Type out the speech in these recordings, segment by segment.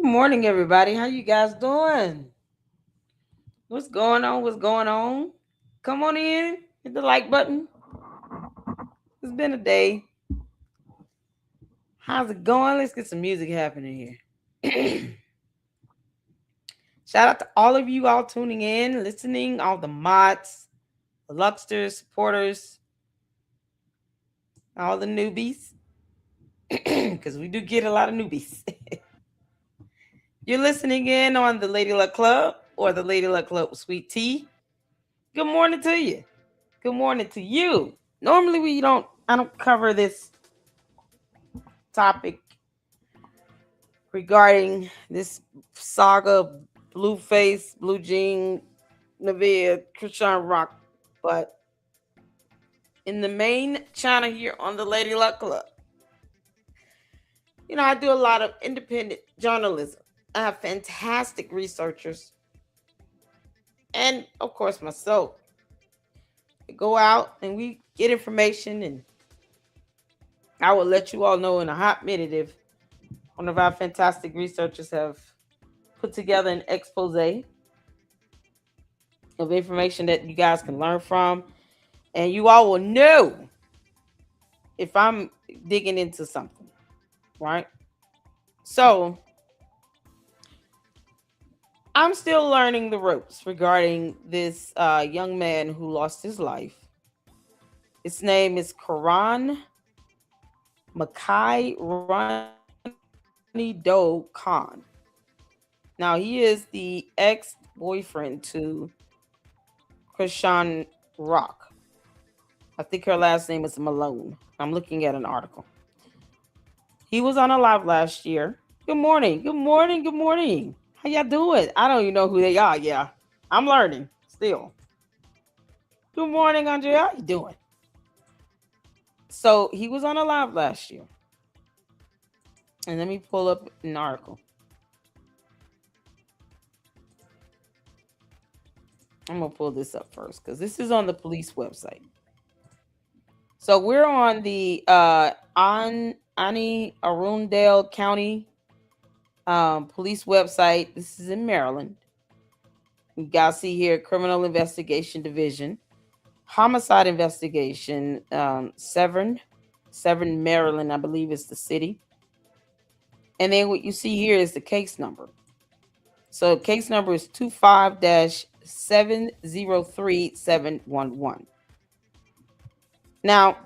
Morning, everybody. How you guys doing? What's going on? What's going on? Come on in. Hit the like button. It's been a day. How's it going? Let's get some music happening here. Shout out to all of you all tuning in, listening, all the mods, the Luxters, supporters, all the newbies. Because we do get a lot of newbies. You're listening in on the Lady Luck Club or the Lady Luck Club with Sweet Tea. Good morning to you. Good morning to you. Normally I don't cover this topic regarding this saga of Blueface, Blue Jean, Neveah, Christian Rock, but in the main channel here on the Lady Luck Club, I do a lot of independent journalism. I have fantastic researchers, and of course myself. We go out and we get information, and I will let you all know in a hot minute if one of our fantastic researchers have put together an expose of information that you guys can learn from, and you all will know if I'm digging into something, right? So I'm still learning the ropes regarding this young man who lost his life. His name is Karan Makai Ronny Do Khan. Now, he is the ex-boyfriend to Krishan Rock. I think her last name is Malone. I'm looking at an article. He was on a live last year. Good morning. Good morning. Good morning. How y'all doing? I don't even know who they are. Yeah. I'm learning still. Good morning, Andrea. How you doing? So he was on a live last year. And let me pull up an article. I'm going to pull this up first because this is on the police website. So we're on the Annie Arundel County police website. This is in Maryland. You guys see here Criminal Investigation Division, Homicide Investigation, Severn, Maryland, I believe is the city. And then what you see here is the case number. So case number is 25-703711. Now,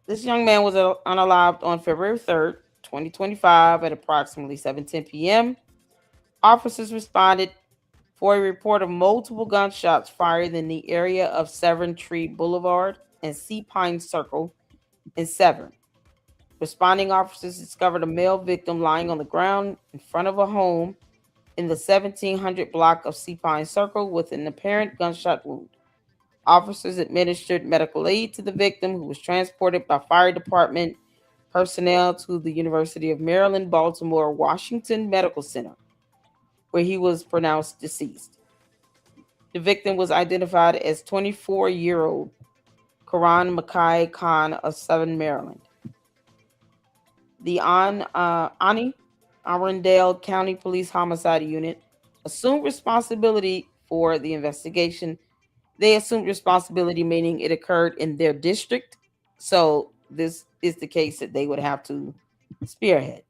this young man was unalived on February 3rd, 2025 at approximately 7:10 p.m. Officers responded for a report of multiple gunshots fired in the area of Severn Tree Boulevard and Sea Pine Circle in Severn. Responding officers discovered a male victim lying on the ground in front of a home in the 1700 block of Sea Pine Circle with an apparent gunshot wound. Officers administered medical aid to the victim, who was transported by fire department personnel to the University of Maryland, Baltimore, Washington Medical Center, where he was pronounced deceased. The victim was identified as 24-year-old Karan Makai Khan of Severn, Maryland. The Ani Arundel County Police Homicide Unit assumed responsibility for the investigation. They assumed responsibility, meaning it occurred in their district. So this is the case that they would have to spearhead.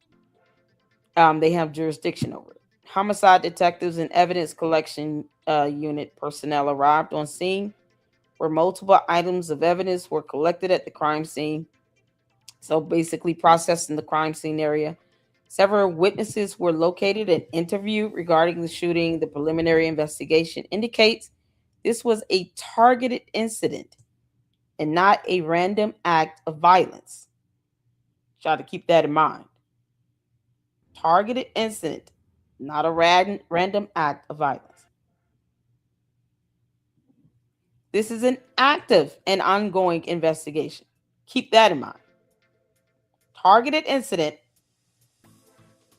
They have jurisdiction over it. Homicide detectives and evidence collection unit personnel arrived on scene where multiple items of evidence were collected at the crime scene. So basically processed in the crime scene area. Several witnesses were located and interviewed regarding the shooting. The preliminary investigation indicates this was a targeted incident and not a random act of violence. Try to keep that in mind. Targeted incident, not a random act of violence. This is an active and ongoing investigation. Keep that in mind. Targeted incident,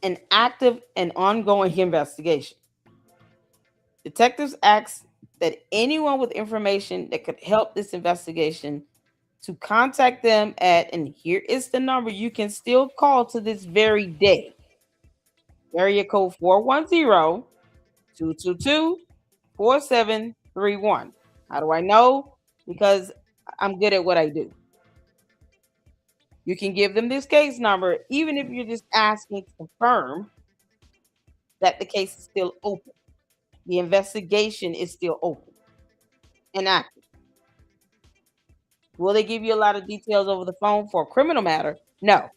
an active and ongoing investigation. Detectives asked that anyone with information that could help this investigation to contact them at, and here is the number you can still call to this very day, Area code 410-222-4731. How do I know? Because I'm good at what I do. You can give them this case number, even if you're just asking to confirm that the case is still open. The investigation is still open and active. Will they give you a lot of details over the phone for a criminal matter? No.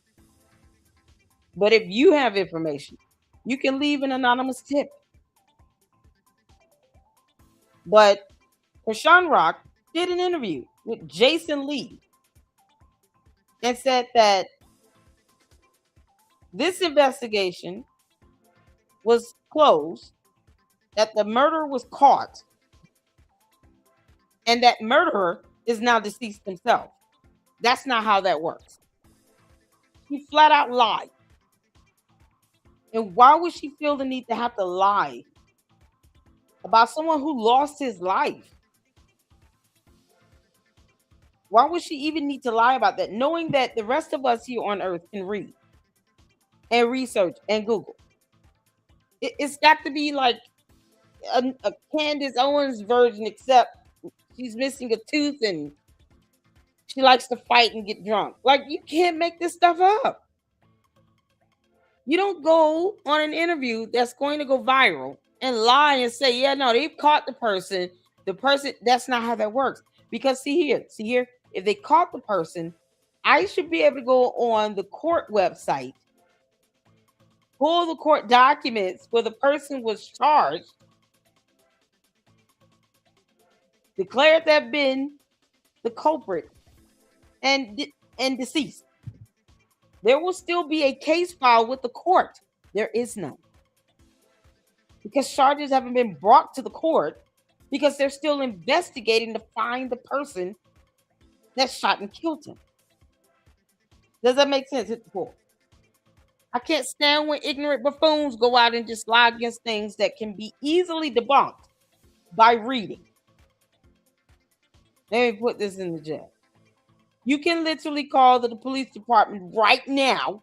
But if you have information, you can leave an anonymous tip. But Krishan Rock did an interview with Jason Lee and said that this investigation was closed, that the murderer was caught, and that murderer is now deceased himself. That's not how that works. He flat out lied. And why would she feel the need to have to lie about someone who lost his life? Why would she even need to lie about that, knowing that the rest of us here on earth can read and research and Google? It's got to be like a Candace Owens version, except she's missing a tooth and she likes to fight and get drunk. Like, you can't make this stuff up. You don't go on an interview that's going to go viral and lie and say, yeah, no, they've caught the person. The person, that's not how that works. Because see here, if they caught the person, I should be able to go on the court website, pull the court documents where the person was charged, declared to have been the culprit and deceased. There will still be a case filed with the court. There is none. Because charges haven't been brought to the court because they're still investigating to find the person that shot and killed him. Does that make sense? Hit the floor. I can't stand when ignorant buffoons go out and just lie against things that can be easily debunked by reading. Let me put this in the chat. You can literally call the police department right now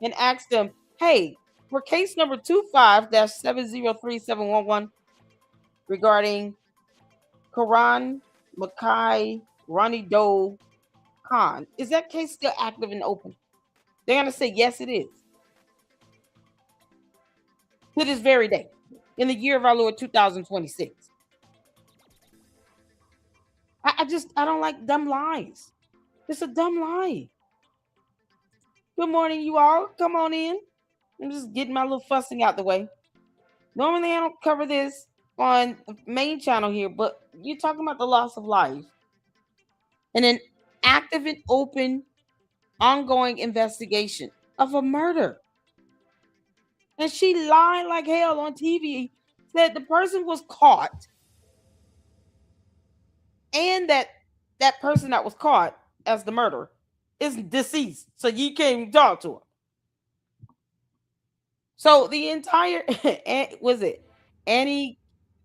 and ask them, hey, for case number 25-703711 regarding Karan Makai Ronny Doe Khan, is that case still active and open? They're going to say, yes, it is. To this very day, in the year of our Lord 2026. I don't like dumb lies. It's a dumb lie. Good morning, you all. Come on in. I'm just getting my little fussing out the way. Normally, I don't cover this on the main channel here, but you're talking about the loss of life and an active and open, ongoing investigation of a murder. And she lied like hell on TV, said the person was caught, and that person that was caught as the murderer is deceased. So you can't even talk to her. So the entire was it Annie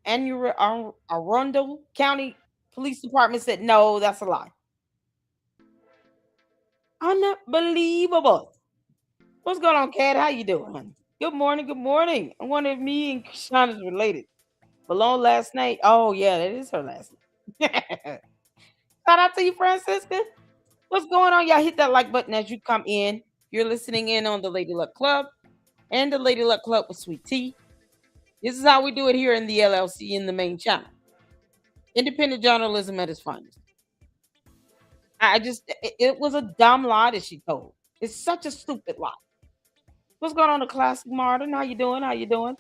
Arundel County Police Department said no, that's a lie. Unbelievable. What's going on, Kat? How you doing, honey? Good morning, good morning. I wonder if me and Krishan is related. Belong last night. Oh yeah, that is her last name. Shout out to you, Francisca. What's going on? Y'all hit that like button as you come in. You're listening in on the Lady Luck Club and the Lady Luck Club with Sweet Tea. This is how we do it here in the LLC in the main channel. Independent journalism at its finest. It was a dumb lie that she told. It's such a stupid lie. What's going on, the classic Martin? How you doing? How you doing?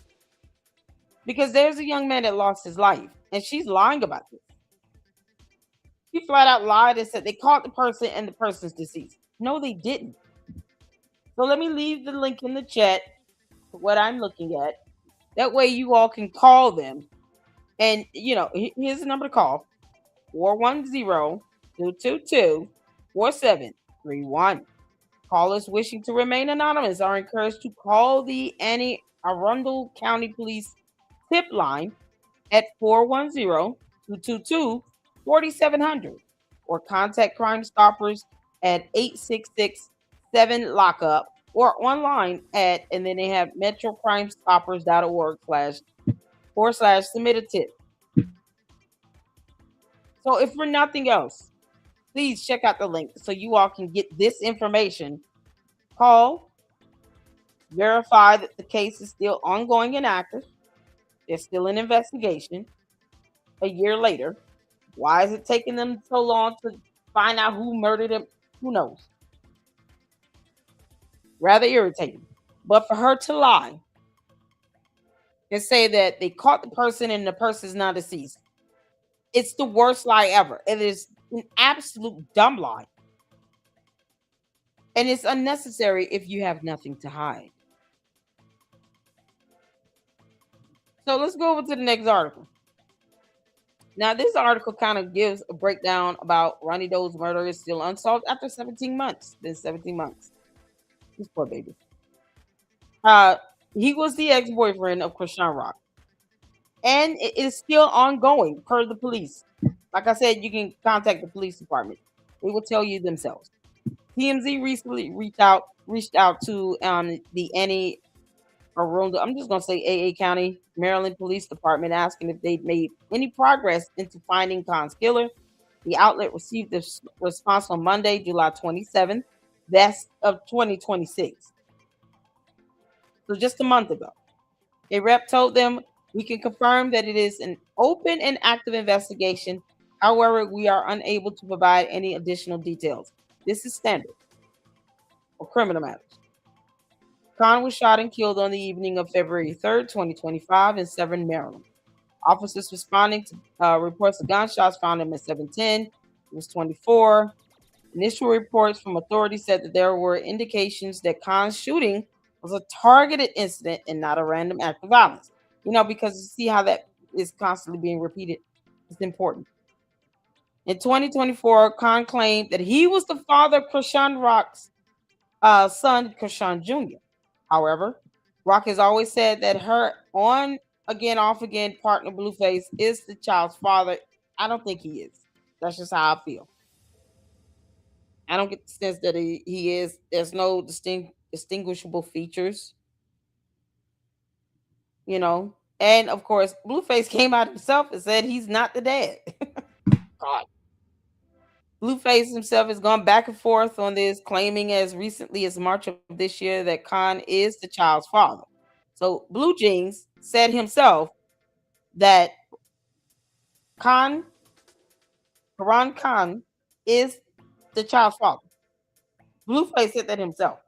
Because there's a young man that lost his life, and she's lying about this. She flat out lied and said they caught the person and the person's deceased. No, they didn't. So let me leave the link in the chat for what I'm looking at. That way you all can call them. And, here's the number to call. 410-222-4731. Callers wishing to remain anonymous are encouraged to call the Annie Arundel County Police tip line at 410-222-4700 or contact Crime Stoppers at 866-7-LOCKUP or online at, and then they have metrocrimestoppers.org// submit a tip. So if for nothing else, please check out the link so you all can get this information. Call, verify that the case is still ongoing and active. There's still an investigation a year later. Why is it taking them so long to find out who murdered him? Who knows? Rather irritating. But for her to lie and say that they caught the person and the person's not deceased, it's the worst lie ever. It is an absolute dumb lie. And it's unnecessary if you have nothing to hide. So let's go over to the next article. Now, this article kind of gives a breakdown about Ronnie Doe's murder is still unsolved after 17 months. Been 17 months. This poor baby. Uh, he was the ex-boyfriend of Krishan Rock, and it is still ongoing per the police. Like I said, you can contact the police department; they will tell you themselves. TMZ recently reached out to the Annie Arundel. I'm just gonna say AA County, Maryland Police Department, asking if they'd made any progress into finding Khan's killer. The outlet received this response on Monday, July 27th. That's of 2026. So just a month ago. A rep told them, "We can confirm that it is an open and active investigation. However, we are unable to provide any additional details. This is standard for criminal matters." Khan was shot and killed on the evening of February 3rd, 2025, in Severn, Maryland. Officers responding to reports of gunshots found him at 7:10. He was 24. Initial reports from authorities said that there were indications that Khan's shooting was a targeted incident and not a random act of violence. Because you see how that is constantly being repeated. It's important. In 2024, Khan claimed that he was the father of Krishan Rock's son, Krishan Jr. However, Rock has always said that her on again, off again partner Blueface is the child's father. I don't think he is. That's just how I feel. I don't get the sense that he is. There's no distinguishable features, you know. And of course, Blueface came out himself and said he's not the dad. God. Blueface himself has gone back and forth on this, claiming as recently as March of this year that Khan is the child's father. So Blue Jeans said himself that Khan, Karan Khan, is the child's father. Blueface said that himself.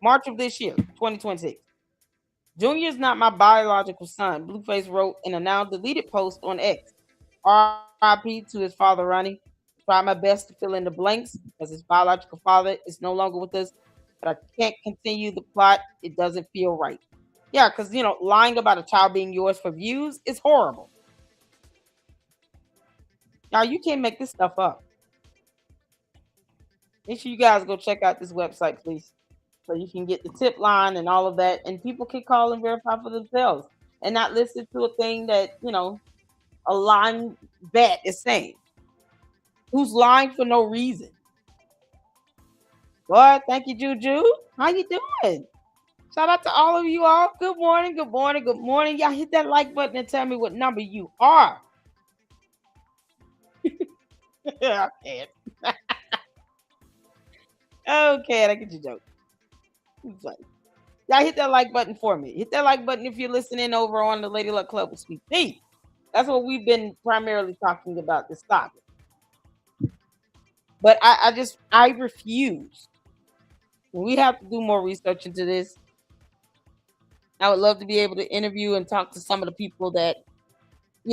March of this year, 2026. Junior is not my biological son, Blueface wrote in a now deleted post on X. RIP to his father, Ronnie. Try my best to fill in the blanks because his biological father is no longer with us, but I can't continue the plot. It doesn't feel right. Yeah, because, lying about a child being yours for views is horrible. Now, you can't make this stuff up. Make sure you guys go check out this website, please, so you can get the tip line and all of that, and people can call and verify for themselves and not listen to a thing that, a lying vet is saying. Who's lying for no reason? Boy, thank you, Juju. How you doing? Shout out to all of you all. Good morning, good morning, good morning. Y'all hit that like button and tell me what number you are. I can't. Okay, I get your joke. Y'all hit that like button for me. Hit that like button if you're listening over on the Lady Luck Club with Sweet Pea. That's what we've been primarily talking about this topic. But I refuse. We have to do more research into this. I would love to be able to interview and talk to some of the people that,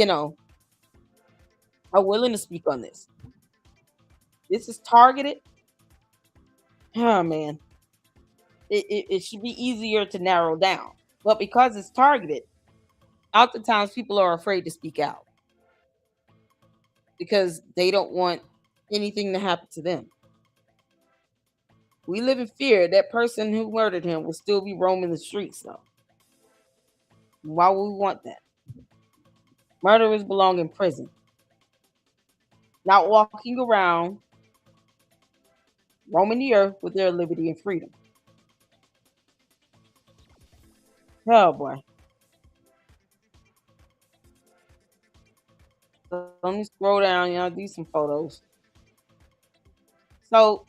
are willing to speak on this. This is targeted. Oh man. It should be easier to narrow down. But because it's targeted, oftentimes people are afraid to speak out because they don't want anything to happen to them. We live in fear. That person who murdered him will still be roaming the streets, though. Why would we want that? Murderers belong in prison, not walking around roaming the earth with their liberty and freedom. Oh boy. So let me scroll down, do some photos. So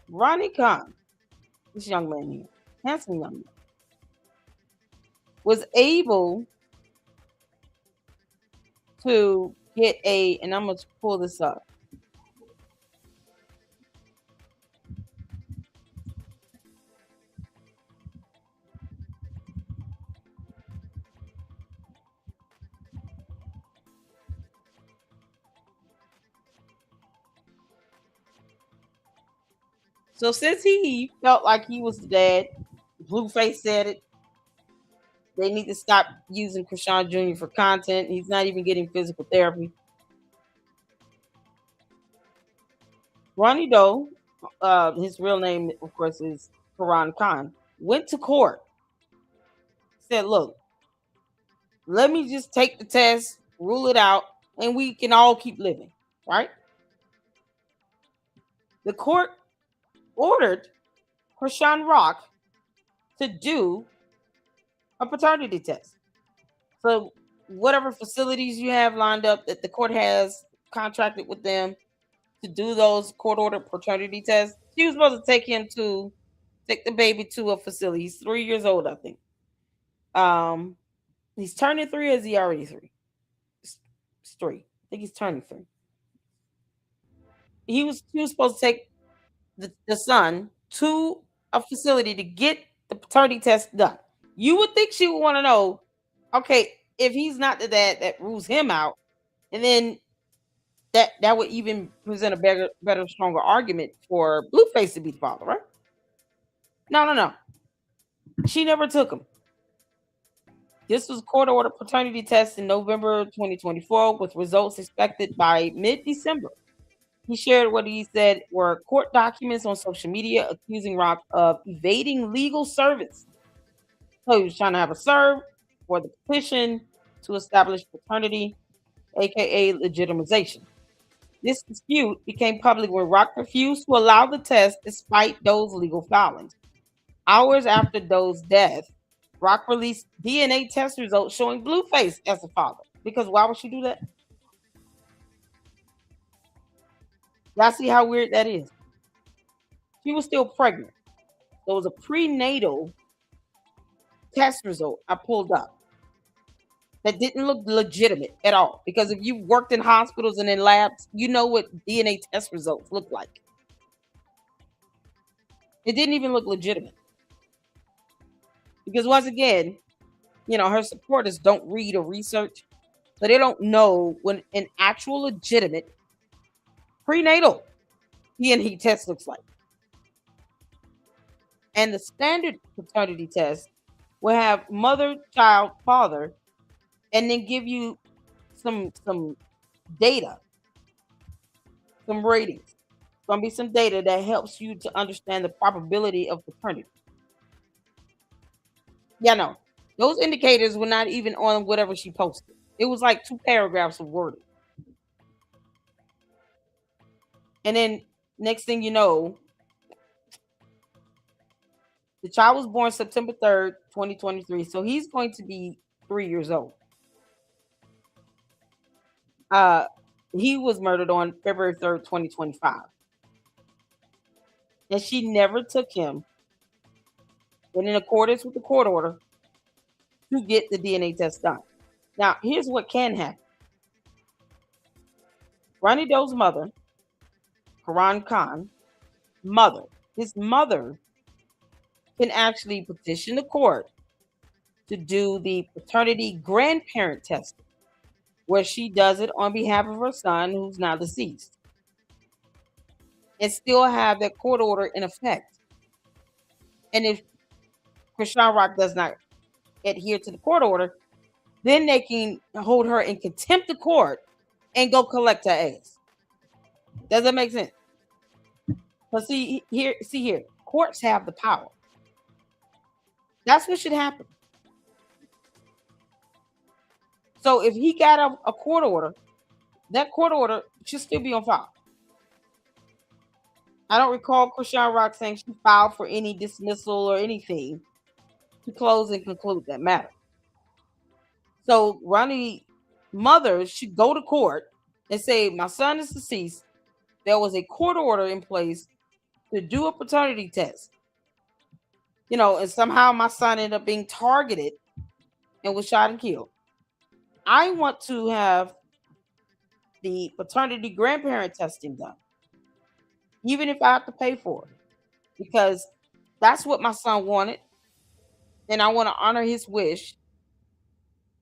Ronnie Khan, this young man here, handsome young man, was able to get and I'm gonna pull this up. So since he felt like he was the dad, Blueface said it. They need to stop using Krishan Jr. for content. He's not even getting physical therapy. Ronnie Doe, his real name, of course, is Karan Khan, went to court, said, look, let me just take the test, rule it out, and we can all keep living, right? The court ordered Krishan Rock to do a paternity test. So, whatever facilities you have lined up that the court has contracted with them to do those court ordered paternity tests, she was supposed to take the baby to a facility. He's 3 years old, I think. Um, he's turning three, or is he already three? It's three. I think he's turning three. He was supposed to take the son to a facility to get the paternity test done. You would think she would want to know, okay, if he's not the dad, that rules him out, and then that would even present a better, stronger argument for Blueface to be the father, right? No, no, no. She never took him. This was court ordered paternity test in November 2024 with results expected by mid-December. He shared what he said were court documents on social media accusing Rock of evading legal service. So he was trying to have a serve for the petition to establish paternity, aka legitimization. This dispute became public when Rock refused to allow the test despite Doe's legal filings. Hours after Doe's death, Rock released DNA test results showing Blueface as the father. Because why would she do that? Y'all see how weird that is? She was still pregnant. There was a prenatal test result I pulled up that didn't look legitimate at all. Because if you worked in hospitals and in labs, you know what DNA test results look like. It didn't even look legitimate. Because once again, her supporters don't read or research, so they don't know when an actual legitimate prenatal DNA test looks like. And the standard paternity test will have mother, child, father, and then give you some data, some ratings. It's gonna be some data that helps you to understand the probability of paternity. Yeah, no. Those indicators were not even on whatever she posted. It was like 2 paragraphs of wording. And then next thing you know, the child was born September 3rd, 2023. So he's going to be 3 years old. He was murdered on February 3rd, 2025. And she never took him, and in accordance with the court order, to get the DNA test done. Now, here's what can happen. Ronnie Doe's mother, Karan Khan, his mother can actually petition the court to do the paternity grandparent testing, where she does it on behalf of her son, who's now deceased, and still have that court order in effect. And if Krishan Rock does not adhere to the court order, then they can hold her in contempt of court and go collect her ass. Does that make sense? But see here, courts have the power. That's what should happen. So if he got a court order, that court order should still be on file. I don't recall Krishan Rock saying she filed for any dismissal or anything. to close and conclude that matter. So Ronnie mother should go to court and say, my son is deceased. There was a court order in place to do a paternity test. And somehow my son ended up being targeted and was shot and killed. I want to have the paternity grandparent testing done, even if I have to pay for it, because that's what my son wanted, and I want to honor his wish.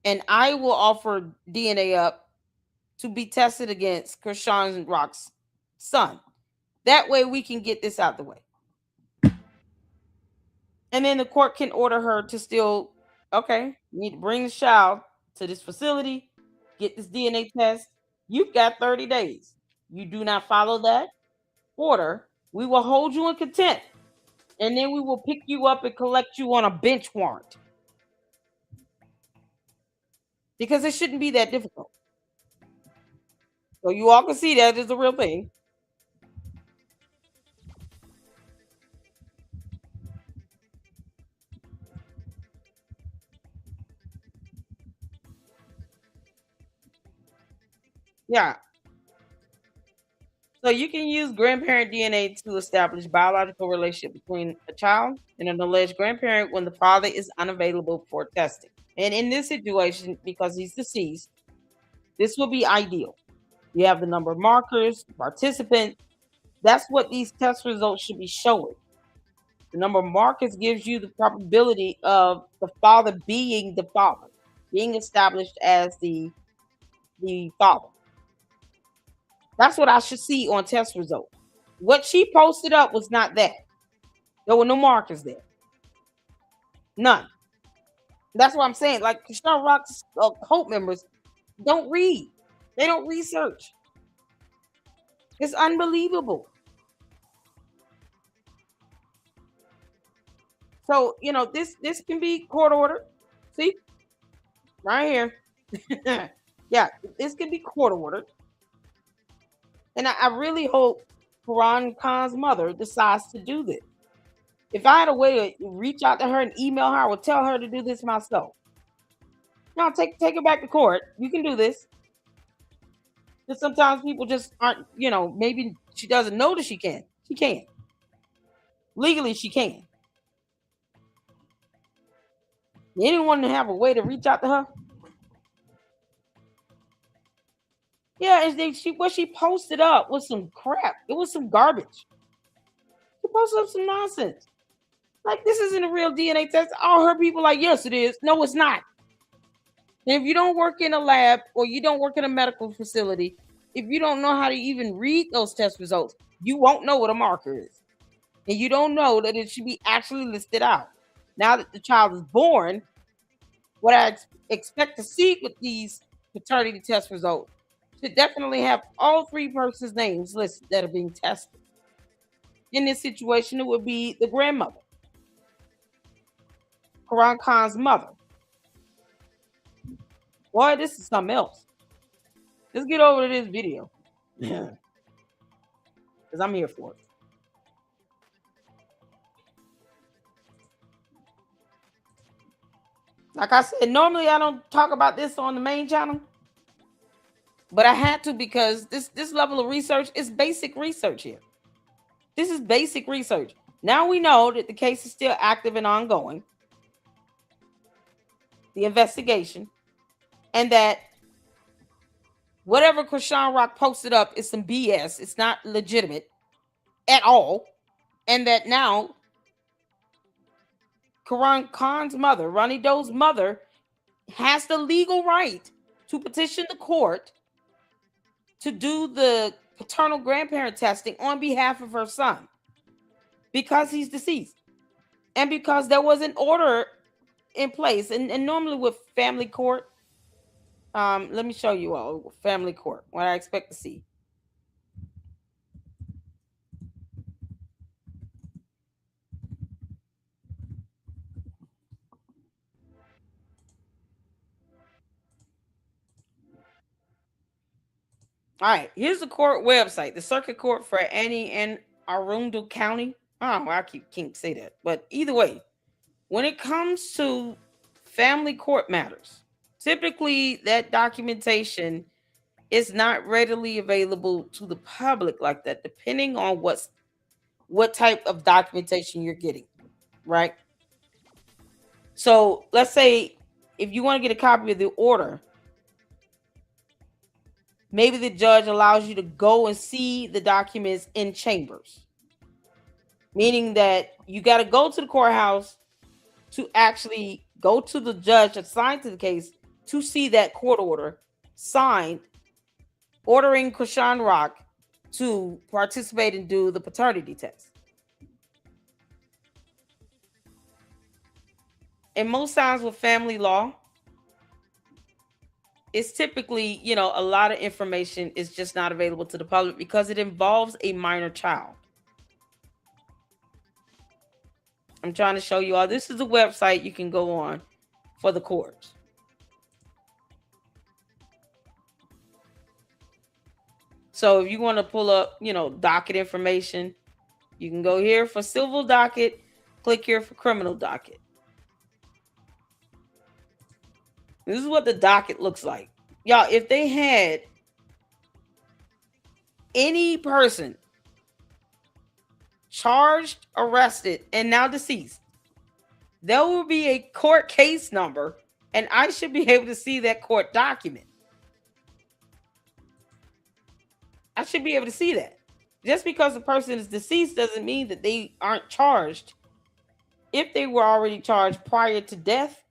And I will offer DNA up to be tested against Krishan Rock's son. That way we can get this out the way. And then the court can order her to still, okay, you need to bring the child to this facility, get this DNA test. You've got 30 days. You do not follow that order, we will hold you in contempt. And then we will pick you up and collect you on a bench warrant. Because it shouldn't be that difficult. So you all can see that is the real thing. Yeah. So you can use grandparent DNA to establish biological relationship between a child and an alleged grandparent when the father is unavailable for testing. And in this situation, because he's deceased, this will be ideal. You have the number of markers, participants. That's what these test results should be showing. The number of markers gives you the probability of the father being the father, being established as the father. That's what I should see on test results. What she posted up was not that. There were no markers there. None. That's what I'm saying. Like Krishan Rock's cult members don't read. They don't research. It's unbelievable. So this can be court ordered. See, right here. Yeah, this can be court ordered. And I really hope Quran Khan's mother decides to do this. If I had a way to reach out to her and email her, I would tell her to do this myself. No, take her back to court. You can do this. Because sometimes people just aren't, maybe she doesn't know that she can. She can. Legally, she can. Anyone have a way to reach out to her? Yeah, and then what she posted up was some crap. It was some garbage. She posted up some nonsense. Like, this isn't a real DNA test. All her people like, yes, it is. No, it's not. And if you don't work in a lab or you don't work in a medical facility, if you don't know how to even read those test results, you won't know what a marker is. And you don't know that it should be actually listed out. Now that the child is born, what I expect to see with these paternity test results should definitely have all three persons' names listed that are being tested. In this situation, it would be the grandmother, Quran Khan's mother. Boy, this is something else. Let's get over to this video. Because I'm here for it. Like I said, normally I don't talk about this on the main channel. But I had to because this level of research is basic research here. This is basic research. Now we know that the case is still active and ongoing, the investigation, and that whatever Krishan Rock posted up is some BS. It's not legitimate at all. And that now Quran Khan's mother, Ronnie Doe's mother, has the legal right to petition the court to do the paternal grandparent testing on behalf of her son because he's deceased and because there was an order in place. And normally with family court, let me show you all family court, what I expect to see. All right, here's the court website, the Circuit Court for Annie and Arundel County. Oh, I can't say that, but either way, When it comes to family court matters, typically that documentation is not readily available to the public like that, depending on what type of documentation you're getting, right? So let's say if you want to get a copy of the order, maybe the judge allows you to go and see the documents in chambers, meaning that you got to go to the courthouse to actually go to the judge assigned to the case to see that court order signed, ordering Krishan Rock to participate and do the paternity test. And most times with family law, it's typically, a lot of information is just not available to the public because it involves a minor child. I'm trying to show you all. This is a website you can go on for the courts. So if you want to pull up, docket information, you can go here for civil docket, click here for criminal docket. This is what the docket looks like. Y'all, if they had any person charged, arrested, and now deceased, there will be a court case number, and I should be able to see that court document. I should be able to see that. Just because the person is deceased doesn't mean that they aren't charged. If they were already charged prior to death,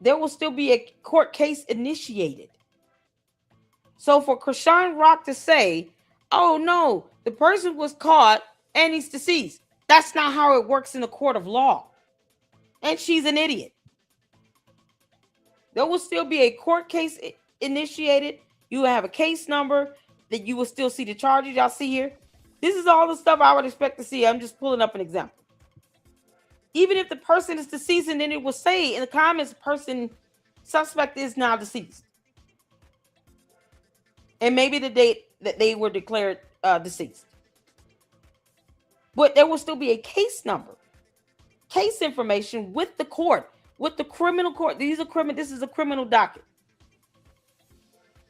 there will still be a court case initiated. So for Krishan Rock to say, oh no, the person was caught and he's deceased, that's not how it works in the court of law. And she's an idiot. There will still be a court case initiated. You will have a case number that you will still see the charges. Y'all see here? This is all the stuff I would expect to see. I'm just pulling up an example. Even if the person is deceased, and then it will say in the comments, suspect is now deceased. And maybe the date that they were declared deceased. But there will still be a case number, case information with the court, with the criminal court. This is a criminal docket.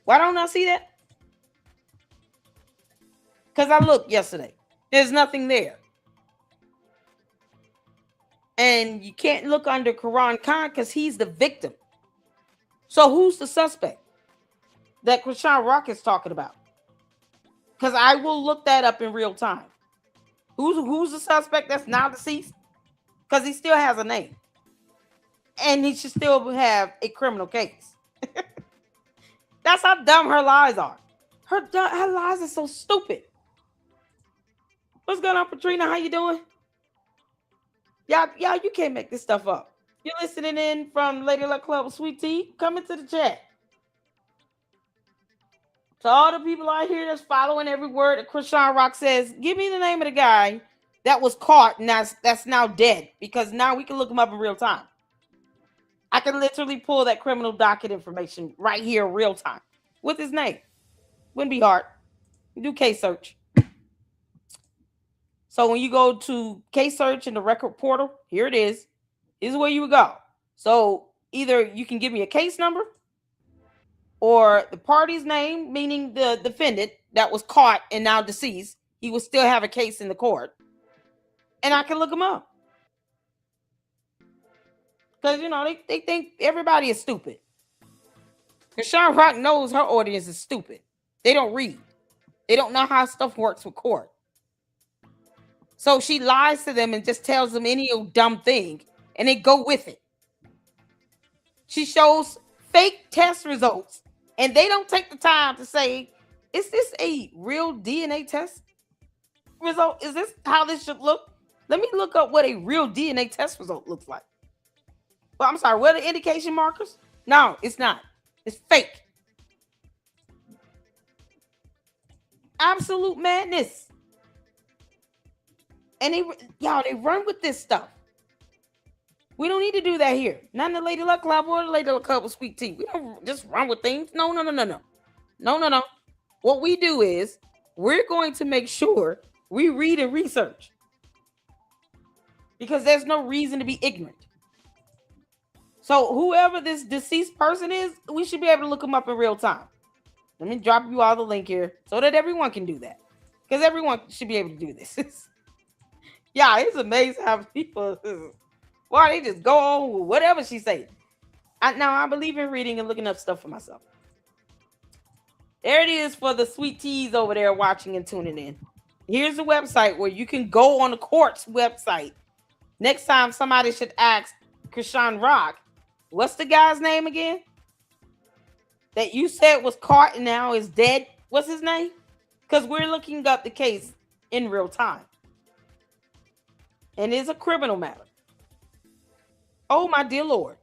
Why don't I see that? Because I looked yesterday. There's nothing there. And you can't look under Karan Khan because he's the victim. So who's the suspect that Krishan Rock is talking about? Because I will look that up in real time. Who's the suspect that's now deceased? Because he still has a name. And he should still have a criminal case. That's how dumb her lies are. Her lies are so stupid. What's going on, Patrina? How you doing? Y'all, you can't make this stuff up. You're listening in from Lady Luck Club with Sweet Tea. Come into the chat. To all the people out here that's following every word that Krishan Rock says, give me the name of the guy that was caught and that's now dead, because now we can look him up in real time. I can literally pull that criminal docket information right here in real time with his name. Wouldn't be hard. You do case search. So when you go to case search in the record portal, here it is. This is where you would go. So either you can give me a case number or the party's name, meaning the defendant that was caught and now deceased. He will still have a case in the court. And I can look him up. Because, they think everybody is stupid. Krishan Rock knows her audience is stupid. They don't read. They don't know how stuff works with court. So she lies to them and just tells them any old dumb thing, and they go with it. She shows fake test results, and they don't take the time to say, is this a real DNA test result? Is this how this should look? Let me look up what a real DNA test result looks like. Well, I'm sorry, what are the indication markers? No, it's not. It's fake. Absolute madness. And they run with this stuff. We don't need to do that here. Not in the Lady Luck Club or the Lady Luck Club with Sweet Tea. We don't just run with things. No. No. What we do is we're going to make sure we read and research. because there's no reason to be ignorant. So whoever this deceased person is, we should be able to look them up in real time. Let me drop you all the link here so that everyone can do that. Because everyone should be able to do this. Yeah, it's amazing how people, why they just go on with whatever she say. Now I believe in reading and looking up stuff for myself. There it is for the sweet teas over there watching and tuning in. Here's the website where you can go on the court's website. Next time somebody should ask Krishan Rock, what's the guy's name again? That you said was caught and now is dead. What's his name? Because we're looking up the case in real time. And it's a criminal matter. Oh, my dear Lord.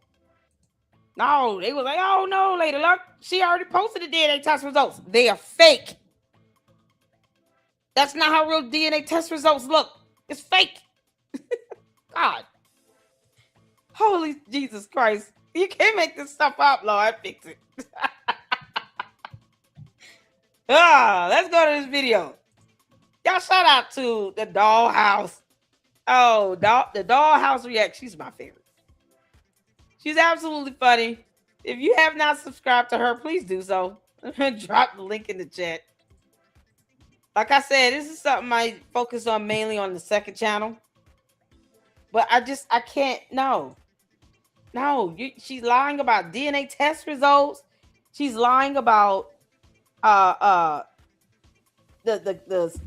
No, they was like, oh, no, Lady Luck. She already posted the DNA test results. They are fake. That's not how real DNA test results look. It's fake. God. Holy Jesus Christ. You can't make this stuff up, Lord. Fix it. Let's go to this video. Y'all shout out to the dollhouse. Oh, the dollhouse react. She's my favorite. She's absolutely funny. If you have not subscribed to her, please do so. Drop the link in the chat. Like I said, this is something I focus on mainly on the second channel. But I can't, no. No, she's lying about DNA test results. She's lying about the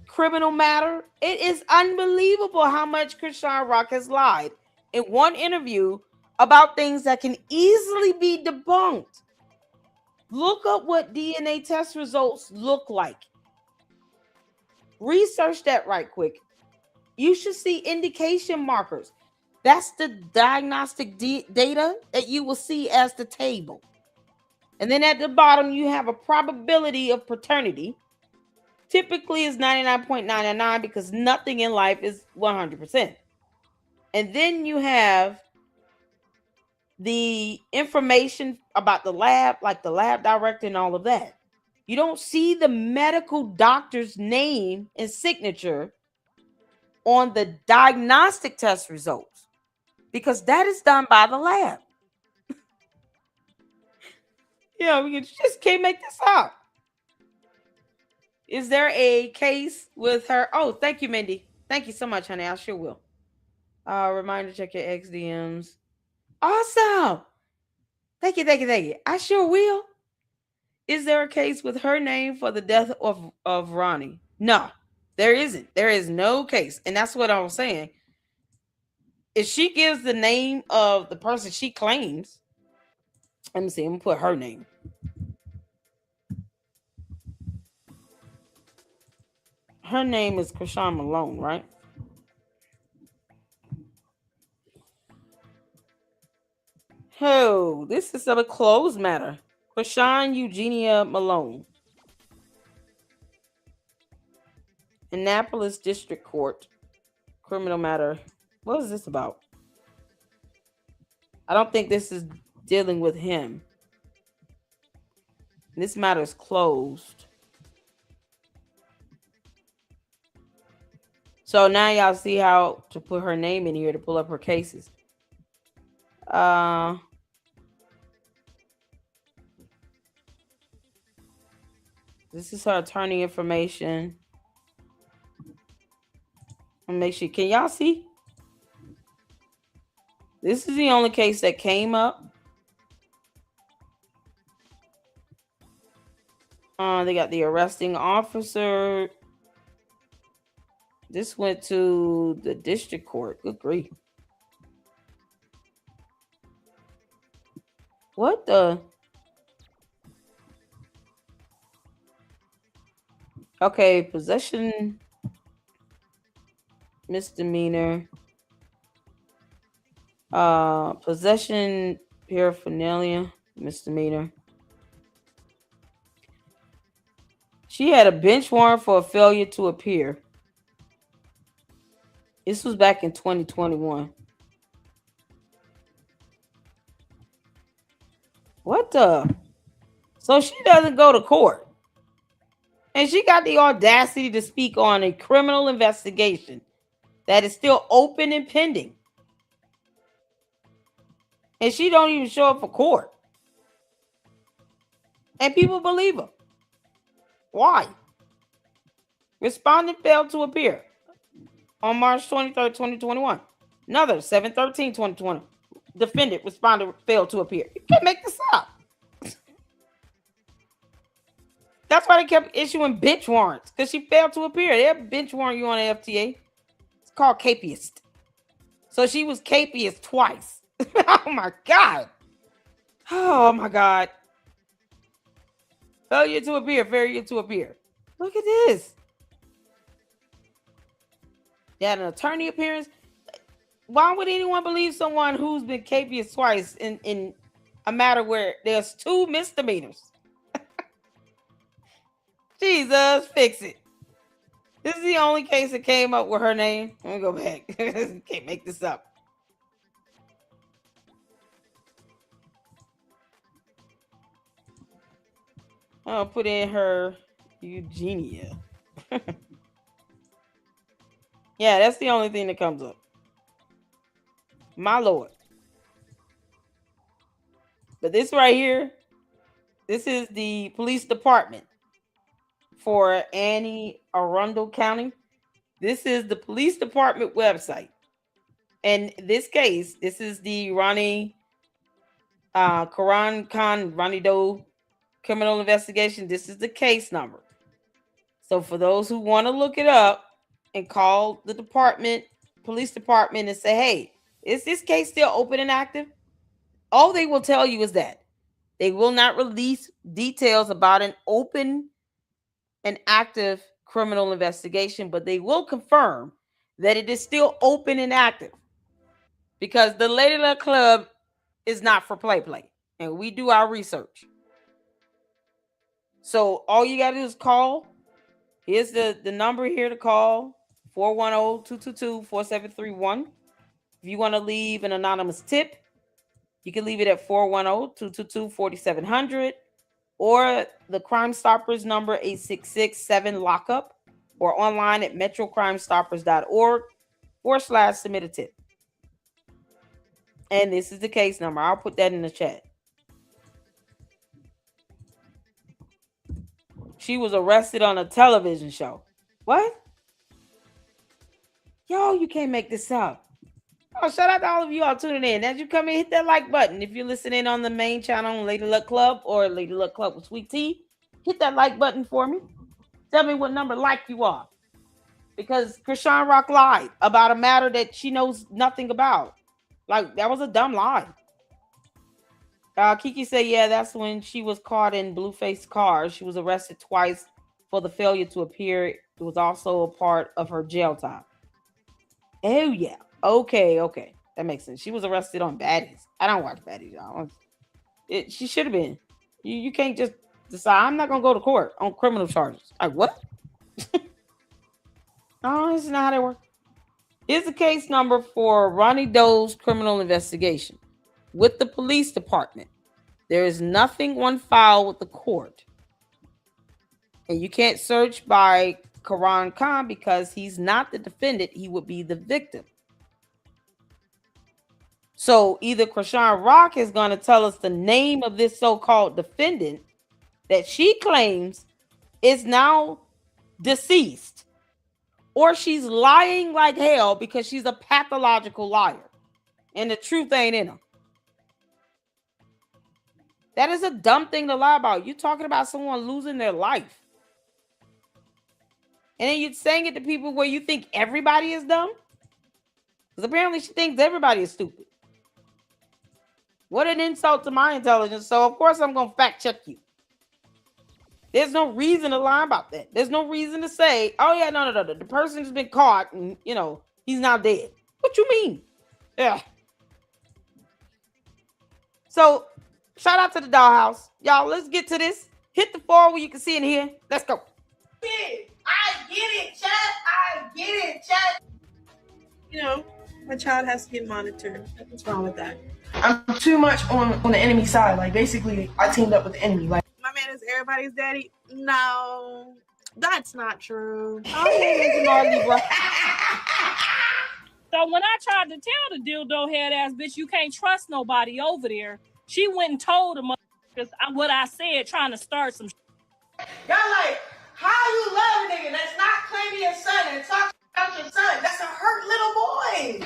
criminal matter. It is unbelievable how much Krishan Rock has lied in one interview about things that can easily be debunked. Look up what DNA test results look like. Research that right quick. You should see indication markers. That's the diagnostic data that you will see as the table. And then at the bottom, you have a probability of paternity. Typically, it's 99.999 because nothing in life is 100%. And then you have the information about the lab, like the lab director and all of that. You don't see the medical doctor's name and signature on the diagnostic test results because that is done by the lab. Yeah, we just can't make this up. Is there a case with her? Oh, thank you, Mindy. Thank you so much, honey. I sure will. Reminder, check your XDMs. Awesome. Thank you. I sure will. Is there a case with her name for the death of Ronny? No, there isn't. There is no case. And that's what I was saying. If she gives the name of the person she claims, let me see, I'm going to put her name. Her name is Krishan Malone, right? Oh, this is a closed matter. Krishan Eugenia Malone. Annapolis District Court. Criminal matter. What is this about? I don't think this is dealing with him. This matter is closed. So now y'all see how to put her name in here to pull up her cases. This is her attorney information. And make sure, can y'all see? This is the only case that came up. They got the arresting officer. This went to the district court. Good grief. What the? Okay, possession misdemeanor. Possession paraphernalia misdemeanor. She had a bench warrant for a failure to appear. This was back in 2021. What the? So she doesn't go to court. And she got the audacity to speak on a criminal investigation that is still open and pending. And she don't even show up for court. And people believe her. Why? Respondent failed to appear on March 23rd, 2021. Another 7/13/2020. Defendant respondent failed to appear. You can't make this up. That's why they kept issuing bench warrants, because she failed to appear. They'll bench warrant you on the FTA. It's called capious. So she was capious twice. Oh my God. Oh my God. Failure to appear. Look at this. They had an attorney appearance. Why would anyone believe someone who's been capious twice in a matter where there's 2 misdemeanors? Jesus, fix it. This is the only case that came up with her name. Let me go back. Can't make this up. I'll put in her Eugenia. Yeah, that's the only thing that comes up. My Lord. But this right here, this is the police department for Anne Arundel County. This is the police department website. And this case, this is the Ronny Karan Khan Ronny Doe criminal investigation. This is the case number. So for those who want to look it up and call the department, police department, and say, hey, is this case still open and active? All they will tell you is that they will not release details about an open and active criminal investigation, but they will confirm that it is still open and active, because the Lady Luck Club is not for play, and we do our research. So all you got to do is call. Here's the number here to call, 410-222-4731. If you want to leave an anonymous tip, you can leave it at 410-222-4700, or the Crime Stoppers number 866-7-LOCKUP, or online at metrocrimestoppers.org/submit a tip. And this is the case number. I'll put that in the chat. She was arrested on a television show. What? Yo, you can't make this up. Oh, shout out to all of you all tuning in. As you come in, hit that like button. If you're listening on the main channel, Lady Luck Club or Lady Luck Club with Sweet Tea, hit that like button for me. Tell me what number like you are. Because Krishan Rock lied about a matter that she knows nothing about. Like, that was a dumb lie. Kiki said, yeah, that's when she was caught in Blueface car. She was arrested twice for the failure to appear. It was also a part of her jail time. Oh, yeah. Okay. That makes sense. She was arrested on Baddies. I don't watch Baddies, y'all. She should have been. You can't just decide, I'm not going to go to court on criminal charges. Like, what? No, this is not how they work. Here's the case number for Ronny Doe's criminal investigation with the police department. There is nothing on file with the court. And you can't search by Karan Khan because he's not the defendant. He would be the victim. So either Krishan Rock is going to tell us the name of this so-called defendant that she claims is now deceased, or she's lying like hell because she's a pathological liar and the truth ain't in her. That is a dumb thing to lie about. You're talking about someone losing their life. And then you're saying it to people where you think everybody is dumb? Because apparently she thinks everybody is stupid. What an insult to my intelligence. So, of course, I'm going to fact check you. There's no reason to lie about that. There's no reason to say, oh, yeah, no. The person's been caught and, he's now dead. What you mean? Yeah. So, shout out to the dollhouse. Y'all, let's get to this. Hit the 4 where you can see in here. Let's go. I get it, chat. My child has to get monitored. What's wrong with that? I'm too much on the enemy side. Like, basically, I teamed up with the enemy. Like, my man is everybody's daddy? No, that's not true. So when I tried to tell the dildo head ass bitch, you can't trust nobody over there, she went and told the motherfuckers what I said, trying to start some shit. Y'all like, how you love a nigga that's not claiming your son and talking about your son? That's a hurt little boy.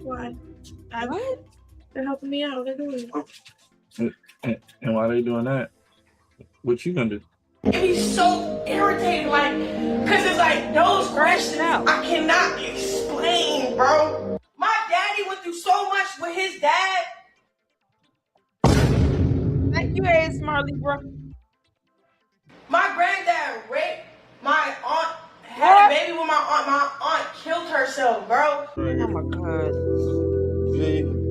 Why? What? They're helping me out. They're doing it. And why they doing that? What you gonna do? He's so irritating, like, cause it's like those questions I cannot explain, bro. My daddy went through so much with his dad. Thank you, A. Smartly, bro. My granddad raped my aunt, had a baby with my aunt. My aunt killed herself, bro. Oh my God.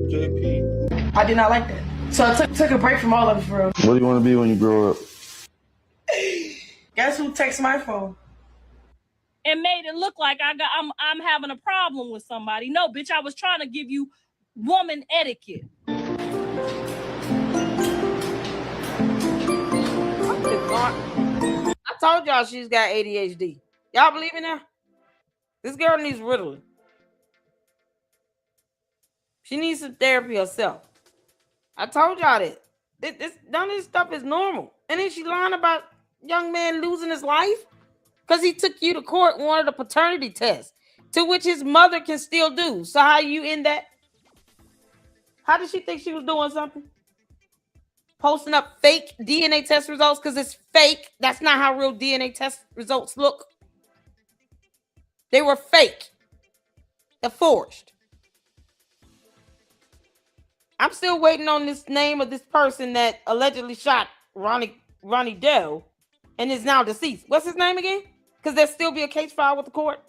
JP. I did not like that. So I took a break from all of it, bro. What do you want to be when you grow up? Guess who texts my phone? And made it look like I'm having a problem with somebody. No, bitch, I was trying to give you woman etiquette. I told y'all she's got ADHD. Y'all believe in that? This girl needs Ritalin. She needs some therapy herself. I told y'all that. None of this stuff is normal. And then she lying about young man losing his life because he took you to court and wanted a paternity test, to which his mother can still do. So how you in that? How did she think she was doing something? Posting up fake DNA test results because it's fake. That's not how real DNA test results look. They were fake. They're forged. I'm still waiting on this name of this person that allegedly shot Ronny Dell and is now deceased. What's his name again? Because there'll still be a case filed with the court.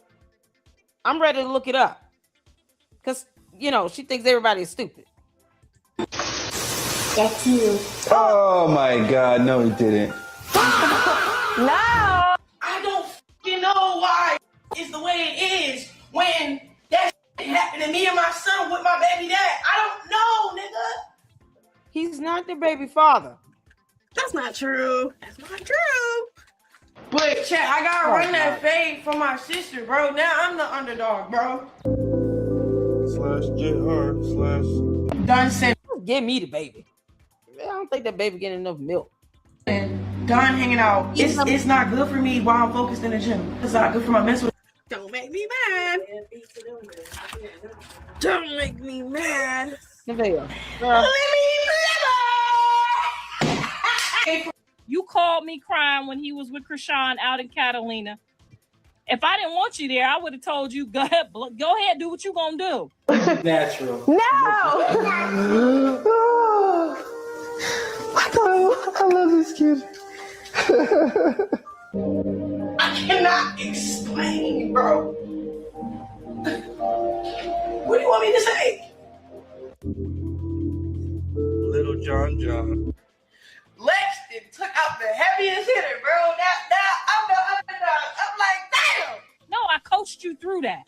I'm ready to look it up. Because, you know, she thinks everybody is stupid. That's you. Oh my God, no he didn't. No! I don't fucking know why it's the way it is when that happened to me and my son with my baby dad. I don't know, nigga. He's not the baby father. That's not true. That's not true. But chat, I gotta run that fade for my sister, bro. Now I'm the underdog, bro. /JR/ Don said, give me the baby. I don't think that baby getting enough milk. And Don hanging out. It's not good for me while I'm focused in the gym. It's not good for my mental. Don't make me mad. Don't make me mad. Neveah. You called me crying when he was with Krishan out in Catalina. If I didn't want you there, I would have told you, go ahead, do what you gonna do. Natural. No! I love this kid. I cannot explain, bro. What do you want me to say? Little John. Lexington took out the heaviest hitter, bro. Now I'm the underdog. I'm like, damn. No, I coached you through that.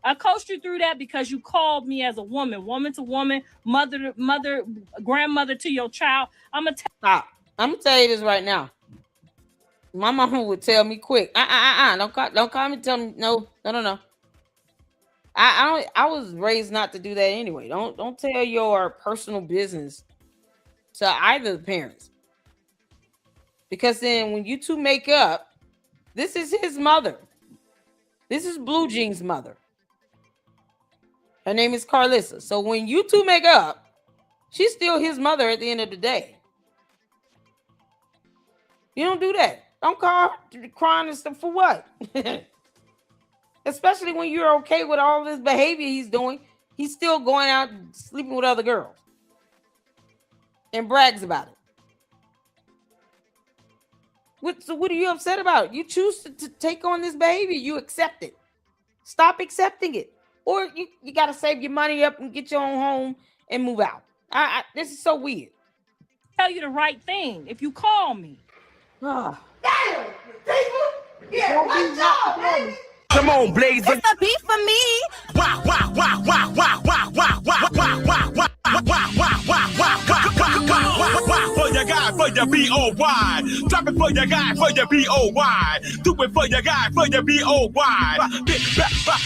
I coached you through that because you called me as a woman to woman, mother, grandmother to your child. Stop. I'm gonna tell you this right now. My mama would tell me quick. Don't call me. Tell me no. I was raised not to do that anyway. Don't tell your personal business to either the parents, because then when you two make up, this is his mother. This is Blue Jean's mother. Her name is Carlissa. So when you two make up, she's still his mother at the end of the day. You don't do that. Don't call her crying and stuff for what? Especially when you're okay with all this behavior he's doing. He's still going out and sleeping with other girls and brags about it. So what are you upset about? You choose to take on this behavior. You accept it. Stop accepting it. Or you got to save your money up and get your own home and move out. This is so weird. Tell you the right thing if you call me. Damn! Yeah, what's up, baby? Come on, Blazer. It's a beat for me. Wah, wah, wah, wah, wah, wah, wah, wah, wah, wah, wah, for your guy, for your B-O-Y. Drop it for your guy, for your B-O-Y. Do it for your guy, for your B-O-Y.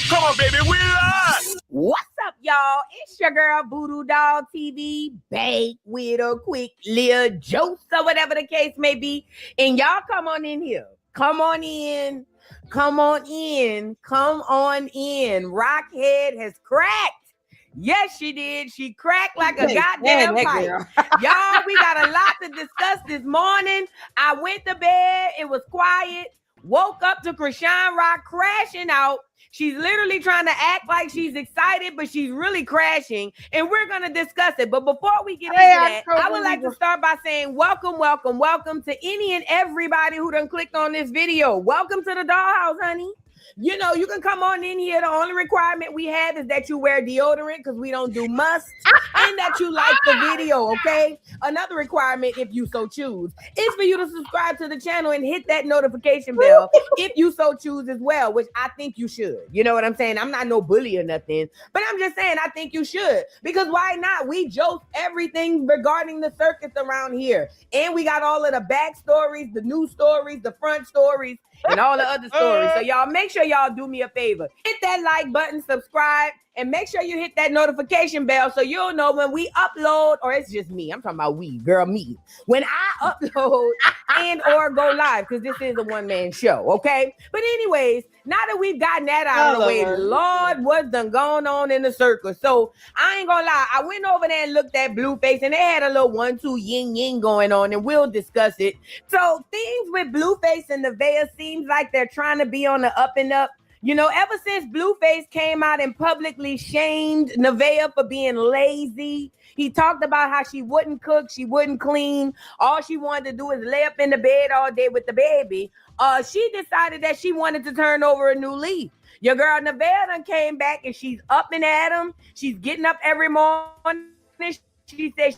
Come on, baby, we are. What's up, y'all? It's your girl, Voodoo Doll TV, back with a quick little joke or whatever the case may be. And y'all come on in here. Come on in. Come on in. Come on in. Rockhead has cracked. Yes, she did. She cracked like a goddamn pipe. Y'all, we got a lot to discuss this morning. I went to bed. It was quiet. Woke up to Krishan Rock crashing out. She's literally trying to act like she's excited, but she's really crashing. And we're going to discuss it. But before we get into that, I would like to start by saying welcome, welcome, welcome to any and everybody who done clicked on this video. Welcome to the dollhouse, honey. You know, you can come on in here. The only requirement we have is that you wear deodorant because we don't do must and that you like the video, okay? Another requirement, if you so choose, is for you to subscribe to the channel and hit that notification bell if you so choose as well, which I think you should. You know what I'm saying? I'm not no bully or nothing, but I'm just saying I think you should because why not? We joke everything regarding the circus around here. And we got all of the back stories, the news stories, the front stories, and all the other stories. So y'all make sure y'all do me a favor. Hit that like button, subscribe, and make sure you hit that notification bell so you'll know when we upload, or it's just me. I'm talking about we, girl, me. When I upload and or go live, because this is a one-man show, okay? But anyways, now that we've gotten that out of the way, Lord, what's done going on in the circus? So I ain't gonna lie, I went over there and looked at Blueface, and they had a little 1-2 yin-yin going on, and we'll discuss it. So things with Blueface and Neveah seems like they're trying to be on the up and up. You know, ever since Blueface came out and publicly shamed Neveah for being lazy, he talked about how she wouldn't cook, she wouldn't clean. All she wanted to do is lay up in the bed all day with the baby. She decided that she wanted to turn over a new leaf. Your girl Neveah done came back and she's up and at him. She's getting up every morning. She said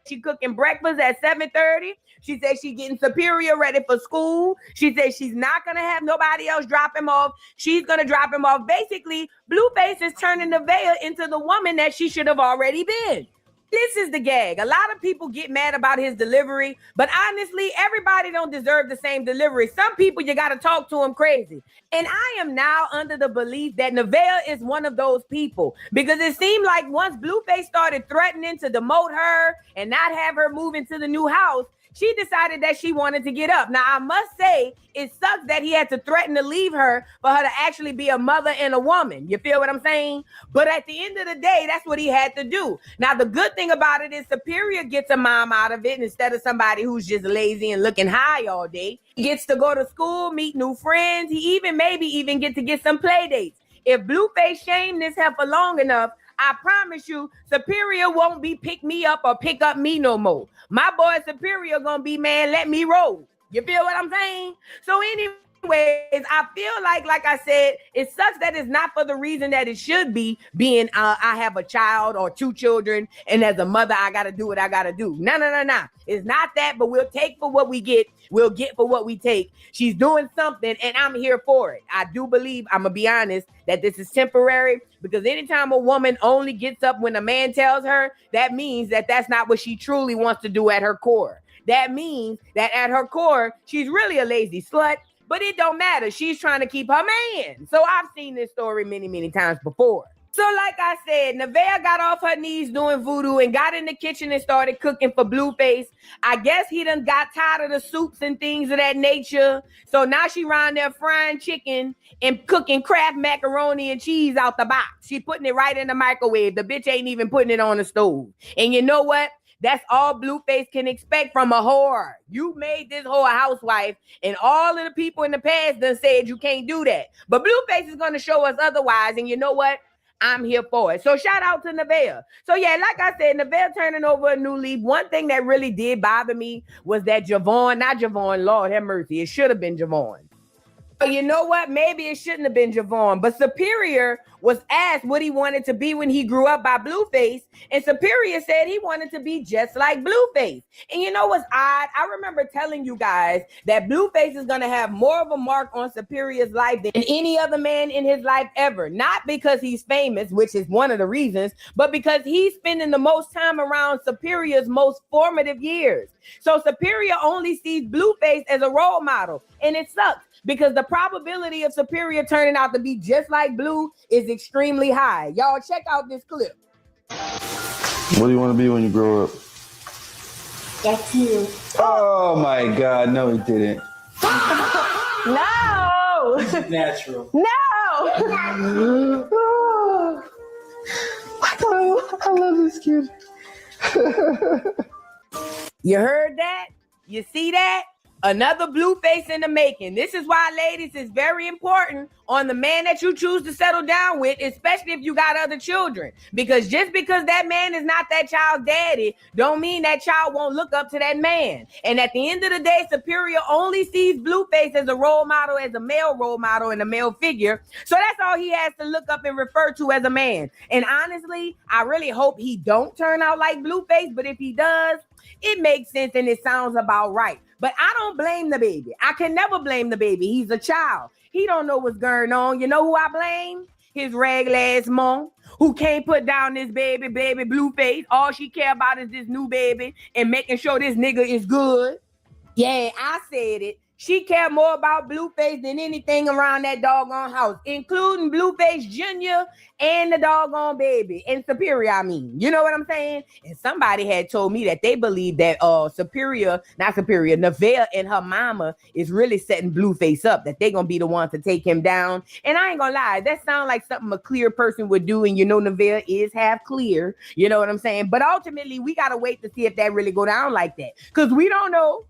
she cooking breakfast at 7:30. She said she's getting Superior ready for school. She said she's not going to have nobody else drop him off. She's going to drop him off. Basically, Blueface is turning Neveah into the woman that she should have already been. This is the gag. A lot of people get mad about his delivery, but honestly, everybody don't deserve the same delivery. Some people, you got to talk to them crazy. And I am now under the belief that Neveah is one of those people because it seemed like once Blueface started threatening to demote her and not have her move into the new house, she decided that she wanted to get up. Now, I must say, it sucks that he had to threaten to leave her for her to actually be a mother and a woman. You feel what I'm saying? But at the end of the day, that's what he had to do. Now, the good thing about it is Superior gets a mom out of it instead of somebody who's just lazy and looking high all day. He gets to go to school, meet new friends. He maybe even get to get some play dates. If Blueface shamed this heifer long enough, I promise you, Superior won't be pick me up or pick up me no more. My boy Superior gonna be, man, let me roll. You feel what I'm saying? So anyways, I feel like I said, it sucks that it's not for the reason that it should be, being I have a child or 2 children, and as a mother, I gotta do what I gotta do. No. It's not that, but we'll take for what we get. We'll get for what we take. She's doing something, and I'm here for it. I do believe, I'm gonna be honest, that this is temporary, because anytime a woman only gets up when a man tells her, that means that that's not what she truly wants to do at her core. That means that at her core, she's really a lazy slut, but it don't matter. She's trying to keep her man. So I've seen this story many, many times before. So like I said, Neveah got off her knees doing voodoo and got in the kitchen and started cooking for Blueface. I guess he done got tired of the soups and things of that nature. So now she around there frying chicken and cooking Kraft macaroni and cheese out the box. She putting it right in the microwave. The bitch ain't even putting it on the stove. And you know what? That's all Blueface can expect from a whore. You made this whore a housewife, and all of the people in the past done said you can't do that. But Blueface is going to show us otherwise, and you know what? I'm here for it. So shout out to Neveah. So yeah, like I said, Neveah turning over a new leaf. One thing that really did bother me was that not Javon, Lord have mercy, it should have been Javon. But you know what? Maybe it shouldn't have been Javon. But Superior was asked what he wanted to be when he grew up by Blueface. And Superior said he wanted to be just like Blueface. And you know what's odd? I remember telling you guys that Blueface is going to have more of a mark on Superior's life than any other man in his life ever. Not because he's famous, which is one of the reasons, but because he's spending the most time around Superior's most formative years. So Superior only sees Blueface as a role model. And it sucks, because the probability of Superior turning out to be just like Blue is extremely high. Y'all check out this clip. What do you want to be when you grow up? That's you. Oh my God, no, he didn't. No. Natural. No. I love this kid. You heard that? You see that? Another Blueface in the making. This is why, ladies, it's very important on the man that you choose to settle down with, especially if you got other children. Because just because that man is not that child's daddy, don't mean that child won't look up to that man. And at the end of the day, Superior only sees Blueface as a role model, as a male role model and a male figure. So that's all he has to look up and refer to as a man. And honestly, I really hope he don't turn out like Blueface, but if he does, it makes sense and it sounds about right. But I don't blame the baby. I can never blame the baby. He's a child. He don't know what's going on. You know who I blame? His regular ass mom, who can't put down this baby Blueface. All she care about is this new baby and making sure this nigga is good. Yeah, I said it. She cared more about Blueface than anything around that doggone house, including Blueface Jr. and the doggone baby. And Superior, I mean. You know what I'm saying? And somebody had told me that they believe that Neveah and her mama is really setting Blueface up, that they gonna be the ones to take him down. And I ain't gonna lie, that sounds like something a clear person would do. And you know Neveah is half clear. You know what I'm saying? But ultimately, we gotta wait to see if that really go down like that. Because we don't know.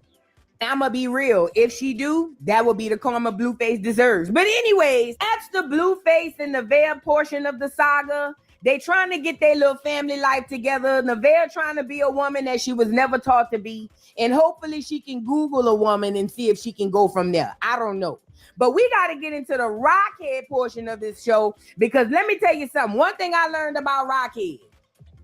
I'ma be real. If she do, that will be the karma Blueface deserves. But anyways, that's the Blueface and Neveah portion of the saga. They trying to get their little family life together. Neveah trying to be a woman that she was never taught to be. And hopefully she can Google a woman and see if she can go from there. I don't know. But we got to get into the Rockhead portion of this show, because let me tell you something. One thing I learned about Rockhead.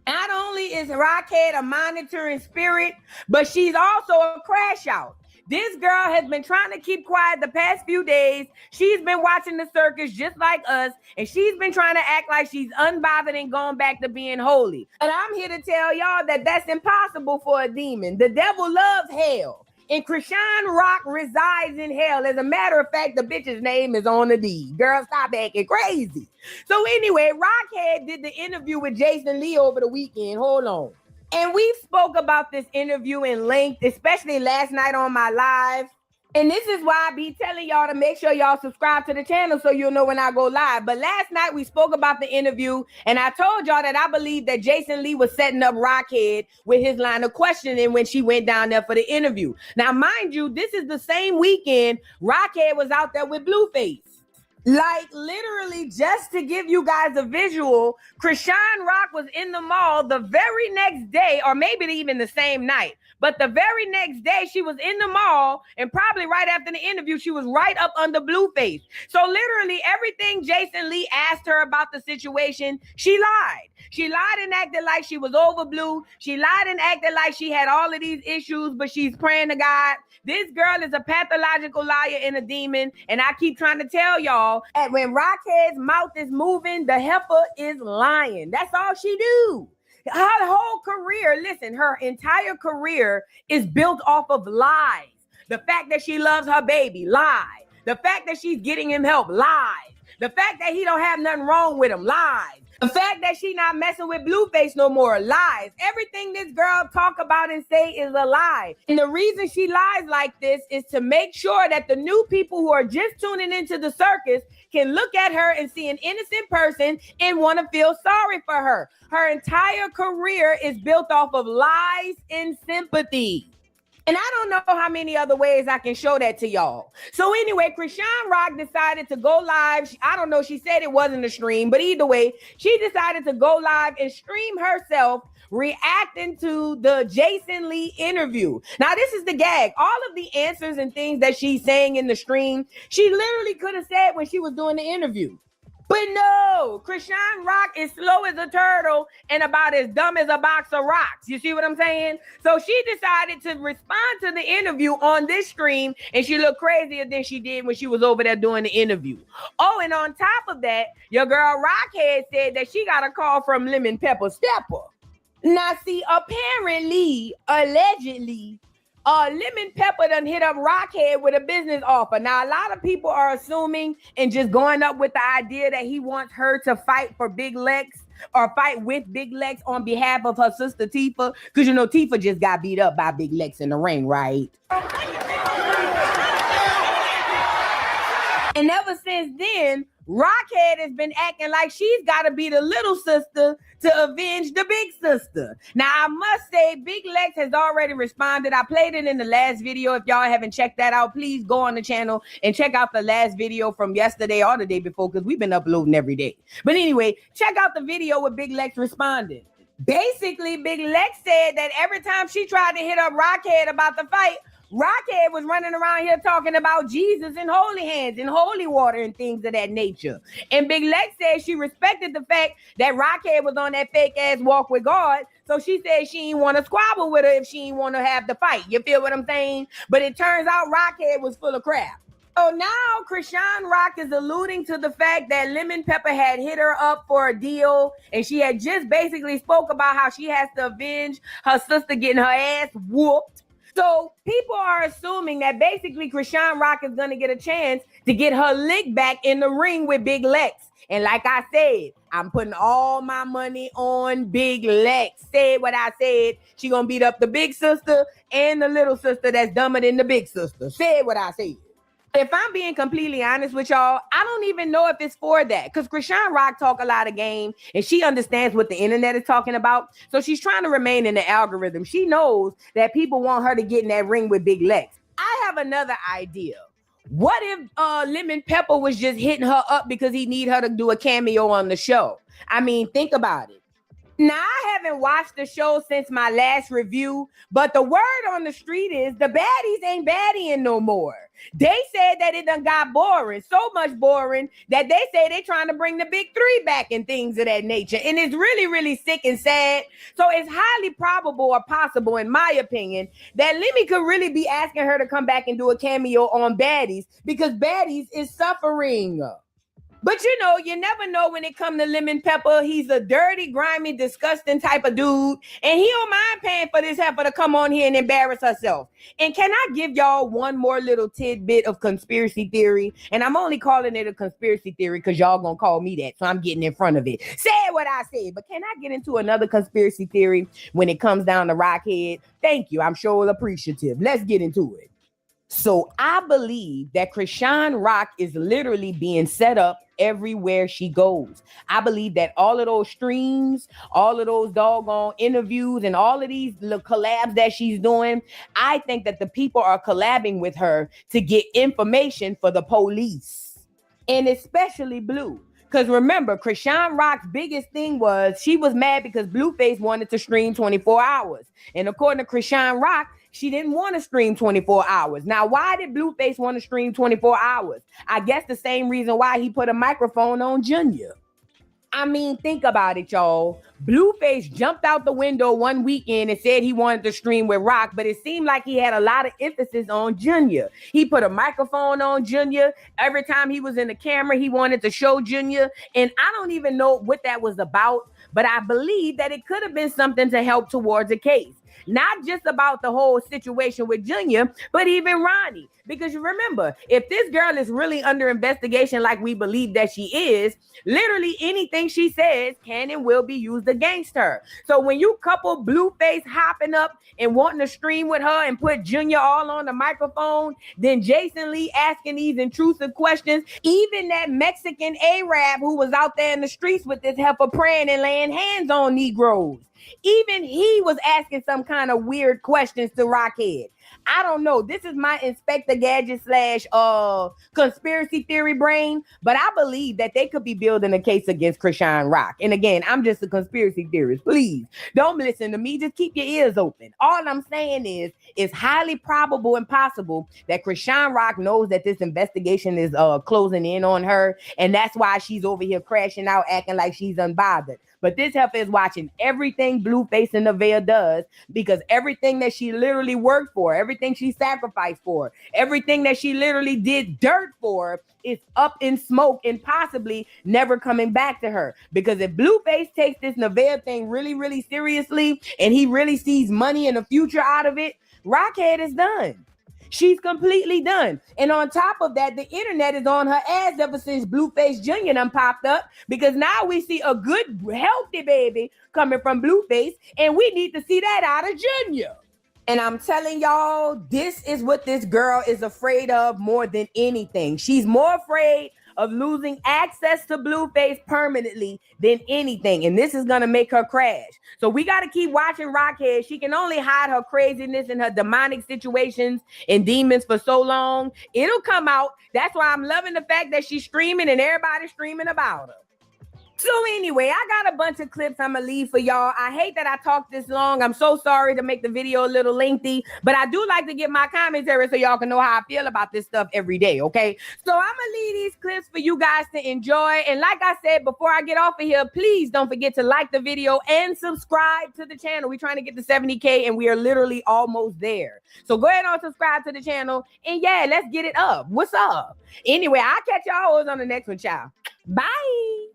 Not only is Rockhead a monitoring spirit, but she's also a crash out. This girl has been trying to keep quiet the past few days. She's been watching the circus just like us, and she's been trying to act like she's unbothered and going back to being holy. And I'm here to tell y'all that that's impossible for a demon. The devil loves hell, and Krishan Rock resides in hell. As a matter of fact, the bitch's name is on the deed. Girl, stop acting crazy. So anyway, Rockhead did the interview with Jason Lee over the weekend. Hold on. And we spoke about this interview in length, especially last night on my live. And this is why I be telling y'all to make sure y'all subscribe to the channel so you'll know when I go live. But last night we spoke about the interview, and I told y'all that I believe that Jason Lee was setting up Rockhead with his line of questioning when she went down there for the interview. Now, mind you, this is the same weekend Rockhead was out there with Blueface. Like, literally, just to give you guys a visual, Krishan Rock was in the mall the very next day, or maybe even the same night. But the very next day, she was in the mall, and probably right after the interview, she was right up under Blueface. So literally, everything Jason Lee asked her about the situation, she lied. She lied and acted like she was over Blue. She lied and acted like she had all of these issues, but she's praying to God. This girl is a pathological liar and a demon, and I keep trying to tell y'all that when Rockhead's mouth is moving, the heifer is lying. That's all she do. Her whole career, listen, her entire career is built off of lies. The fact that she loves her baby, lie. The fact that she's getting him help, lies. The fact that he don't have nothing wrong with him, lies. The fact that she not messing with Blueface no more, lies. Everything this girl talk about and say is a lie. And the reason she lies like this is to make sure that the new people who are just tuning into the circus can look at her and see an innocent person and want to feel sorry for her. Her entire career is built off of lies and sympathy. And I don't know how many other ways I can show that to y'all. So anyway, Krishan Rock decided to go live. I don't know, she said it wasn't a stream, but either way, she decided to go live and stream herself reacting to the Jason Lee interview. Now, this is the gag. All of the answers and things that she's saying in the stream, she literally could have said when she was doing the interview. But no, Krishan Rock is slow as a turtle and about as dumb as a box of rocks. You see what I'm saying? So she decided to respond to the interview on this stream, and she looked crazier than she did when she was over there doing the interview. Oh, and on top of that, your girl Rockhead said that she got a call from Lemon Pepper Stepper. Now, see, apparently, allegedly, Lemon Pepper done hit up Rockhead with a business offer. Now, a lot of people are assuming and just going up with the idea that he wants her to fight for Big Lex or fight with Big Lex on behalf of her sister Tifa. Because, you know, Tifa just got beat up by Big Lex in the ring, right? And ever since then, Rockhead has been acting like she's got to be the little sister to avenge the big sister. Now, I must say, Big Lex has already responded. I played it in the last video. If y'all haven't checked that out, please go on the channel and check out the last video from yesterday or the day before, because we've been uploading every day. But anyway, check out the video with Big Lex responding. Basically, Big Lex said that every time she tried to hit up Rockhead about the fight, Rockhead was running around here talking about Jesus and holy hands and holy water and things of that nature. And Big Lex said she respected the fact that Rockhead was on that fake ass walk with God. So she said she didn't want to squabble with her if she didn't want to have the fight. You feel what I'm saying? But it turns out Rockhead was full of crap. So now Krishan Rock is alluding to the fact that Lemon Pepper had hit her up for a deal, and she had just basically spoke about how she has to avenge her sister getting her ass whooped. So people are assuming that basically Krishan Rock is going to get a chance to get her lick back in the ring with Big Lex. And like I said, I'm putting all my money on Big Lex. Said what I said. She going to beat up the big sister and the little sister that's dumber than the big sister. Said what I said. If I'm being completely honest with y'all, I don't even know if it's for that, because Krishan Rock talk a lot of game and she understands what the internet is talking about. So she's trying to remain in the algorithm. She knows that people want her to get in that ring with Big Lex. I have another idea. What if Lemon Pepper was just hitting her up because he need her to do a cameo on the show? I mean, think about it. Now, I haven't watched the show since my last review, but the word on the street is the baddies ain't baddying no more. They said that it done got boring, so much boring that they say they trying to bring the big three back and things of that nature. And it's really, really sick and sad. So it's highly probable or possible, in my opinion, that Lemmy could really be asking her to come back and do a cameo on Baddies, because Baddies is suffering. But you know, you never know when it comes to Lemon Pepper. He's a dirty, grimy, disgusting type of dude. And he don't mind paying for this heifer to come on here and embarrass herself. And can I give y'all one more little tidbit of conspiracy theory? And I'm only calling it a conspiracy theory because y'all gonna call me that. So I'm getting in front of it. Say what I said. But can I get into another conspiracy theory when it comes down to Rockhead? Thank you. I'm sure appreciative. Let's get into it. So I believe that Krishan Rock is literally being set up everywhere she goes. I believe that all of those streams, all of those doggone interviews, and all of these little collabs that she's doing, I think that the people are collabing with her to get information for the police, and especially Blue. Because remember, Krishan Rock's biggest thing was she was mad because Blueface wanted to stream 24 hours. And according to Krishan Rock, she didn't want to stream 24 hours. Now, why did Blueface want to stream 24 hours? I guess the same reason why he put a microphone on Junior. I mean, think about it, y'all. Blueface jumped out the window one weekend and said he wanted to stream with Rock, but it seemed like he had a lot of emphasis on Junior. He put a microphone on Junior. Every time he was in the camera, he wanted to show Junior. And I don't even know what that was about, but I believe that it could have been something to help towards a case. Not just about the whole situation with Junior, but even Ronny. Because you remember, if this girl is really under investigation like we believe that she is, literally anything she says can and will be used against her. So when you couple Blueface hopping up and wanting to stream with her and put Junior all on the microphone, then Jason Lee asking these intrusive questions, even that Mexican Arab who was out there in the streets with this heifer praying and laying hands on Negroes, even he was asking some kind of weird questions to Rockhead. I don't know. This is my Inspector Gadget / conspiracy theory brain, but I believe that they could be building a case against Krishan Rock. And again, I'm just a conspiracy theorist. Please don't listen to me. Just keep your ears open. All I'm saying is it's highly probable and possible that Krishan Rock knows that this investigation is closing in on her, and that's why she's over here crashing out, acting like she's unbothered. But this heifer is watching everything Blueface and Neveah does, because everything that she literally worked for, for, everything she sacrificed for, everything that she literally did dirt for is up in smoke and possibly never coming back to her. Because if Blueface takes this Neveah thing really, really seriously and he really sees money in the future out of it, Rockhead is done. She's completely done. And on top of that, the internet is on her ass ever since Blueface Jr. done popped up, because now we see a good, healthy baby coming from Blueface, and we need to see that out of Junior. And I'm telling y'all, this is what this girl is afraid of more than anything. She's more afraid of losing access to Blueface permanently than anything. And this is going to make her crash. So we got to keep watching Rockhead. She can only hide her craziness and her demonic situations and demons for so long. It'll come out. That's why I'm loving the fact that she's streaming and everybody's streaming about her. So anyway, I got a bunch of clips I'm going to leave for y'all. I hate that I talked this long. I'm so sorry to make the video a little lengthy, but I do like to give my commentary so y'all can know how I feel about this stuff every day, okay? So I'm going to leave these clips for you guys to enjoy. And like I said, before I get off of here, please don't forget to like the video and subscribe to the channel. We're trying to get to 70K and we are literally almost there. So go ahead and subscribe to the channel. And yeah, let's get it up. What's up? Anyway, I'll catch y'all on the next one, child. Bye.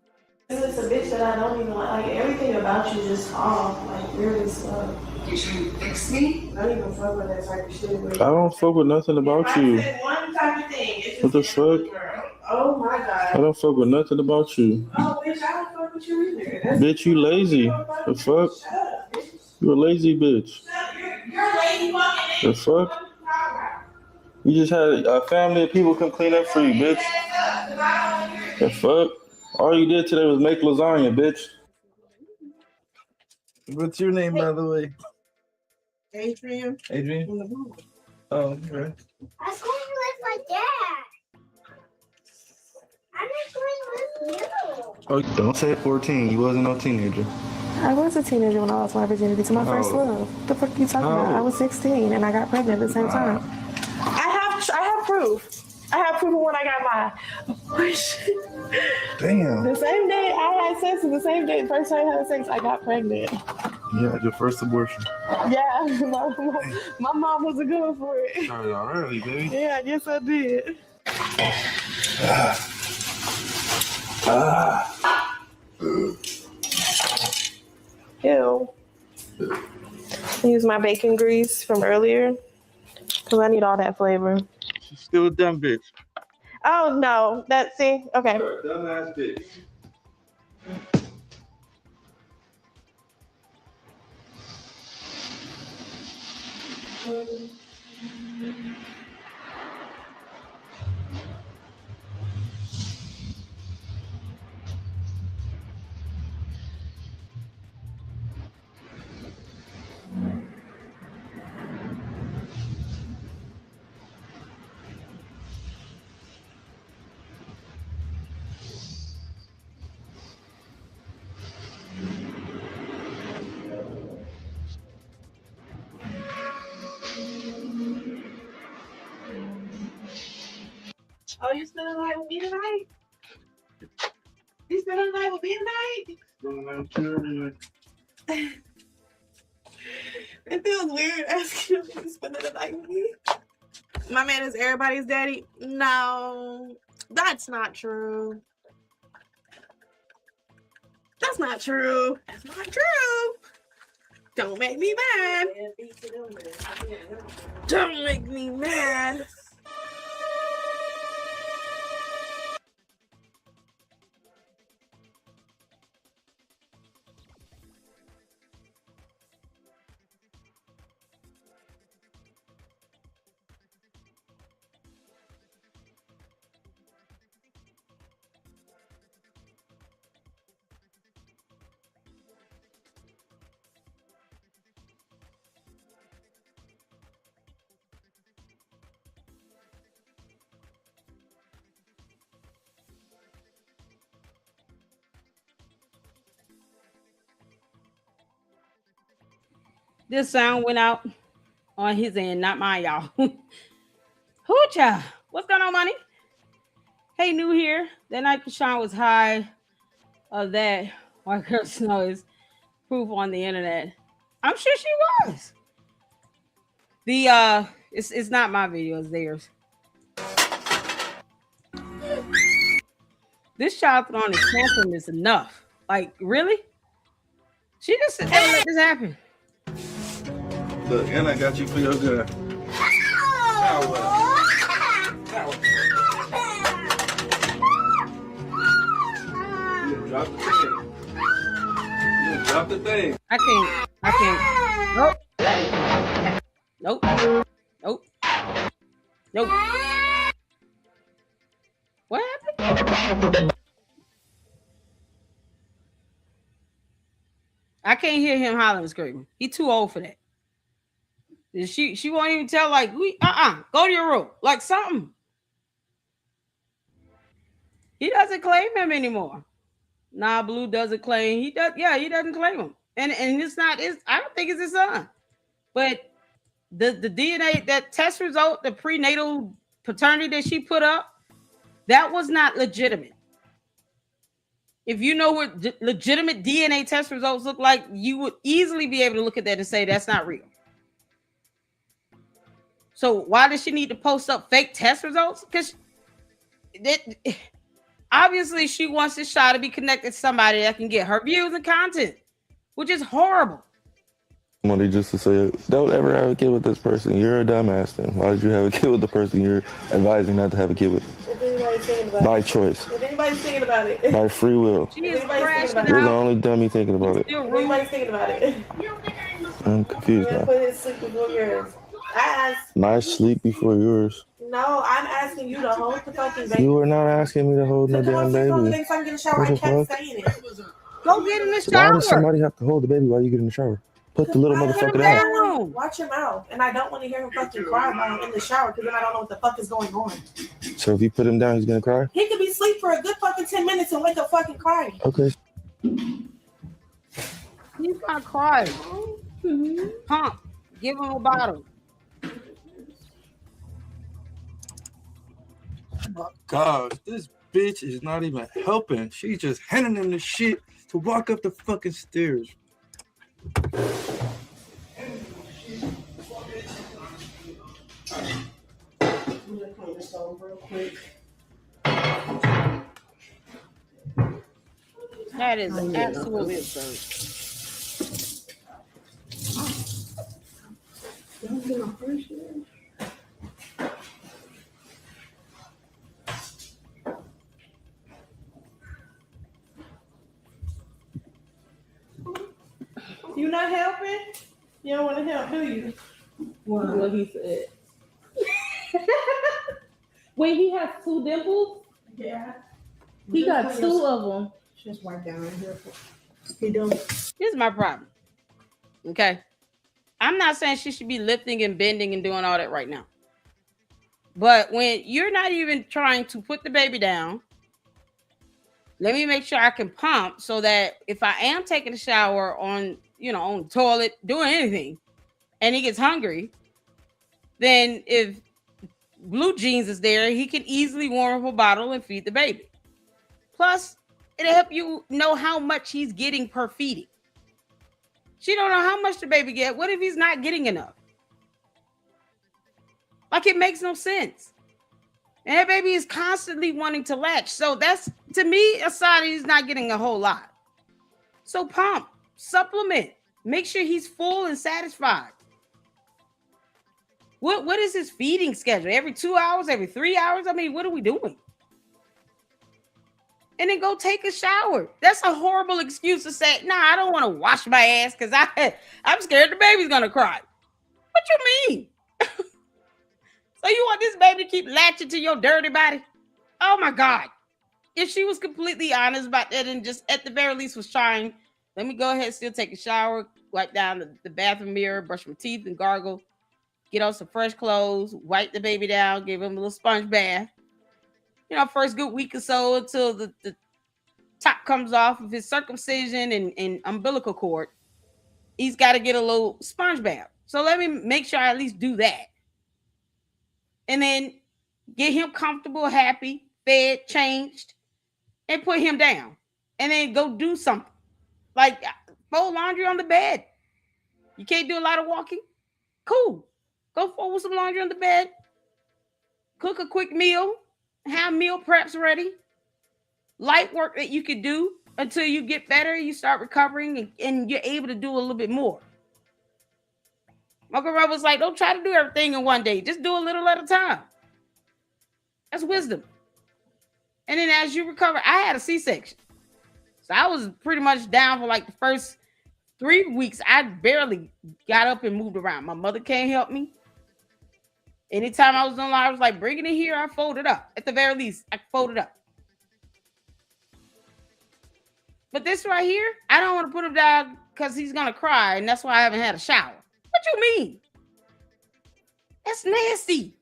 It's a bitch that I don't even like. Everything about you just off, like really slow. Did you fix me? I don't even fuck with that type of shit. I don't fuck with nothing about you. I said one type of thing. It's What the just fuck? girl. Oh my god. I don't fuck with nothing about you. Oh bitch, I don't fuck with you either. Bitch, you lazy. The fuck? Shut up, bitch. You a lazy bitch. Shut up. You're lazy fucking The fuck? You just had a family of people come clean up for you, bitch. The fuck? All you did today was make lasagna, bitch. What's your name, by the way? Adrian. Adrian? Oh, okay. I was going to live like that. I'm not going to live you. Oh, don't say 14. You wasn't no teenager. I was a teenager when I lost my virginity to my first love. The fuck are you talking about? I was 16 and I got pregnant at the same time. I have proof. I have proof of when I got my abortion. Damn. The same day I had sex, and the same day the first time I had sex, I got pregnant. You had your first abortion. Yeah, my mom wasn't good for it. Started out early, baby. Yeah, yes I did. Ew. Use my bacon grease from earlier because I need all that flavor. She's still a dumb bitch. Oh no, okay. Dumbass bitch. Oh, you spending the night with me tonight? You spending the night with me tonight? It feels weird asking you to spend the night with me. My man is everybody's daddy? No, that's not true. That's not true. That's not true. Don't make me mad. Don't make me mad. This sound went out on his end, not mine, y'all. Hoocha! What's going on, money? Hey, new here. That night Krishan was high of that white girl snow is proof on the internet. I'm sure she was. It's not my video, it's theirs. This child throwing his tantrum is enough. Like, really? She just sit there and let this happen. Look, and I got you for your gun. Now what? Now what? You drop the thing. You drop the thing. I can't. Nope. What happened? I can't hear him hollering and screaming. He too old for that. She won't even tell, like, go to your room. Like something. He doesn't claim him anymore. Nah, Blue doesn't claim. He doesn't claim him. And it's not I don't think it's his son. But the DNA, that test result, the prenatal paternity that she put up, that was not legitimate. If you know what legitimate DNA test results look like, you would easily be able to look at that and say that's not real. So why does she need to post up fake test results? Because obviously she wants this child to be connected to somebody that can get her views and content, which is horrible. Somebody just to say, don't ever have a kid with this person. You're a dumbass then. Why did you have a kid with the person you're advising not to have a kid with? If anybody's thinking about By it. choice. If anybody's thinking about it. By free will. She is crashing out. You're the only dummy thinking about it. If anybody's thinking about it. I'm confused now. Put his sleep before yours. I asked. My sleep before yours. No, I'm asking you to hold the fucking baby. You were not asking me to hold no damn baby. Next time I get in the shower, I kept saying it. Go get in the Why shower. does somebody have to hold the baby while you get in the shower? Put the little motherfucker down. Watch your mouth. And I don't want to hear him fucking cry while I'm in the shower because then I don't know what the fuck is going on. So if you put him down, he's gonna cry? He could be asleep for a good fucking 10 minutes and wake up fucking crying. Okay. He's not crying. Pump. Give him a bottle. Oh my gosh, this bitch is not even helping. She's just handing him the shit to walk up the fucking stairs. That is absolutely absurd. You not helping? You don't want to help, do you? What he said. Wait, he has 2 dimples? Yeah. He got 2 of them. Just wipe down right here. He don't. Here's my problem. Okay. I'm not saying she should be lifting and bending and doing all that right now. But when you're not even trying to put the baby down, let me make sure I can pump so that if I am taking a shower on the toilet, doing anything, and he gets hungry, then if Blue Jeans is there, he can easily warm up a bottle and feed the baby. Plus, it'll help you know how much he's getting per feeding. She don't know how much the baby get. What if he's not getting enough? Like, it makes no sense. And that baby is constantly wanting to latch. So that's, to me, a sign he's not getting a whole lot. So pump, supplement, make sure he's full and satisfied. What is his feeding schedule? Every 2 hours, every 3 hours? I mean, what are we doing? And then go take a shower. That's a horrible excuse to say, nah, I don't want to wash my ass because I'm scared the baby's going to cry. What you mean? So you want this baby to keep latching to your dirty body? Oh, my God. If she was completely honest about that and just at the very least was trying, let me go ahead and still take a shower, wipe down the bathroom mirror, brush my teeth and gargle, get on some fresh clothes, wipe the baby down, give him a little sponge bath. First good week or so until the top comes off of his circumcision and umbilical cord, he's got to get a little sponge bath. So let me make sure I at least do that. And then get him comfortable, happy, fed, changed, and put him down. And then go do something. Like fold laundry on the bed. You can't do a lot of walking? Cool. Go fold some laundry on the bed. Cook a quick meal. Have meal preps ready. Light work that you could do until you get better. You start recovering and you're able to do a little bit more. My grandma was like, don't try to do everything in one day. Just do a little at a time. That's wisdom. And then as you recover, I had a C-section. So I was pretty much down for like the first 3 weeks. I barely got up and moved around. My mother can't help me. Anytime I was online, I was like, bring it in here. I fold it up. At the very least, I fold it up. But this right here, I don't want to put him down because he's going to cry. And that's why I haven't had a shower. What you mean? That's nasty.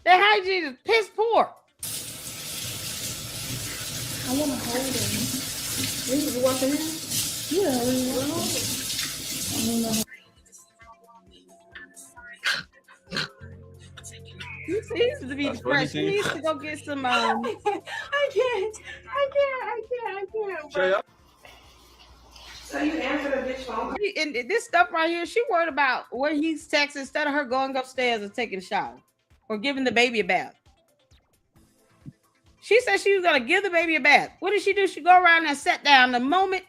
That hygiene is piss poor. I want to hold him. You want him? Yeah, I really want to hold him. He seems to be depressed. He needs to go get some. I can't. Bro. So you answer the bitch phone. And this stuff right here, she worried about where he's texting instead of her going upstairs and taking a shower or giving the baby a bath. She said she was gonna give the baby a bath. What did she do? She go around and sat down. The moment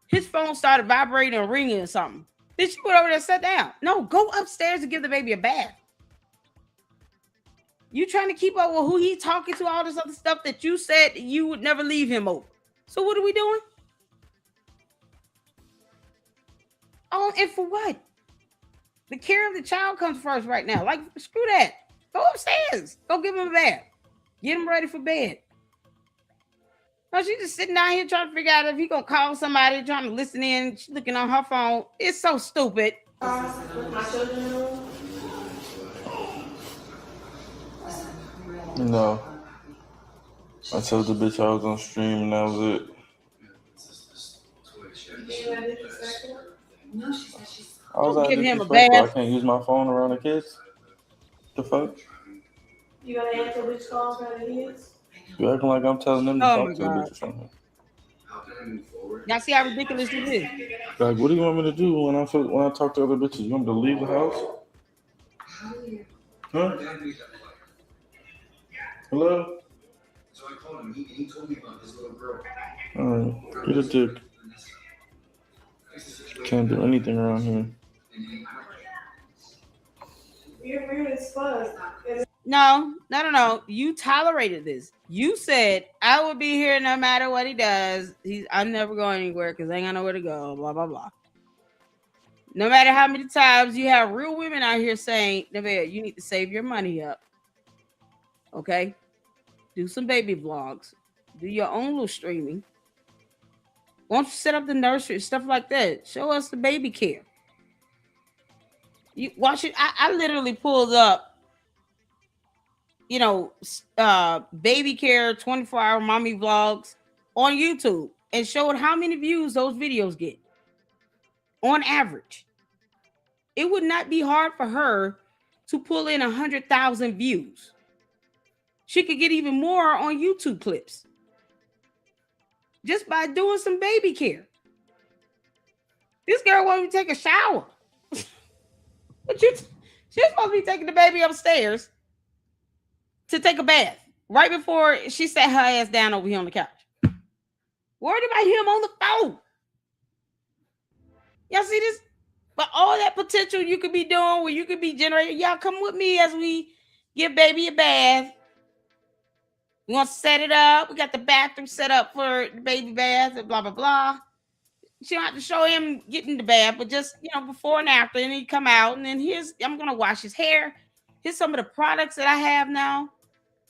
his phone started vibrating or ringing or something, then she went over there and sat down. No, go upstairs and give the baby a bath. You trying to keep up with who he's talking to, all this other stuff that you said you would never leave him over. So what are we doing? Oh, and for what? The care of the child comes first right now. Like, screw that. Go upstairs. Go give him a bath. Get him ready for bed. No, she's just sitting down here trying to figure out if he gonna call somebody, trying to listen in. She's looking on her phone. It's so stupid. No. I told the bitch I was on stream and that was it. I was out give him a disrespectful. I bath. can't use my phone around the kids. The fuck? You gonna answer which calls for the kids? You acting like I'm telling them to Oh talk to a bitch or something. Y'all see how ridiculous it is? Like, what do you want me to do when I talk to other bitches? You want me to leave the house? Huh? Hello? So I called him. He told me about this little girl. Alright, get a dick. Can't do anything around here. You're weird as fuck. No. You tolerated this. You said I would be here no matter what he does. I'm never going anywhere because I ain't got nowhere to go. Blah blah blah. No matter how many times you have real women out here saying, Neveah, you need to save your money up. Okay? Do some baby vlogs. Do your own little streaming. Why don't you set up the nursery, stuff like that? Show us the baby care. You watch it. I literally pulled up, baby care 24-hour mommy vlogs on YouTube and showed how many views those videos get on average. It would not be hard for her to pull in 100,000 views. She could get even more on YouTube clips just by doing some baby care. This girl won't even take a shower. But she's supposed to be taking the baby upstairs to take a bath right before she sat her ass down over here on the couch. Worried about him on the phone. Y'all see this? But all that potential you could be doing, where you could be generating. Y'all come with me as we give baby a bath. We want to set it up. We got the bathroom set up for the baby bath and blah, blah, blah. She don't have to show him getting the bath, but just, before and after. And then he come out, and then I'm going to wash his hair. Here's some of the products that I have now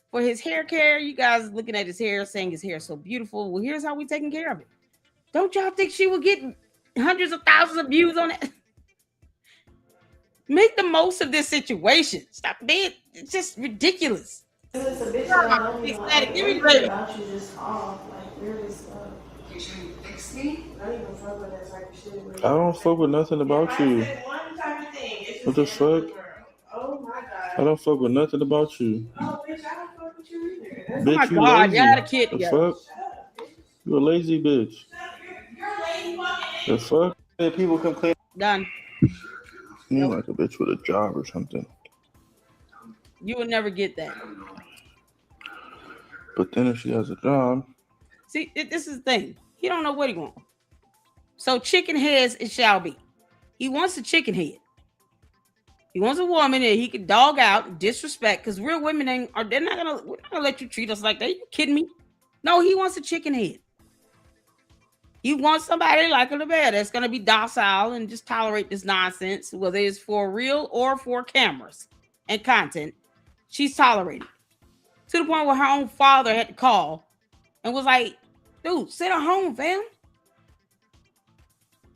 for his hair care. You guys looking at his hair, saying his hair is so beautiful. Well, here's how we taking care of it. Don't y'all think she will get hundreds of thousands of views on it? Make the most of this situation. Stop being, it's just ridiculous. It's a bitch Give me the baby. about you just off, like really stuff. You trying to fix me? I don't even fuck with that type of shit. I don't fuck with nothing about you. What the fuck? Oh my god. I don't fuck with nothing about you. Oh, bitch, I don't fuck with you either. Oh my Bitch, you God, lazy. y'all had a kid The together. fuck? You a lazy bitch. The fuck? People complain. Done. You need like a bitch with a job or something. You would never get that. But then if she has a job, see, this is the thing. He don't know what he wants. So chicken heads it shall be. He wants a chicken head. He wants a woman that he can dog out and disrespect because real women we're not gonna let you treat us like that. Are you kidding me? No, he wants a chicken head. He wants somebody like Neveah that's gonna be docile and just tolerate this nonsense, whether it's for real or for cameras and content. She's tolerating to the point where her own father had to call and was like, dude, send her home, fam.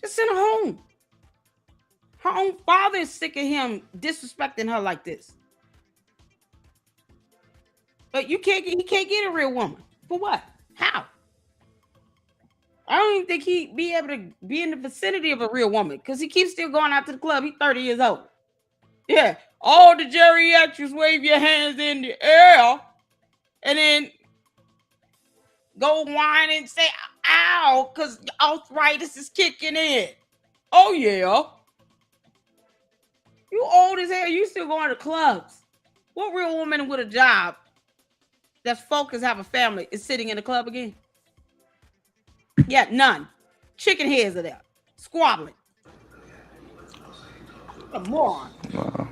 Just send her home. Her own father is sick of him disrespecting her like this. But he can't get a real woman. For what? How? I don't even think he'd be able to be in the vicinity of a real woman because he keeps still going out to the club. He's 30 years old. Yeah. All the geriatrics wave your hands in the air and then go whine and say, ow, because arthritis is kicking in. Oh, yeah. You old as hell. You still going to clubs. What real woman with a job that's focused, have a family, is sitting in the club again? Yeah, none. Chicken heads are there. Squabbling. A moron. nah.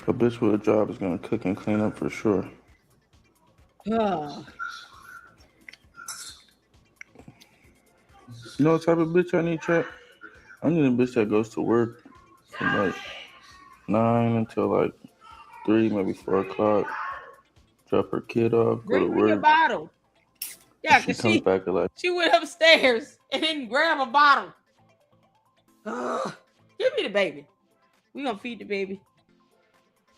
A bitch with a job is gonna cook and clean up for sure. You know what type of bitch I need, chat? I need a bitch that goes to work from like 9 until like 3, maybe 4 o'clock. Drop her kid off, go to Bring me a work. bottle. Yeah, She because comes back at like she went upstairs and didn't grab a bottle. Give me the baby. We're going to feed the baby.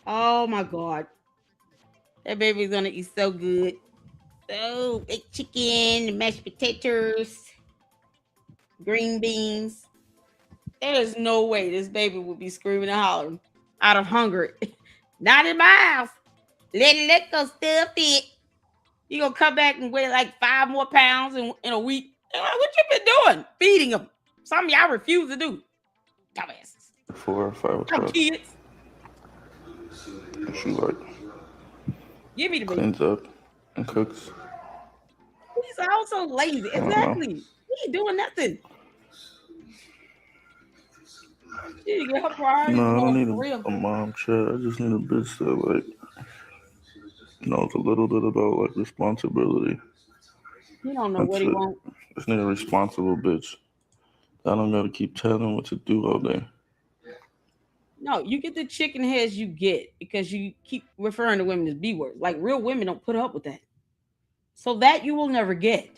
Oh, my God. That baby's going to eat so good. So, baked chicken, mashed potatoes, green beans. There's no way this baby would be screaming and hollering out of hunger. Not in my house. Let go stuff it. You gonna come back and weigh like 5 more pounds in a week? What you been doing? Feeding them. Some of y'all refuse to do. Dumbasses. 4 or 5 o'clock. No kids. She like Give me the baby. cleans up and cooks. He's also lazy. Exactly. He ain't doing nothing. She need to get her priorities. No, I don't need a mom, chat. I just need a bitch that like knows a little bit about like responsibility. He don't know That's what he it. wants. Just need a responsible bitch. I don't gotta keep telling what to do all day. No, you get the chicken heads you get because you keep referring to women as B words. Like real women don't put up with that. So that you will never get.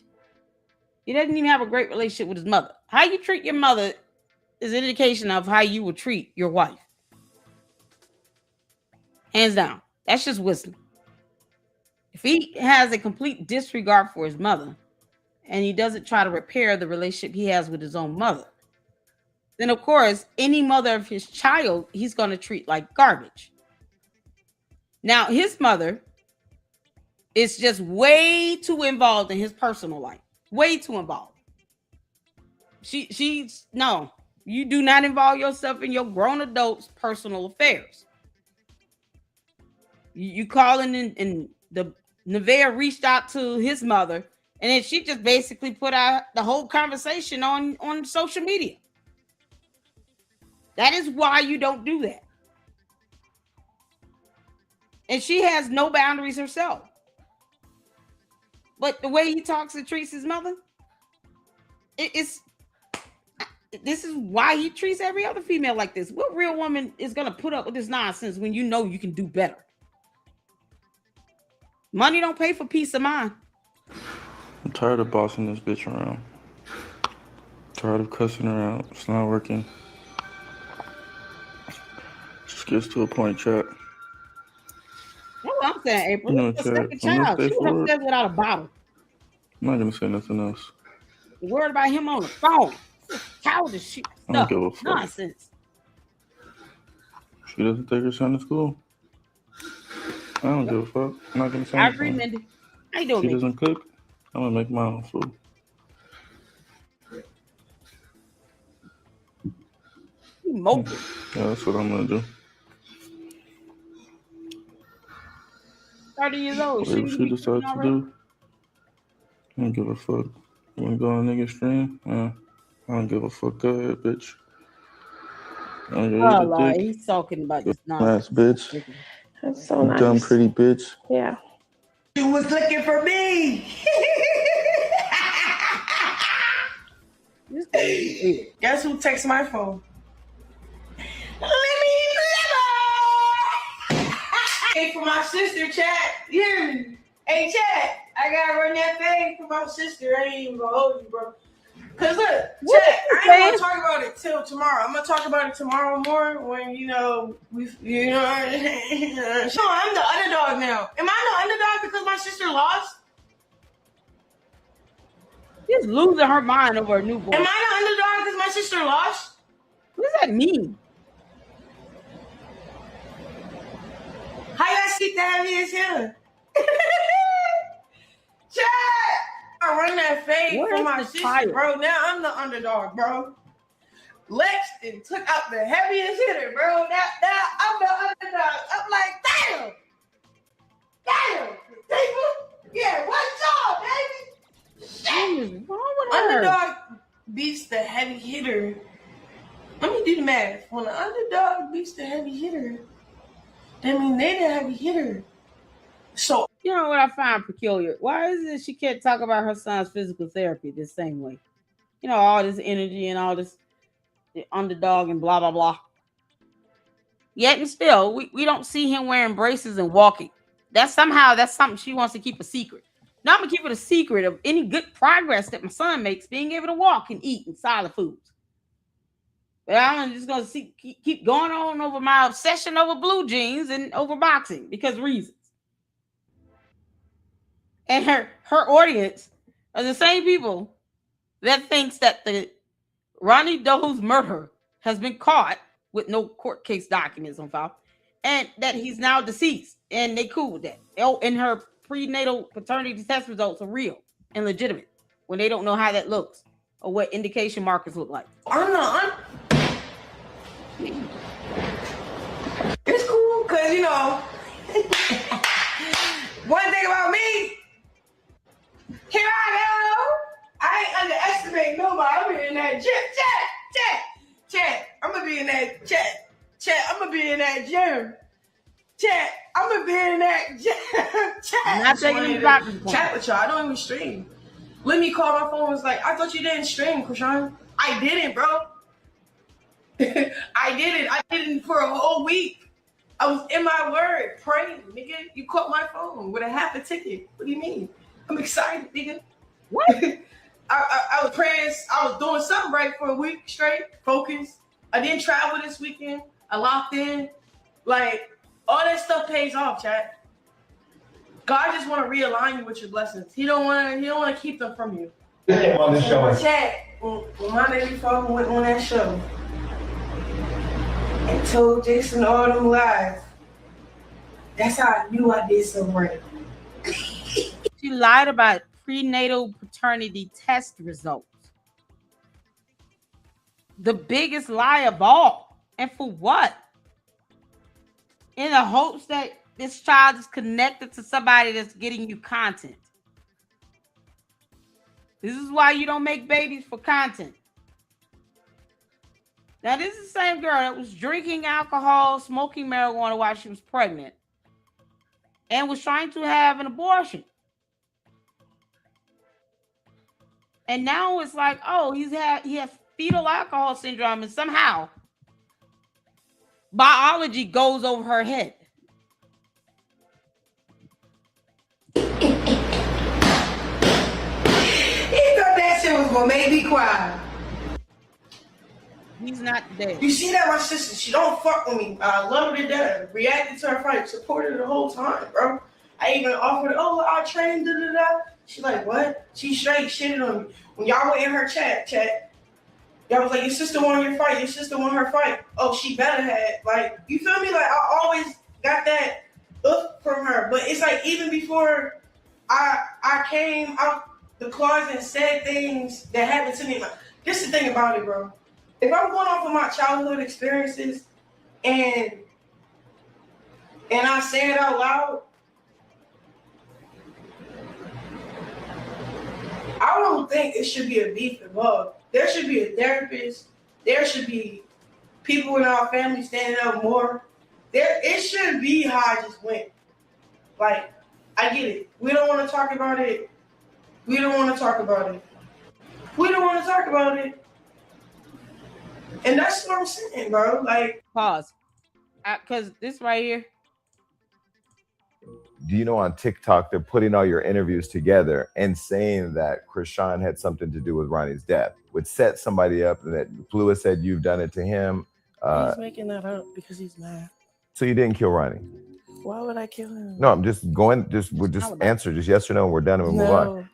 He doesn't even have a great relationship with his mother. How you treat your mother is an indication of how you will treat your wife. Hands down. That's just wisdom. If he has a complete disregard for his mother and he doesn't try to repair the relationship he has with his own mother, then of course, any mother of his child, he's going to treat like garbage. Now, his mother is just way too involved in his personal life. Way too involved. She's no, you do not involve yourself in your grown adults' personal affairs. You calling in the Neveah reached out to his mother, and then she just basically put out the whole conversation on social media. That is why you don't do that. And she has no boundaries herself. But the way he talks and treats his mother, this is why he treats every other female like this. What real woman is going to put up with this nonsense when you know you can do better? Money don't pay for peace of mind. I'm tired of bossing this bitch around. Tired of cussing her out. It's not working. Just gets to a point, chat. That's what I'm saying, April. You know, It's a chat, second from this child. day She went forward, upstairs without a bottle. I'm not gonna say nothing else. You're worried about him on the phone. Childish shit. I don't give a fuck. Nonsense. She doesn't take her son to school. I don't give a fuck. I'm not gonna say I anything. agree, Mindy. How you doing, She Mindy? doesn't cook. I'm gonna make my own food. Moping. Yeah, that's what I'm gonna do. 30 years old. Whatever Shouldn't you she be decides to already? do, I don't give a fuck. You wanna go on nigga stream? I don't give a fuck. Go ahead, bitch. I'm gonna Oh, eat a Lord, dick. he's talking about this Ass nonsense. bitch. That's so You nice. dumb pretty bitch. Yeah. You was looking for me. Guess who texts my phone? Let me live. Hey, for my sister, chat. You hear me? Hey, chat. I gotta run that thing for my sister. I ain't even gonna hold you, bro. Cause look, chat, I ain't gonna talk about it till tomorrow. I'm gonna talk about it tomorrow more when so I'm the underdog now. Am I the underdog because my sister lost? She's losing her mind over a newborn. Am I the underdog because my sister lost? What does that mean? How y'all see the heaviest hitter? Chat! I run that fade for my sister, bro. Now I'm the underdog, bro. Lexton took out the heaviest hitter, bro. Now I'm the underdog. I'm like, damn. Yeah, what's up, baby? Shit. Underdog beats the heavy hitter. Let me do the math. When the underdog beats the heavy hitter, that means they're the heavy hitter. So you know what I find peculiar? Why is it she can't talk about her son's physical therapy the same way? You know, all this energy and all this underdog and blah blah blah. Yet and still, we don't see him wearing braces and walking. That's something she wants to keep a secret. Now I'm gonna keep it a secret of any good progress that my son makes being able to walk and eat and solid foods. But I'm just gonna keep going on over my obsession over blue jeans and over boxing because reasons. And her audience are the same people that thinks that the Ronny Doe's murder has been caught with no court case documents on file, and that he's now deceased, and they cool with that. Oh, and her prenatal paternity test results are real and legitimate when they don't know how that looks or what indication markers look like. It's cool because one thing about me, here I go. I ain't underestimate nobody. I'm in that chat. I'm gonna be in that chat. I'm gonna be in that gym. Chat. I'm gonna be in that gym. Chat. I'm not taking any doctor's Chat with y'all. I don't even stream. Let me call my phone. Was like, I thought you didn't stream, Krishan. I didn't, bro. I didn't for a whole week. I was in my word praying, nigga. You caught my phone with a half a ticket. What do you mean? I'm excited, nigga. What? I was praying. I was doing something right for a week straight. Focus. I didn't travel this weekend. I locked in. Like, all that stuff pays off, chat. God just want to realign you with your blessings. He don't want to keep them from you. On the show. Chat. When my nigga father went on that show and told Jason all them lies, that's how I knew I did something right. She lied about prenatal paternity test results. The biggest lie of all. And for what? In the hopes that this child is connected to somebody that's getting you content. This is why you don't make babies for content. Now, this is the same girl that was drinking alcohol, smoking marijuana while she was pregnant, and was trying to have an abortion. And now it's like, oh, he has fetal alcohol syndrome, and somehow biology goes over her head. He thought that shit was gonna make me cry. He's not dead. You see that my sister, she don't fuck with me. I love her to death. Reacted to her fight, supported her the whole time, bro. I even offered, I'll train, da-da-da. She like, what? She straight shitted on me. When y'all were in her chat, y'all was like, your sister won your fight. Your sister won her fight. Oh, she better had. Like, you feel me? Like, I always got that up from her. But it's like, even before I came out the closet and said things that happened to me. Like, this is the thing about it, bro. if I'm going off of my childhood experiences and I say it out loud, I don't think it should be a beef involved. There should be a therapist. There should be people in our family standing up more. It shouldn't be how I just went. Like, I get it. We don't want to talk about it. We don't want to talk about it. We don't want to talk about it. And that's what I'm saying, bro. Like, pause. Because this right here. Do you know on TikTok they're putting all your interviews together and saying that Krishan had something to do with Ronnie's death, would set somebody up, and that Blue said you've done it to him. He's making that up because he's mad. So you didn't kill Ronnie? Why would I kill him? No, I'm just going. We'll just answer just yes or no, and we're done and we'll move on.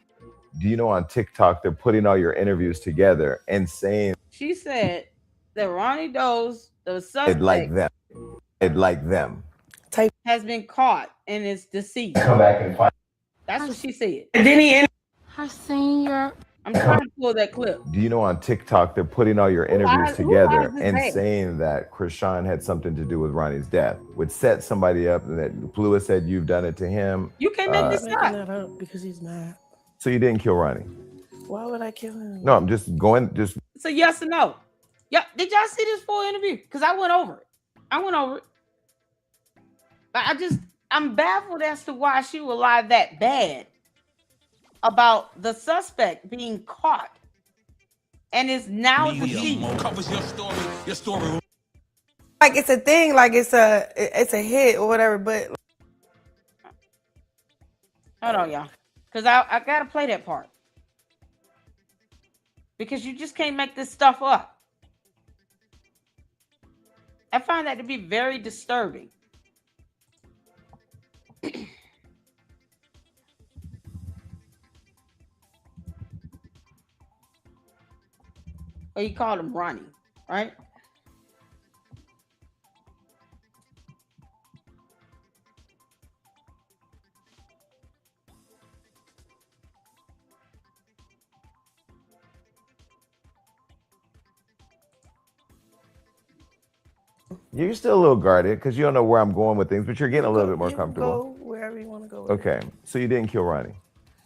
Do you know on TikTok they're putting all your interviews together and saying She said that Ronnie Doe's the suspect like them has been caught and is deceased. come back and find. That's what she said. And then he ended her senior. I'm trying to pull that clip. Do you know on TikTok they're putting all your interviews together and saying that Krishan had something to do with Ronnie's death, would set somebody up, and that Blue said you've done it to him? You can't make this making that up because he's mad. So you didn't kill Ronnie? Why would I kill him? No, I'm just going. Just So yes or no? Yeah. Did y'all see this full interview? Because I went over it. But I'm baffled as to why she would lie that bad about the suspect being caught and is now deceased. Covers your story. Like it's a thing, like it's a hit or whatever. But hold on, y'all, because I gotta play that part because you just can't make this stuff up. I find that to be very disturbing. Well, you called him Ronnie, right? you're still a little guarded because you don't know where I'm going with things, but you're getting a little bit more comfortable. Go wherever you want to go. Okay, so you didn't kill Ronnie?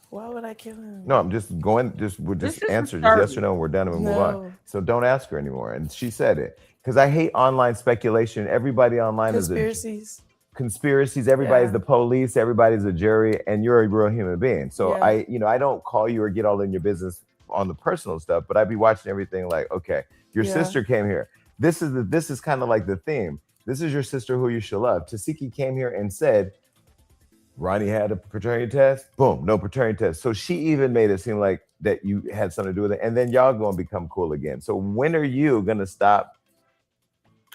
Why would I kill him? No, I'm just going. We'll just answer just yes or no, and we're done and we move on. So don't ask her anymore. And she said it because I hate online speculation. Everybody online Conspiracies. Conspiracies. Everybody's the police. Everybody's a jury, and you're a real human being. So I don't call you or get all in your business on the personal stuff, but I'd be watching everything like, okay, your sister came here. This is kind of like the theme. This is your sister who you should love. Tasiki came here and said, Ronnie had a paternity test. Boom, no paternity test. So she even made it seem like that you had something to do with it. And then y'all going to become cool again. So when are you going to stop?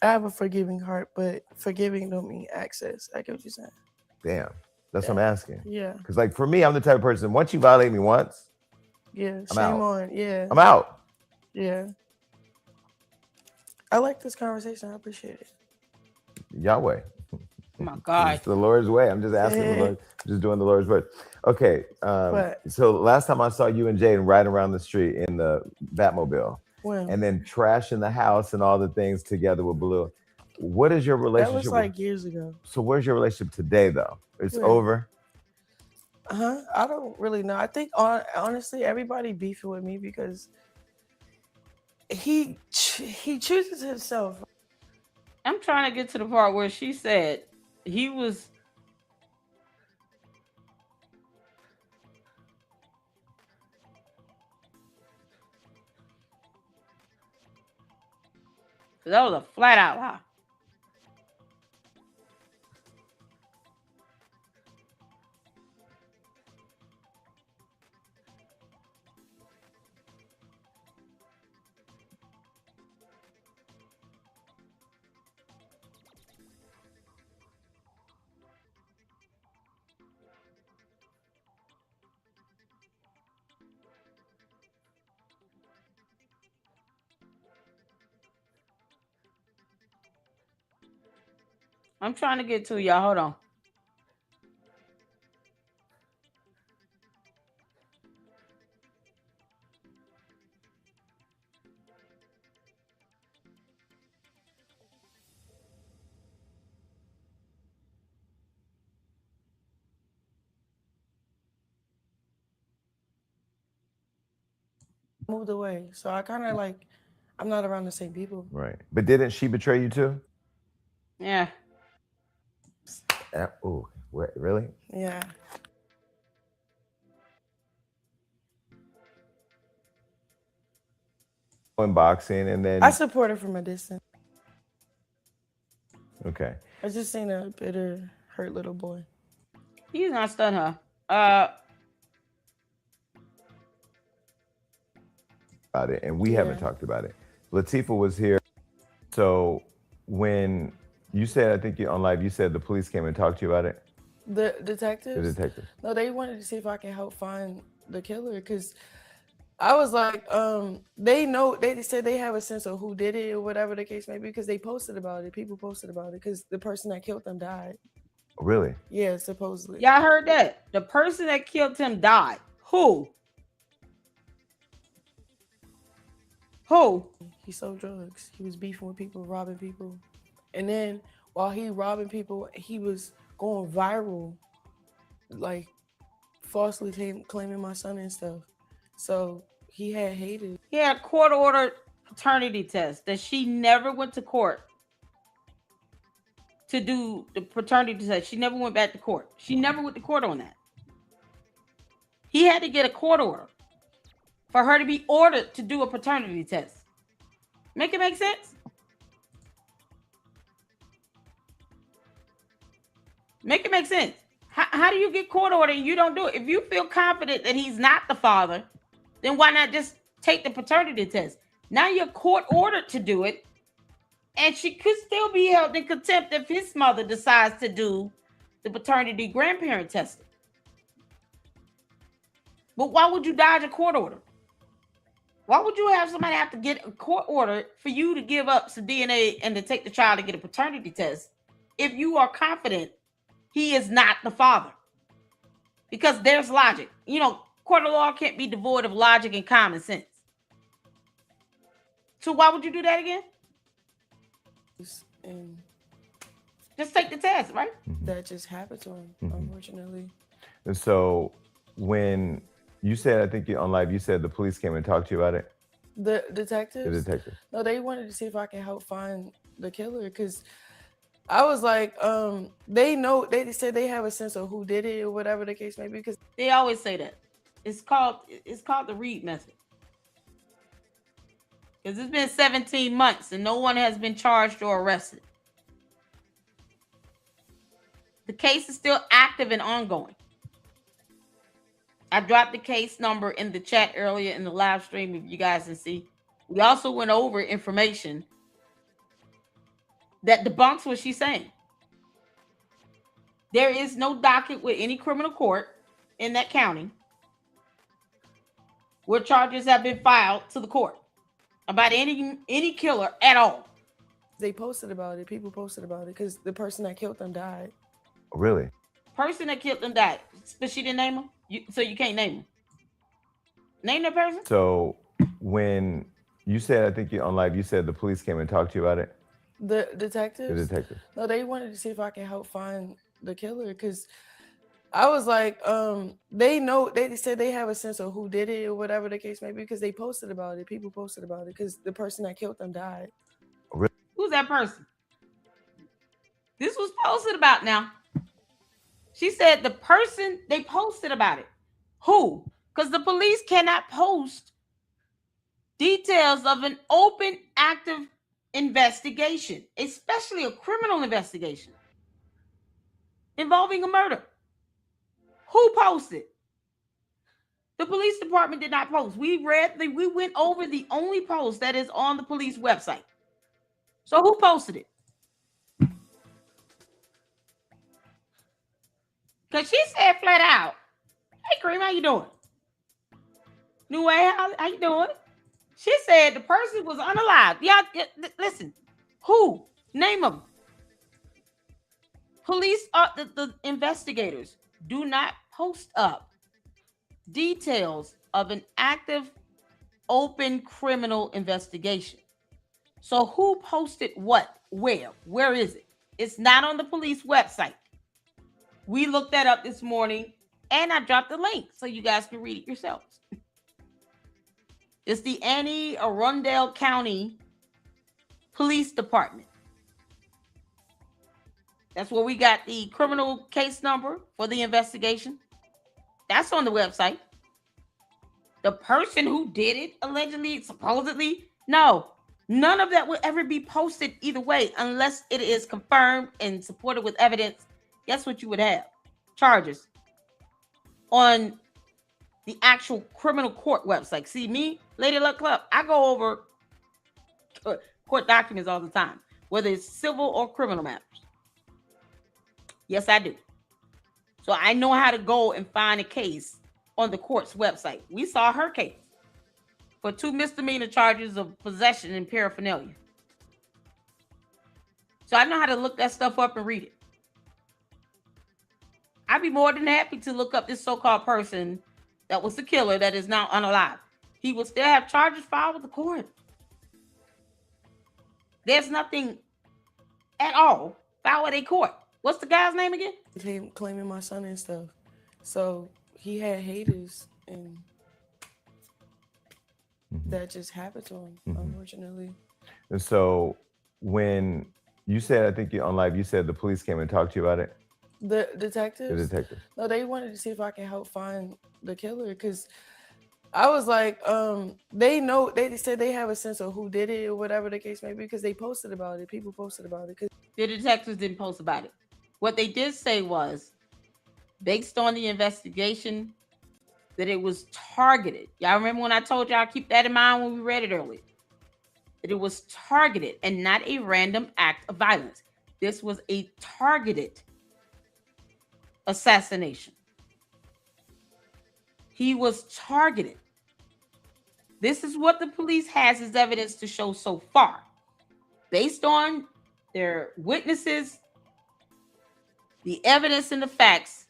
I have a forgiving heart, but forgiving don't mean access. I get what you're saying. Damn, that's what I'm asking. Yeah. Because like for me, I'm the type of person, once you violate me once, I'm out. on. Yeah. I'm out. Yeah. I like this conversation. I appreciate it. Yahweh. Oh my God. It's the Lord's way. I'm just asking the Lord, just doing the Lord's word. Okay. So last time I saw you and Jaden riding around the street in the Batmobile. When? And then trashing the house and all the things together with Blue. What is your relationship? That was like years ago. So where's your relationship today though? It's over? I don't really know. I think honestly, everybody beefing with me because he chooses himself. I'm trying to get to the part where she said he was. That was a flat out lie. I'm trying to get to y'all. Hold on. moved away, so I kind of like I'm not around the same people. Right. But didn't she betray you too? Yeah. Oh, really? Yeah. In boxing, and then I support her from a distance. okay. I just seen a bitter, hurt little boy. He's not stun her. About it, and we haven't talked about it. Latifah was here. So when you said, I think on live, you said the police came and talked to you about it. The detectives? The detectives. No, they wanted to see if I can help find the killer because I was like, they know, they said they have a sense of who did it or whatever the case may be because they posted about it. People posted about it because the person that killed them died. Really? Yeah, supposedly. Y'all heard that? The person that killed him died. Who? Who? He sold drugs. He was beefing with people, robbing people. And then while he robbing people, he was going viral, like falsely claiming my son and stuff. So he had haters. He had court-ordered paternity test that she never went to court to do the paternity test. She never went back to court. She never went to court on that. He had to get a court order for her to be ordered to do a paternity test. Make it make sense? Make it make sense. How do you get court order and you don't do it? If you feel confident that he's not the father, then why not just take the paternity test? Now you're court ordered to do it, and she could still be held in contempt if his mother decides to do the paternity grandparent testing. But why would you dodge a court order? Why would you have somebody have to get a court order for you to give up some DNA and to take the child to get a paternity test if you are confident he is not the father? Because there's logic. You know, court of law can't be devoid of logic and common sense. So why would you do that again? And just take the test, right? That just happened to him, unfortunately. And so when you said, I think on live, you said the police came and talked to you about it. The detectives? The detectives. No, they wanted to see if I can help find the killer because I was like, they know, they said they have a sense of who did it or whatever the case may be because they always say that. It's called the Reed method. Because it's been 17 months and no one has been charged or arrested. The case is still active and ongoing. I dropped the case number in the chat earlier in the live stream if you guys can see. We also went over information that debunks what she's saying. There is no docket with any criminal court in that county where charges have been filed to the court about any killer at all. They posted about it. People posted about it because the person that killed them died. Really? Person that killed them died, but she didn't name him. So you can't name him. Name that person. So when you said, I think on live, you said the police came and talked to you about it. The detectives? The detectives. No, they wanted to see if I can help find the killer because I was like, they know, they said they have a sense of who did it or whatever the case may be because they posted about it. People posted about it because the person that killed them died. Really? Who's that person? This was posted about now. She said the person they posted about it. Who? Because the police cannot post details of an open, active investigation, especially a criminal investigation involving a murder. Who posted? The police department did not post. We went over the only post that is on the police website. So who posted it? Because she said flat out, hey, Kareem, how you doing? Neveah, how you doing? She said the person was unalive. Y'all, listen. Who? Name them. Police, the investigators do not post up details of an active, open criminal investigation. So who posted what? Where? Where is it? It's not on the police website. We looked that up this morning, and I dropped the link so you guys can read it yourselves. It's the Anne Arundel County Police Department. That's where we got the criminal case number for the investigation. That's on the website. The person who did it, allegedly, supposedly, no, none of that will ever be posted either way unless it is confirmed and supported with evidence. Guess what you would have? Charges on the actual criminal court website. See, me, Lady Luck Club, I go over court documents all the time, whether it's civil or criminal matters. Yes, I do. So I know how to go and find a case on the court's website. We saw her case for 2 misdemeanor charges of possession and paraphernalia. So I know how to look that stuff up and read it. I'd be more than happy to look up this so-called person that was the killer that is now unalive. He will still have charges filed with the court. There's nothing at all filed with a court. What's the guy's name again? Claiming my son and stuff. So he had haters, and that just happened to him, unfortunately. And so when you said, I think on live, you said the police came and talked to you about it? The detectives? The detectives. No, they wanted to see if I can help find the killer, because I was like, they said they have a sense of who did it or whatever the case may be, because they posted about it. People posted about it. The detectives didn't post about it. What they did say was, based on the investigation, that it was targeted. Y'all remember when I told y'all, keep that in mind when we read it earlier, that it was targeted and not a random act of violence. This was a targeted assassination. He was targeted. This is what the police has as evidence to show so far. Based on their witnesses, the evidence and the facts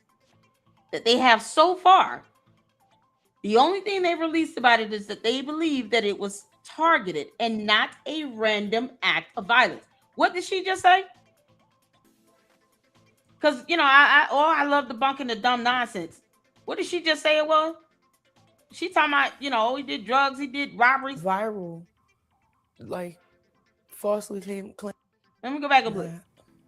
that they have so far, the only thing they released about it is that they believe that it was targeted and not a random act of violence. What did she just say? Because, you know, I love debunking the dumb nonsense. What did she just say it was? She talking about, you know, he did drugs, he did robberies. Viral. Like, falsely claim. Let me go back a bit.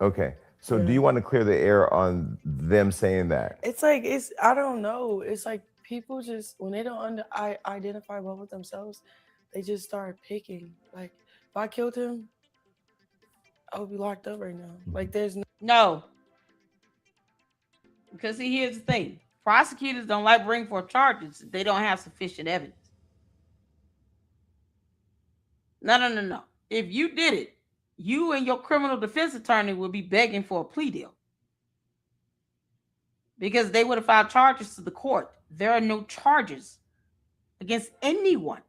Okay. So do you want to clear the air on them saying that? It's like, I don't know. It's like people just, when they don't identify well with themselves, they just start picking. Like, if I killed him, I would be locked up right now. Like, there's no. Because see, here's the thing. Prosecutors don't like bring forth charges if they don't have sufficient evidence. No. If you did it, you and your criminal defense attorney will be begging for a plea deal. Because they would have filed charges to the court. There are no charges against anyone,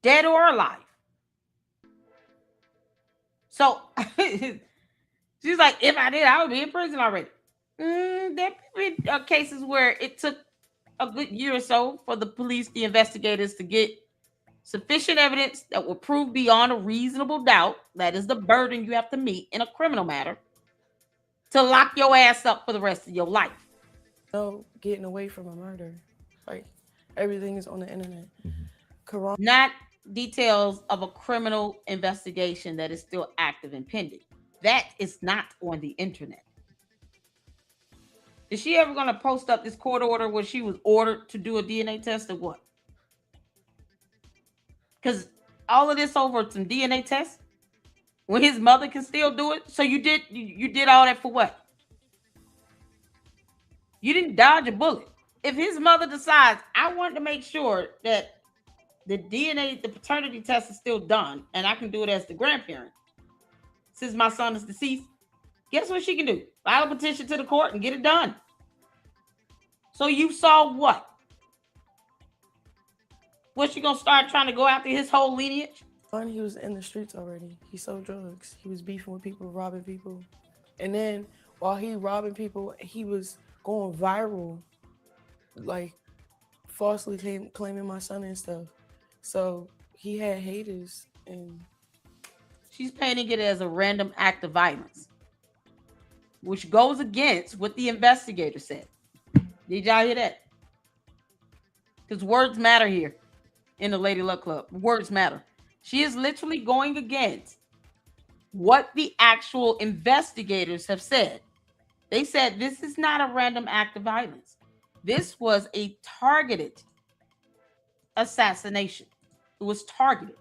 dead or alive. So she's like, if I did, I would be in prison already. There could be cases where it took a good year or so for the police, the investigators, to get sufficient evidence that will prove beyond a reasonable doubt, that is the burden you have to meet in a criminal matter, to lock your ass up for the rest of your life. No getting away from a murder. Like, everything is on the internet. Not details of a criminal investigation that is still active and pending. That is not on the internet. Is she ever going to post up this court order where she was ordered to do a DNA test or what? Because all of this over some DNA tests when his mother can still do it. So you did all that for what? You didn't dodge a bullet. If his mother decides, I want to make sure that the DNA, the paternity test is still done, and I can do it as the grandparent, since my son is deceased, guess what she can do? File a petition to the court and get it done. So you saw what? Was she going to start trying to go after his whole lineage? He was in the streets already. He sold drugs. He was beefing with people, robbing people. And then while he robbing people, he was going viral, like falsely claiming my son and stuff. So he had haters, and she's painting it as a random act of violence, which goes against what the investigator said. Did y'all hear that? Because words matter here. in the Lady Luck Club. Words matter. She is literally going against what the actual investigators have said. They said this is not a random act of violence. This was a targeted assassination. It was targeted.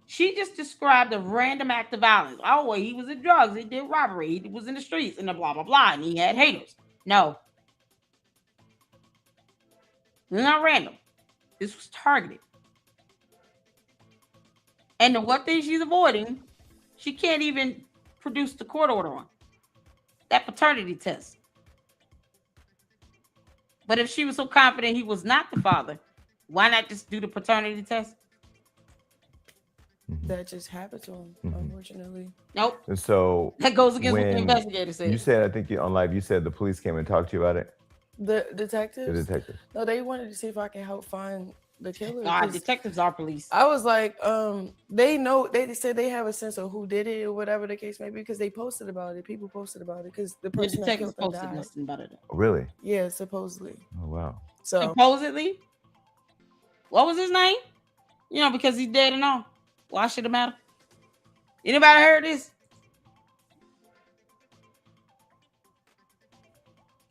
She just described a random act of violence. Oh, well, he was in drugs. He did robbery. He was in the streets and blah, blah, blah. And he had haters. No. It's not random. This was targeted. And the one thing she's avoiding, she can't even produce the court order on. That paternity test. But if she was so confident he was not the father, why not just do the paternity test? That just happened to him, unfortunately. Nope. And so that goes against what the investigator said. You said, I think on live, you said the police came and talked to you about it. The detectives? The detectives. No, they wanted to see if I can help find the killer. Nah, detectives are police. I was like, they know, they said they have a sense of who did it or whatever the case may be because they posted about it. People posted about it because the person that killed them died. Nothing about it. Really? Yeah, supposedly. Oh, wow. So supposedly? What was his name? You know, because he's dead and all. Why should it matter? Anybody heard this?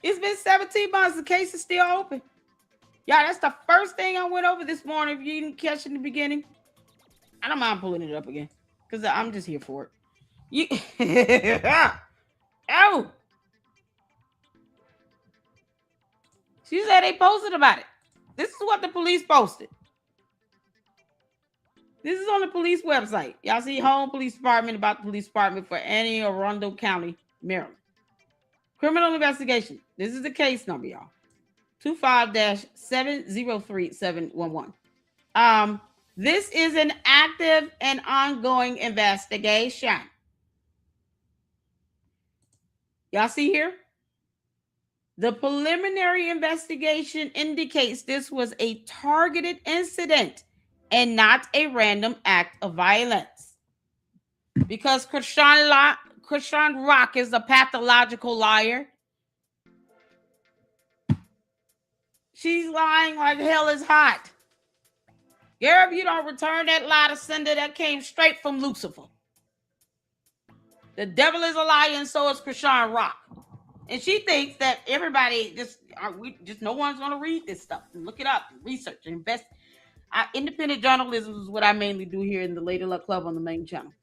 It's been 17 months. The case is still open. Yeah, that's the first thing I went over this morning. If you didn't catch it in the beginning, I don't mind pulling it up again because I'm just here for it. Oh, she said they posted about it. This is what the police posted. This is on the police website. Y'all see Home Police Department about the police department for Anne Arundel County, Maryland. Criminal investigation. This is the case number, y'all. 25-703711. This is an active and ongoing investigation. Y'all see here? The preliminary investigation indicates this was a targeted incident and not a random act of violence. Because Krishan Rock is a pathological liar. She's lying like hell is hot. Girl, if you don't return that lie to sender, that came straight from Lucifer. The devil is a liar, and so is Krishan Rock. And she thinks that everybody no one's going to read this stuff and look it up and research and invest. Independent journalism is what I mainly do here in the Lady Luck Club on the main channel.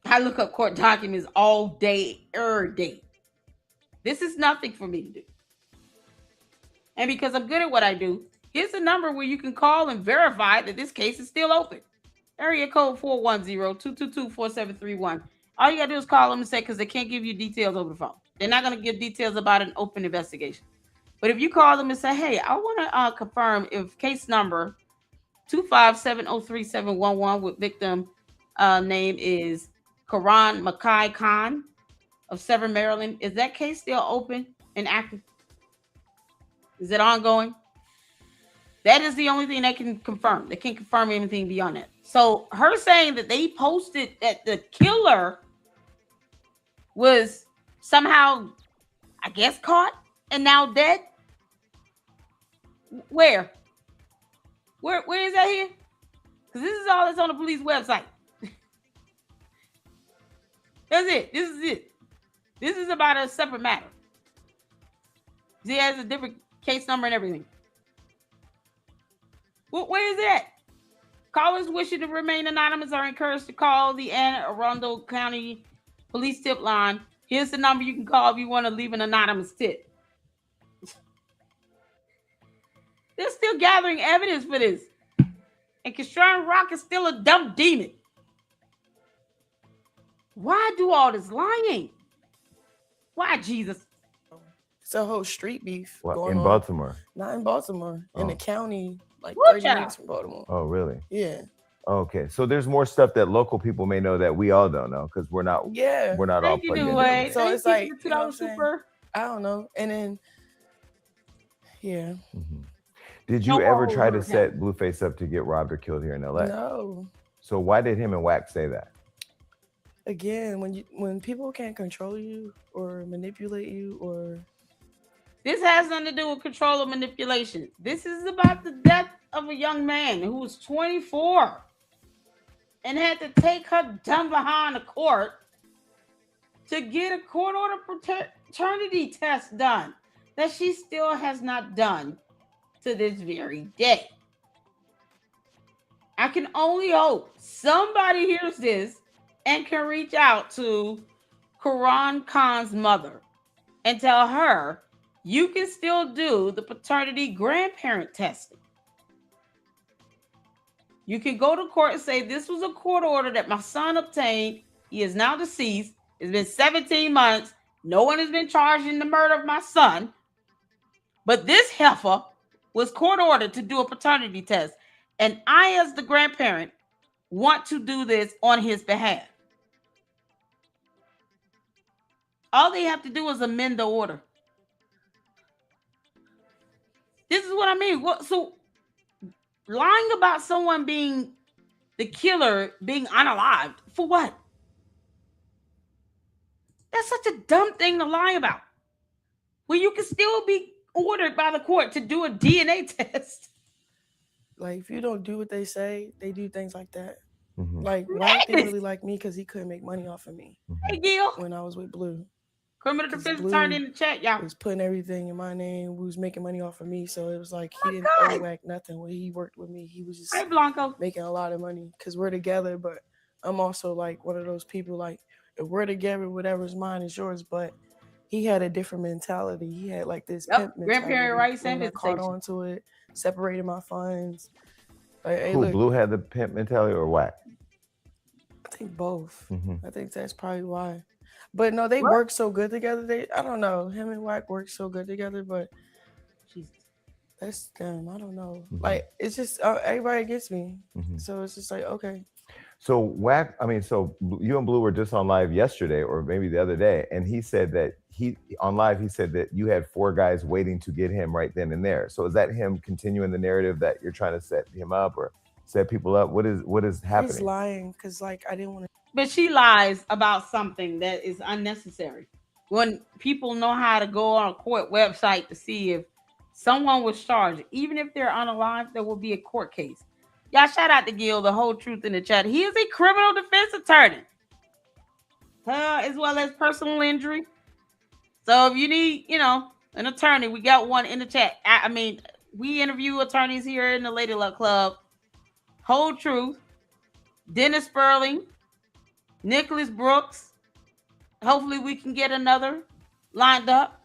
I look up court documents all day, every day. This is nothing for me to do. And because I'm good at what I do, here's the number where you can call and verify that this case is still open. Area code 410-222-4731. All you got to do is call them and say, because they can't give you details over the phone. They're not going to give details about an open investigation. But if you call them and say, hey, I want to confirm if case number 25703-711 with victim name is Karan Makai Khan of Severn, Maryland, is that case still open and active? Is it ongoing? That is the only thing they can confirm. They can't confirm anything beyond that. So her saying that they posted that the killer was somehow, I guess, caught and now dead. Where is that here? Because this is all that's on the police website. That's it. This is it. This is about a separate matter. He has a different case number and everything. Where is that? Callers wishing to remain anonymous are encouraged to call the Anne Arundel County Police Tip Line. Here's the number you can call if you want to leave an anonymous tip. They're still gathering evidence for this. And Krishan Rock is still a dumb demon. Why do all this lying? Why, Jesus? It's a whole street beef going in on. Baltimore? Not in Baltimore. In the county, like What 30 minutes from Baltimore. Oh, really? Yeah. Okay, so there's more stuff that local people may know that we all don't know because we're not. Yeah. We're not all plugged in. So it's like, you know what I'm saying? I don't know. And then, yeah. Mm-hmm. Did you ever try to set Blueface up to get robbed or killed here in LA? No. So why did him and Wack say that? Again, when people can't control you or manipulate you or This has nothing to do with control or manipulation. This is about the death of a young man who was 24 and had to take her dumb behind the court to get a court order paternity test done that she still has not done to this very day. I can only hope somebody hears this and can reach out to Karan Khan's mother and tell her you can still do the paternity grandparent testing. You can go to court and say, this was a court order that my son obtained. He is now deceased. It's been 17 months. No one has been charged in the murder of my son. But this heifer was court ordered to do a paternity test. And I, as the grandparent, want to do this on his behalf. All they have to do is amend the order. This is what I mean. So lying about someone being the killer, being unalived, for what? That's such a dumb thing to lie about. Well, you can still be ordered by the court to do a DNA test. Like, if you don't do what they say, they do things like that. Mm-hmm. Like, Wack didn't really like me because he couldn't make money off of me. Hey, Gil. When I was with Blue. Criminal defense attorney in the chat, y'all. He was putting everything in my name. We was making money off of me. So it was like he didn't owe Wack nothing when he worked with me. He was just making a lot of money because we're together. But I'm also like one of those people, like, if we're together, whatever's mine is yours. But he had a different mentality. He had like this pimp mentality. Grandparent rights and I caught on to it, separated my funds. Like, hey, who, Blue had the pimp mentality or Wack? I think both. Mm-hmm. I think that's probably why. But no, they work so good together. I don't know. Him and Wack work so good together, but that's them. I don't know. Mm-hmm. Like, it's just everybody gets me. Mm-hmm. So it's just like, okay. So Wack, so you and Blue were just on live yesterday or maybe the other day, and he said that he said that you had 4 guys waiting to get him right then and there. So is that him continuing the narrative that you're trying to set him up or set people up? What is happening? He's lying because like I didn't want to. But she lies about something that is unnecessary. When people know how to go on a court website to see if someone was charged, even if they're unalive, there will be a court case. Y'all shout out to Gil, the whole truth in the chat. He is a criminal defense attorney, as well as personal injury. So if you need, an attorney, we got one in the chat. We interview attorneys here in the Lady Luck Club. Whole truth, Dennis Sperling, Nicholas Brooks. Hopefully we can get another lined up.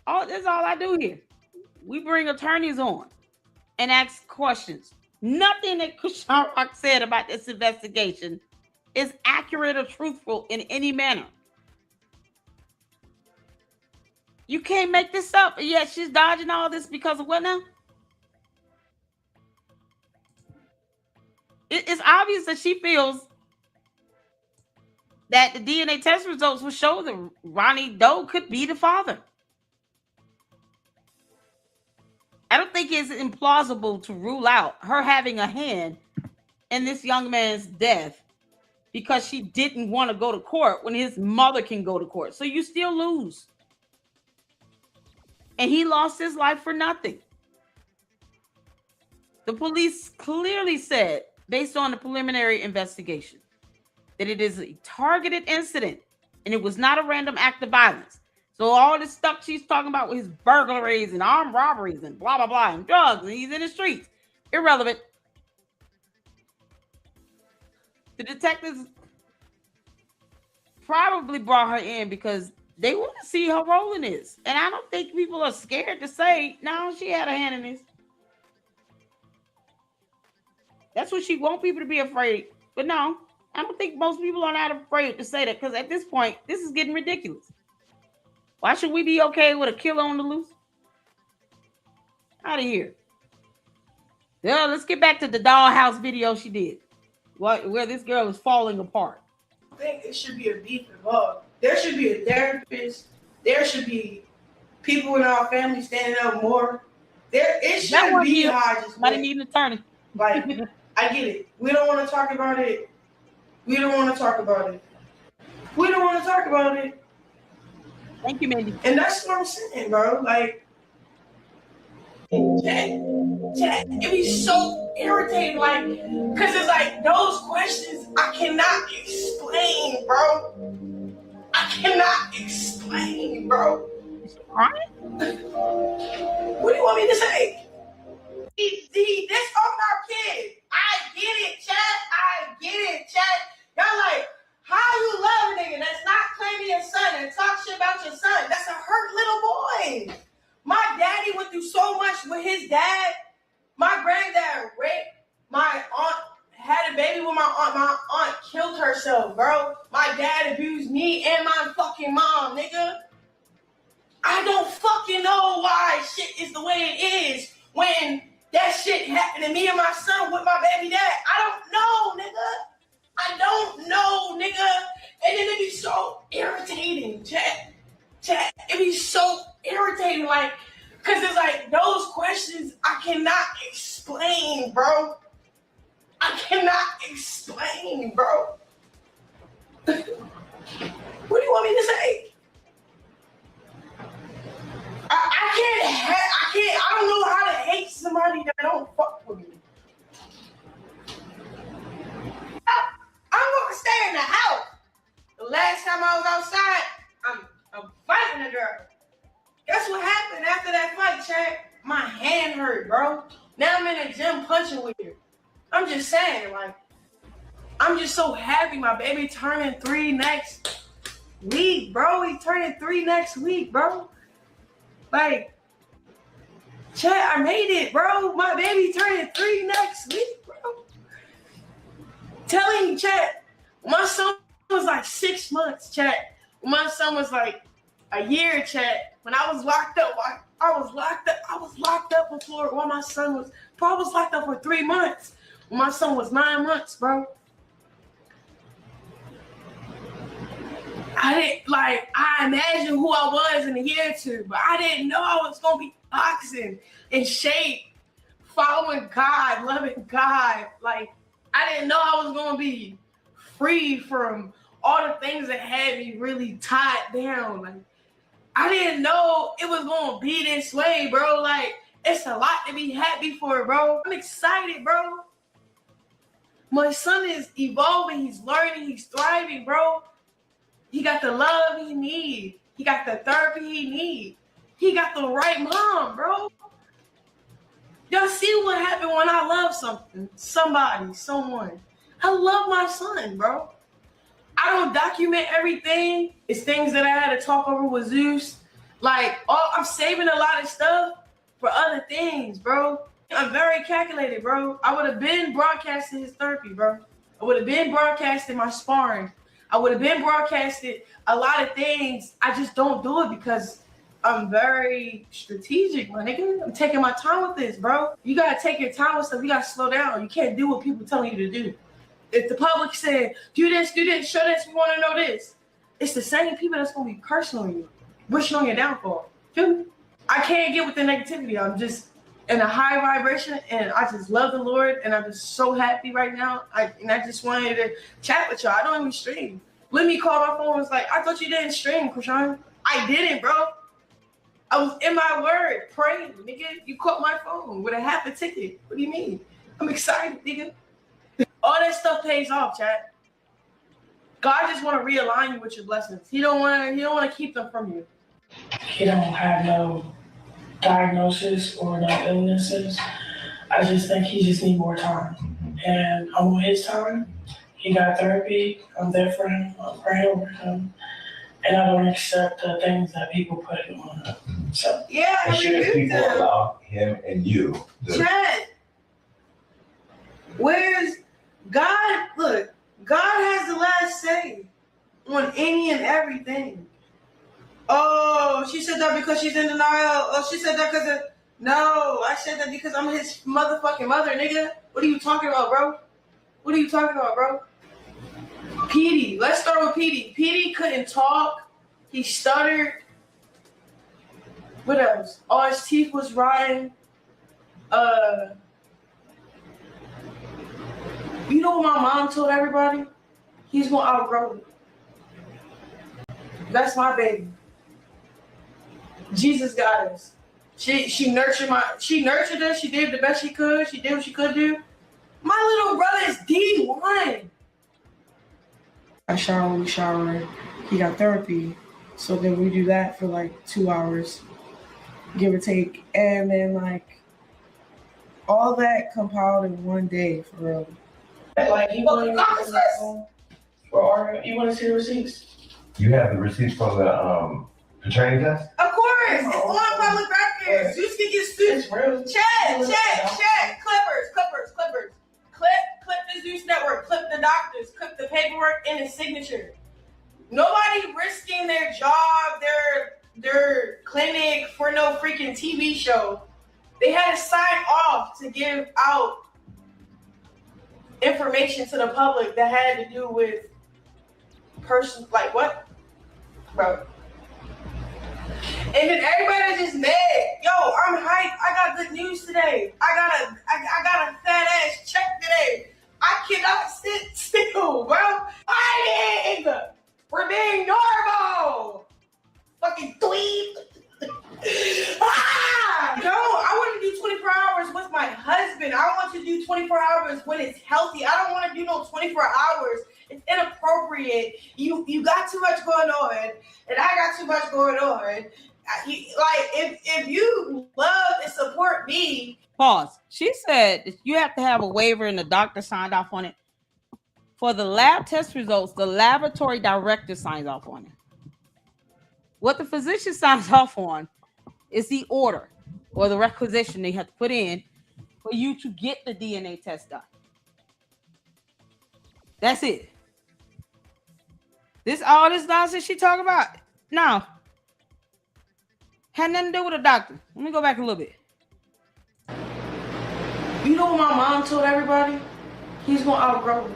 That's all I do here. We bring attorneys on and ask questions. Nothing that Krishan Rock said about this investigation is accurate or truthful in any manner. You can't make this up. Yeah, she's dodging all this because of what now? It's obvious that she feels that the DNA test results will show that Ronny Doe could be the father. I don't think it's implausible to rule out her having a hand in this young man's death because she didn't want to go to court when his mother can go to court. So you still lose. And he lost his life for nothing. The police clearly said, based on the preliminary investigation, that it is a targeted incident and it was not a random act of violence. So all this stuff she's talking about with his burglaries and armed robberies and blah, blah, blah, and drugs, and he's in the streets, irrelevant. The detectives probably brought her in because they want to see her role in this. And I don't think people are scared to say, no, she had a hand in this. That's what she wants people to be afraid. But no, I don't think most people are not afraid to say that because at this point, this is getting ridiculous. Why should we be okay with a killer on the loose? Out of here. Yeah, let's get back to the dollhouse video she did. Where this girl is falling apart. I think it should be a beef involved. There should be a therapist. There should be people in our family standing up more. It shouldn't be how I just might need an attorney. Like, I get it. We don't want to talk about it. We don't want to talk about it. We don't want to talk about it. Thank you, Mindy. And that's what I'm saying, bro. Like, chat, it be so irritating, like, cause it's like those questions I cannot explain, bro. I cannot explain, bro. Right? What do you want me to say? This on our kid. I get it, chat. I get it, chat. Y'all like, how you love a nigga that's not claiming your son and talk shit about your son? That's a hurt little boy. My daddy went through so much with his dad. My granddad raped my aunt, had a baby with my aunt. My aunt killed herself, bro. My dad abused me and my fucking mom, nigga. I don't fucking know why shit is the way it is when that shit happened to me and my son with my baby dad. I don't know, nigga. I don't know, nigga. And then it be so irritating, chat. It be so irritating, like, cause it's like those questions I cannot explain, bro. I cannot explain, bro. What do you want me to say? I don't know how to hate somebody that don't fuck with me. I'm gonna stay in the house. The last time I was outside, I'm fighting a girl. Guess what happened after that fight, Chad? My hand hurt, bro. Now I'm in the gym punching with you. I'm just saying, like, I'm just so happy my baby turning 3 next week, bro. He turning 3 next week, bro. Like, Chad, I made it, bro. My baby turning 3 next week, bro. Telling you, Chad, my son was like 6 months, Chad. My son was like a year, Chad. When I was locked up, I was locked up in Florida while my son was, bro, I was locked up for 3 months. When my son was 9 months, bro. I imagined who I was in a year or two, but I didn't know I was going to be boxing, in shape, following God, loving God. Like, I didn't know I was going to be free from all the things that had me really tied down. Like, I didn't know it was going to be this way, bro. Like, it's a lot to be happy for, bro. I'm excited, bro. My son is evolving. He's learning. He's thriving, bro. He got the love he needs. He got the therapy he needs. He got the right mom, bro. Y'all see what happened when I love something, somebody, someone. I love my son, bro. I don't document everything. It's things that I had to talk over with Zeus. Like, I'm saving a lot of stuff for other things, bro. I'm very calculated, bro. I would have been broadcasting his therapy, bro. I would have been broadcasting my sparring. I would have been broadcasted a lot of things. I just don't do it because I'm very strategic, my nigga. I'm taking my time with this, bro. You gotta take your time with stuff. You gotta slow down. You can't do what people telling you to do. If the public said, do this, show this, we want to know this, it's the same people that's going to be cursing on you, wishing on your downfall. Feel me? I can't get with the negativity. I'm just in a high vibration, and I just love the Lord, and I'm just so happy right now. I just wanted to chat with y'all. I don't even stream. Let me call my phone and was like, I thought you didn't stream, Krishan. I didn't, bro. I was in my word, praying, nigga. You caught my phone with a half a ticket. What do you mean? I'm excited, nigga. All that stuff pays off, chat. God just want to realign you with your blessings. He don't want to keep them from you. He don't have no diagnosis or no illnesses. I just think he just need more time. And I'm on his time. He got therapy. I'm there for him. I'm praying over him. And I don't accept the things that people put on him. So yeah, and should people allow him and you? Chad, where's God? Look, God has the last say on any and everything. Oh, she said that because she's in denial. Oh, she said that because of... No, I said that because I'm his motherfucking mother, nigga. What are you talking about, bro? What are you talking about, bro? Petey. Let's start with Petey. Petey couldn't talk. He stuttered. What else? Oh, his teeth was rotting. You know what my mom told everybody? He's gonna outgrow it. That's my baby. Jesus got us. She nurtured us. She did the best she could. She did what she could do. My little brother is D1. I shower when we shower. He got therapy. So then we do that for like 2 hours, give or take. And then like all that compiled in one day for real. Like you want to see the receipts? You have the receipts from the training test? Of course, it's on public records. You can get sued. Check. Clippers. Clip the Zeus network. Clip the doctors. Clip the paperwork and his signature. Nobody risking their job, their clinic for no freaking TV show. They had to sign off to give out information to the public that had to do with persons like what, bro. And then everybody just mad. Yo, I'm hyped. I got good news today. I got a fat ass check today. I cannot sit still, bro. We're being normal. Fucking dweeb. No, I want to do 24 hours with my husband. I want to do 24 hours when it's healthy. I don't want to do no 24 hours. It's inappropriate. You got too much going on, and I got too much going on. If you love and support me. Pause. She said you have to have a waiver and the doctor signed off on it. For the lab test results, the laboratory director signs off on it. What the physician signs off on is the order or the requisition they have to put in for you to get the DNA test done. That's it. All this nonsense she talking about, no. Had nothing to do with a doctor. Let me go back a little bit. You know what my mom told everybody? He's gonna outgrow me.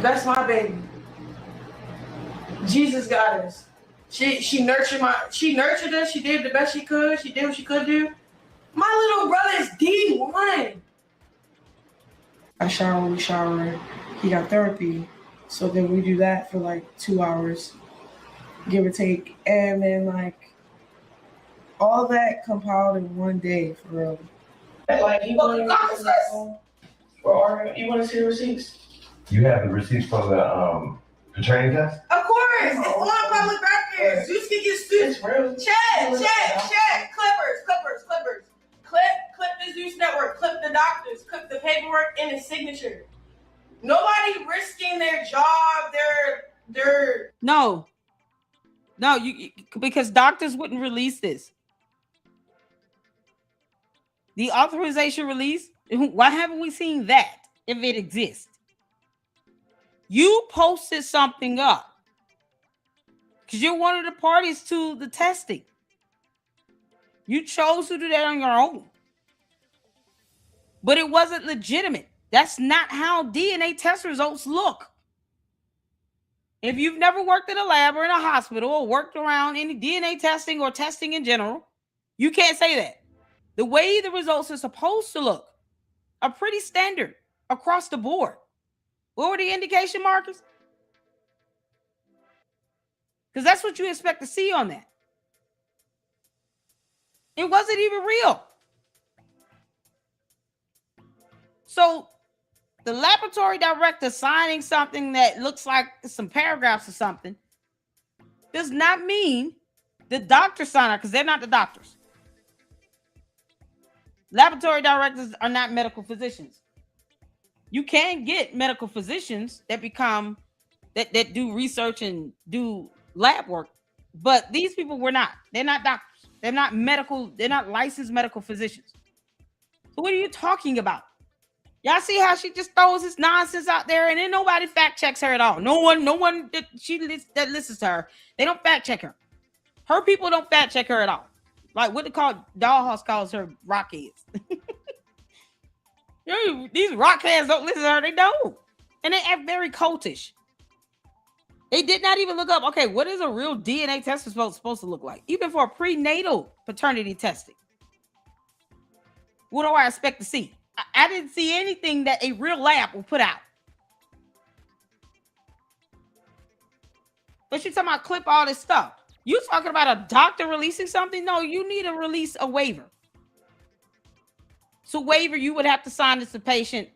That's my baby. Jesus got us. She nurtured us. She did the best she could. She did what she could do. My little brother is D1. I shower when we shower. He got therapy. So then we do that for like 2 hours, give or take. And then like all that compiled in one day for real. Like you want to see the receipts? You have the receipts from the training test? Of course, it's on public records. You can get sued. Check. Clippers. Clip the Zeus network. Clip the doctors. Clip the paperwork and his signature. Nobody risking their job, their No, you because doctors wouldn't release this. The authorization release, why haven't we seen that if it exists? You posted something up because you're one of the parties to the testing. You chose to do that on your own. But it wasn't legitimate. That's not how DNA test results look. If you've never worked in a lab or in a hospital or worked around any DNA testing or testing in general, you can't say that. The way the results are supposed to look are pretty standard across the board. What were the indication markers? Because that's what you expect to see on that. It wasn't even real. So the laboratory director signing something that looks like some paragraphs or something does not mean the doctor signer, because they're not the doctors. Laboratory directors are not medical physicians. You can get medical physicians that become that do research and do lab work, but these people were not. They're not doctors. They're not medical. They're not licensed medical physicians. So what are you talking about? Y'all see how she just throws this nonsense out there, and then nobody fact checks her at all. No one that listens to her, they don't fact check her. Her people don't fact check her at all. Like what they call Dollhouse calls her rockheads. These rockheads don't listen to her. They don't, and they act very cultish. They did not even look up. Okay, what is a real DNA test supposed to look like? Even for a prenatal paternity testing, what do I expect to see? I didn't see anything that a real lab will put out. But she's talking about clip all this stuff. You talking about a doctor releasing something? No, you need to release a waiver. So waiver, you would have to sign as the patient.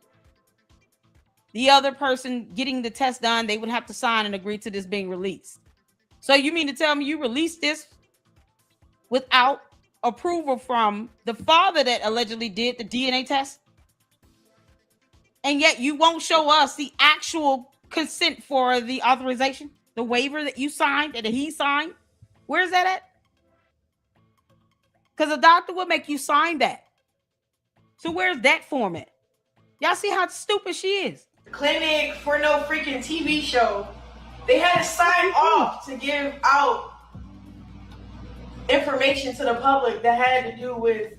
The other person getting the test done, they would have to sign and agree to this being released. So you mean to tell me you released this without approval from the father that allegedly did the DNA test? And yet you won't show us the actual consent for the authorization, the waiver that you signed and that he signed? Where's that at? Because a doctor will make you sign that. So where's that format? Y'all see how stupid she is? Clinic for no freaking TV show. They had to sign off to give out information to the public that had to do with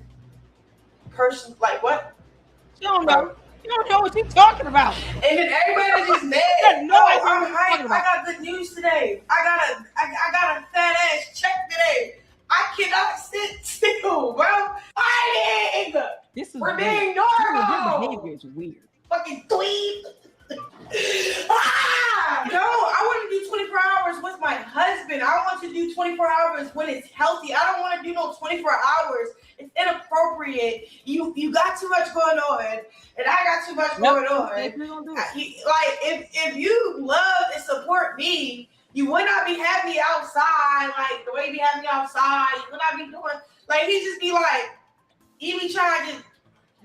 person, like what? You don't know. You don't know what you're talking about. And then everybody just mad. No, I'm hyped. I got good news today. I got a fat ass check today. I cannot sit still, bro. We're being normal. Your behavior is weird. Fucking dweeb. No, I want to do 24 hours with my husband. I want to do 24 hours when it's healthy. I don't want to do no 24 hours. It's inappropriate. You got too much going on, and I got too much going on. If you love and support me, you would not be having me outside like the way you be having me outside. You would not be doing like he just be like, he be trying to.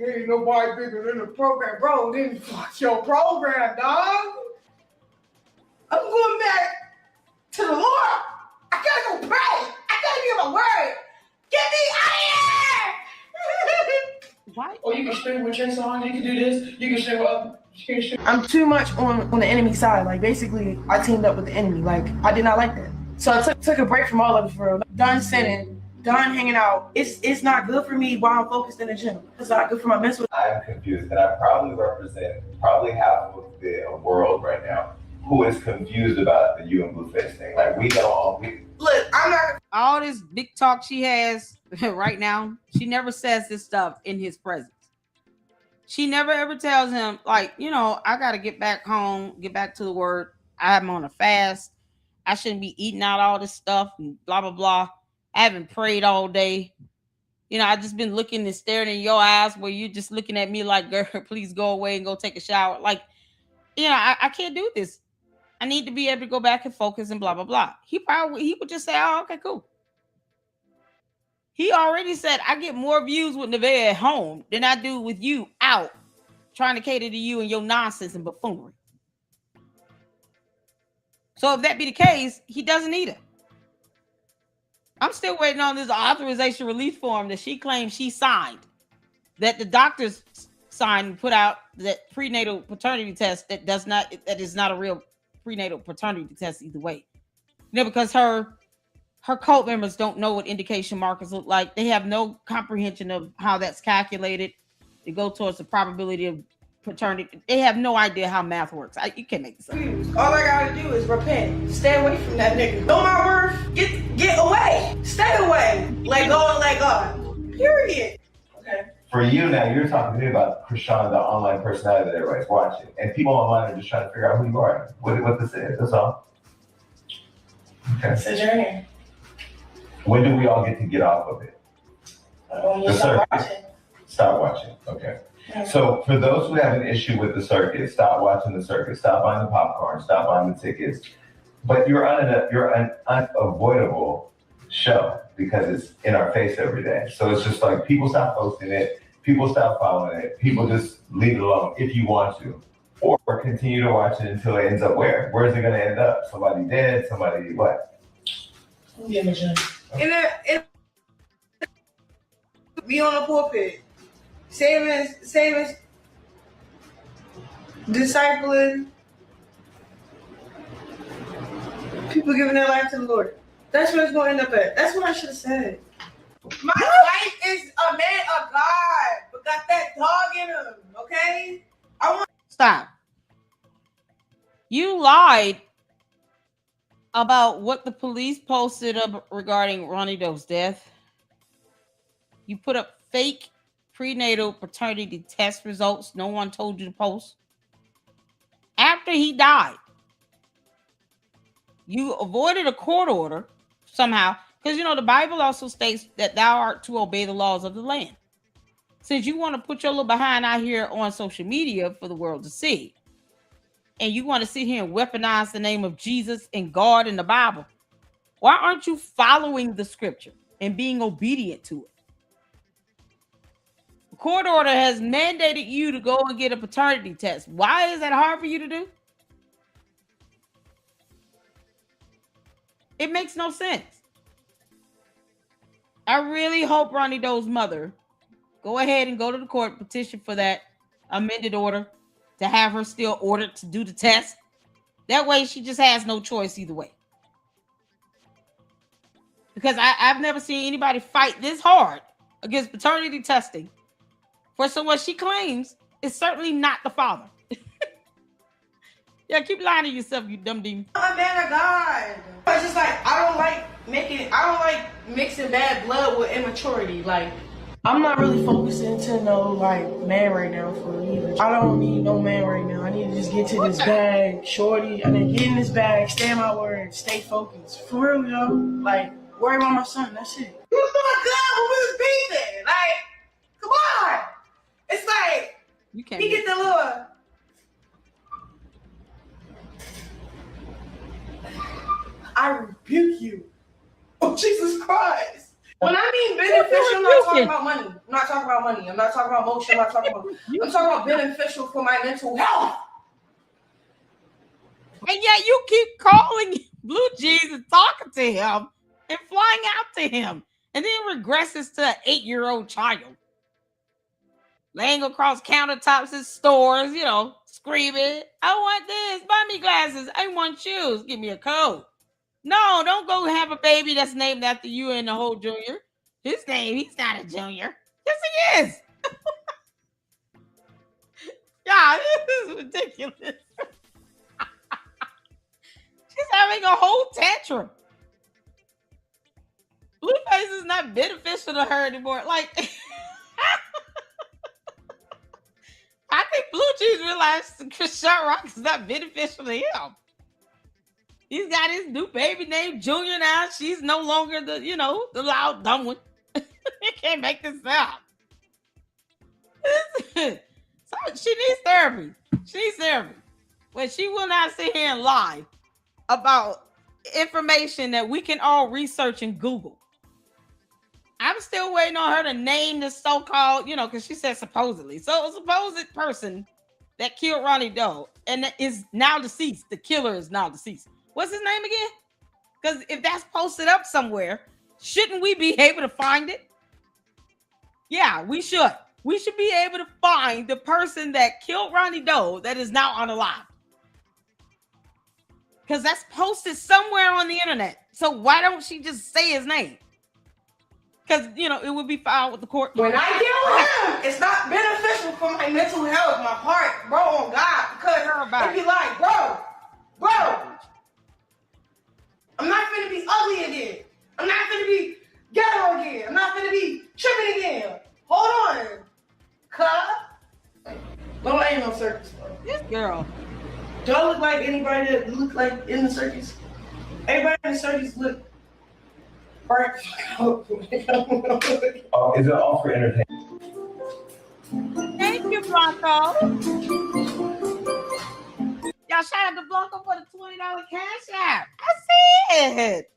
Ain't nobody bigger than the program, bro. Then fuck your program, dog. I'm going back to the Lord. I gotta go pray. I gotta be on my word. Get me out of here. Why? Oh, you can stream with your song. You can do this. You can stream up. I'm too much on the enemy side. Like basically, I teamed up with the enemy. Like I did not like that. So I took a break from all of it for real. Done sinning. Done hanging out. It's not good for me while I'm focused in the gym. It's not good for my mental. I'm confused, and I probably represent half of the world right now who is confused about the you and Blueface thing. Like Look, I'm not. All this big talk she has right now, she never says this stuff in his presence. She never ever tells him, like, you know, I got to get back home, get back to the word. I'm on a fast. I shouldn't be eating out all this stuff and blah, blah, blah. I haven't prayed all day. You know, I just been looking and staring in your eyes where you're just looking at me like, girl, please go away and go take a shower. Like, you know, I can't do this. I need to be able to go back and focus and blah, blah, blah. He would just say, oh, okay, cool. He already said, I get more views with Neveah at home than I do with you out trying to cater to you and your nonsense and buffoonery. So if that be the case, he doesn't need it. I'm still waiting on this authorization release form that she claims she signed, that the doctors signed and put out, that prenatal paternity test that is not a real prenatal paternity test either way. You know, because her cult members don't know what indication markers look like. They have no comprehension of how that's calculated to go towards the probability of paternity. They have no idea how math works. You can't make this up. All I gotta do is repent. Stay away from that nigga. Know my worth. Get away. Stay away. Let go and let God. Period. Okay. For you now, you're talking to me about Krishan, the online personality that everybody's watching, and people online are just trying to figure out who you are, what this is. That's all. Okay. It's a journey. When do we all get off of it? When you stop watching. Stop watching. Okay. So for those who have an issue with the circuit, stop watching the circuit. Stop buying the popcorn. Stop buying the tickets. But you're an unavoidable show because it's in our face every day. So it's just like people stop posting it. People stop following it. People just leave it alone if you want to. Or continue to watch it until it ends up where? Where is it going to end up? Somebody dead? Somebody what? Be on the pulpit. Saving, discipling, people giving their life to the Lord. That's where it's going to end up at. That's what I should have said. My wife is a man of God, but got that dog in him, okay? Stop. You lied about what the police posted up regarding Ronny Doe's death. You put up fake prenatal paternity test results no one told you to post. After he died, you avoided a court order somehow. Because, the Bible also states that thou art to obey the laws of the land. Since you want to put your little behind out here on social media for the world to see, and you want to sit here and weaponize the name of Jesus and God in the Bible, why aren't you following the scripture and being obedient to it? The court order has mandated you to go and get a paternity test. Why is that hard for you to do? It makes no sense. I really hope Ronny Doe's mother go ahead and go to the court, petition for that amended order to have her still ordered to do the test. That way she just has no choice either way. Because I've never seen anybody fight this hard against paternity testing for someone she claims is certainly not the father. Yeah, keep lying to yourself, you dumb demon. I'm a man of God. It's just like I don't like mixing bad blood with immaturity. Like, I'm not really focusing to no man right now for either. I don't need no man right now. I need to just get to this bag, shorty. I need to get in this bag, stay in my word, stay focused. For real, yo. Worry about my son, that's it. You was doing good when we was beefing. Come on. It's like you can't. He get the little. I rebuke you. Oh, Jesus Christ. When I mean beneficial, I'm not talking about money. I'm not talking about money. I'm not talking about motion. I'm talking about beneficial for my mental health. And yet you keep calling Blue Jeans and talking to him and flying out to him. And then regresses to an 8-year-old child. Laying across countertops in stores, screaming, I want this, buy me glasses, I want shoes, give me a coat. No, don't go have a baby that's named after you and the whole junior. He's not a junior. Yes, he is. Yeah, this is ridiculous. She's having a whole tantrum. Blueface is not beneficial to her anymore. I think Blue Cheese realized Krishan Rock is not beneficial to him. He's got his new baby named Junior now. She's no longer the loud, dumb one. You can't make this up. So she needs therapy. But she will not sit here and lie about information that we can all research and Google. I'm still waiting on her to name the so-called, because she said supposedly. So a supposed person that killed Ronny Doe and is now deceased. The killer is now deceased. What's his name again? Because if that's posted up somewhere, shouldn't we be able to find it? Yeah, we should. We should be able to find the person that killed Ronny Doe that is now unalive. Because that's posted somewhere on the internet. So why don't she just say his name? Because, it would be filed with the court. When I deal with him, it's not beneficial for my mental health, my heart, bro, on God. Because it'd be like, bro, I'm not finna be ugly again. I'm not finna be ghetto again. I'm not finna be tripping again. Hold on. No, I ain't no circus, bro. This girl. Do I look like anybody that look like in the circus? Everybody in the circus look burnt. Is it all for entertainment? Thank you, Blanco. Y'all shout out to Blanco for the $20 cash app. I see it.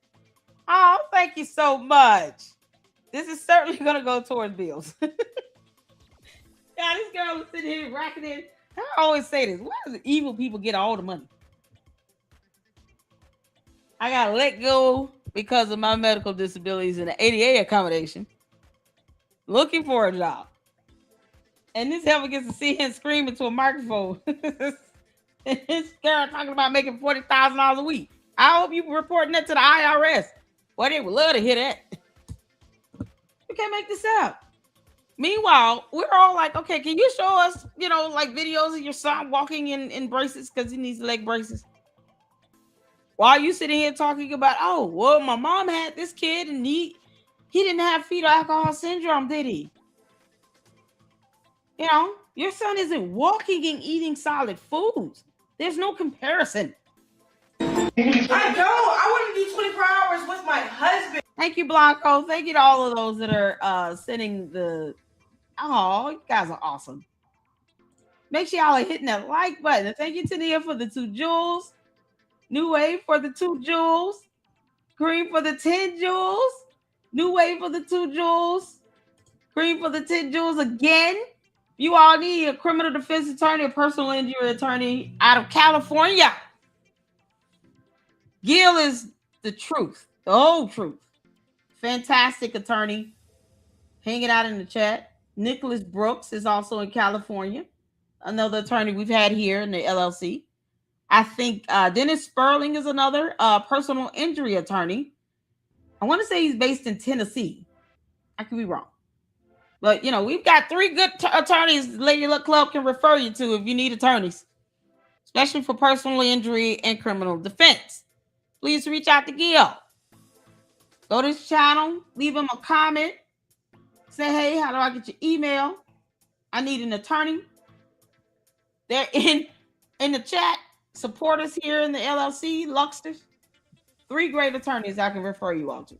Oh, thank you so much. This is certainly going to go towards bills. Yeah, this girl was sitting here racking in. I always say this. Why do the evil people get all the money? I got to let go because of my medical disabilities and the ADA accommodation. Looking for a job. And this heifer gets to sit here and scream into a microphone. This girl talking about making $40,000 a week. I hope you reporting that to the IRS. Well, they would love to hear that. You can't make this up. Meanwhile, we're all like, okay, can you show us, videos of your son walking in braces because he needs leg braces? While you sitting here talking about, oh, well, my mom had this kid and he didn't have fetal alcohol syndrome, did he? Your son isn't walking and eating solid foods. There's no comparison. I don't. I wouldn't do 24 hours with my husband. Thank you, Blanco. Thank you to all of those that are sending the. Oh, you guys are awesome. Make sure y'all are hitting that like button. And thank you to Neveah for the 2 jewels. New Wave for the 2 jewels. Green for the 10 jewels. New Wave for the 2 jewels. Green for the 10 jewels again. You all need a criminal defense attorney, a personal injury attorney out of California. Gil is the truth, the whole truth. Fantastic attorney. Hanging out in the chat. Nicholas Brooks is also in California. Another attorney we've had here in the LLC. I think Dennis Sperling is another personal injury attorney. I want to say he's based in Tennessee. I could be wrong. But, you know, we've got 3 good attorneys Lady Luck Club can refer you to if you need attorneys, especially for personal injury and criminal defense. Please reach out to Gil. Go to his channel, leave him a comment. Say, hey, how do I get your email? I need an attorney. They're in the chat. Support us here in the LLC, Luxters. 3 great attorneys I can refer you all to.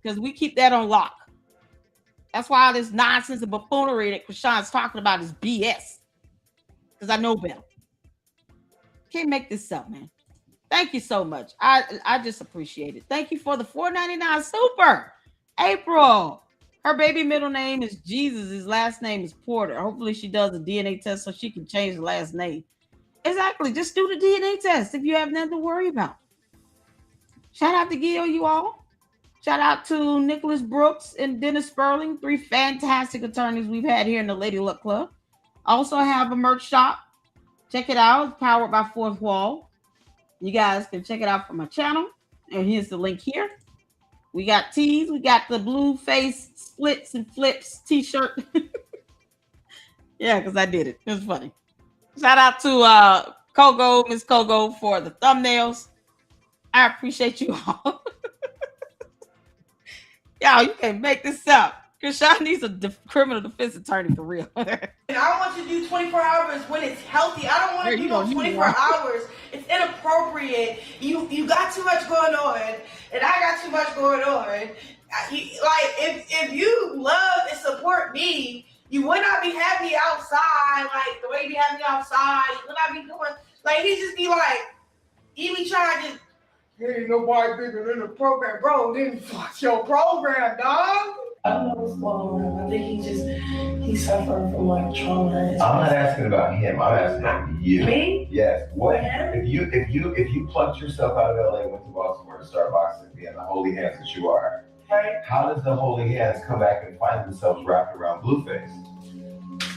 Because we keep that on lock. That's why all this nonsense and buffoonery that Krishan's talking about is BS. Because I know better. Can't make this up, man. Thank you so much. I just appreciate it. Thank you for the $4.99 super. April. Her baby middle name is Jesus. His last name is Porter. Hopefully she does a DNA test so she can change the last name. Exactly. Just do the DNA test if you have nothing to worry about. Shout out to Gil, you all. Shout out to Nicholas Brooks and Dennis Sperling, 3 fantastic attorneys we've had here in the Lady Luck Club. Also have a merch shop. Check it out. It's powered by Fourth Wall. You guys can check it out from my channel. And here's the link here. We got tees. We got the Blueface splits and flips t-shirt. Yeah, because I did it. It was funny. Shout out to Kogo, Miss Kogo, for the thumbnails. I appreciate you all. Y'all, you can't make this up. Krishan needs a criminal defense attorney for real. And I want you to do 24 hours when it's healthy. I don't want to do no 24 hours. It's inappropriate. You got too much going on, and I got too much going on. If you love and support me, you would not be having me outside like the way you be having me outside. You would not be doing like he just be like, he be trying to. There ain't nobody bigger than the program, bro. Then fuck your program, dog. I don't know what's going on. I think he's suffering from like trauma. I'm not asking about him. I'm asking about you. Me? Yes. What if you plucked yourself out of LA and went to Baltimore to start boxing, being the holy hands that you are? Right. How does the holy hands come back and find themselves wrapped around Blueface?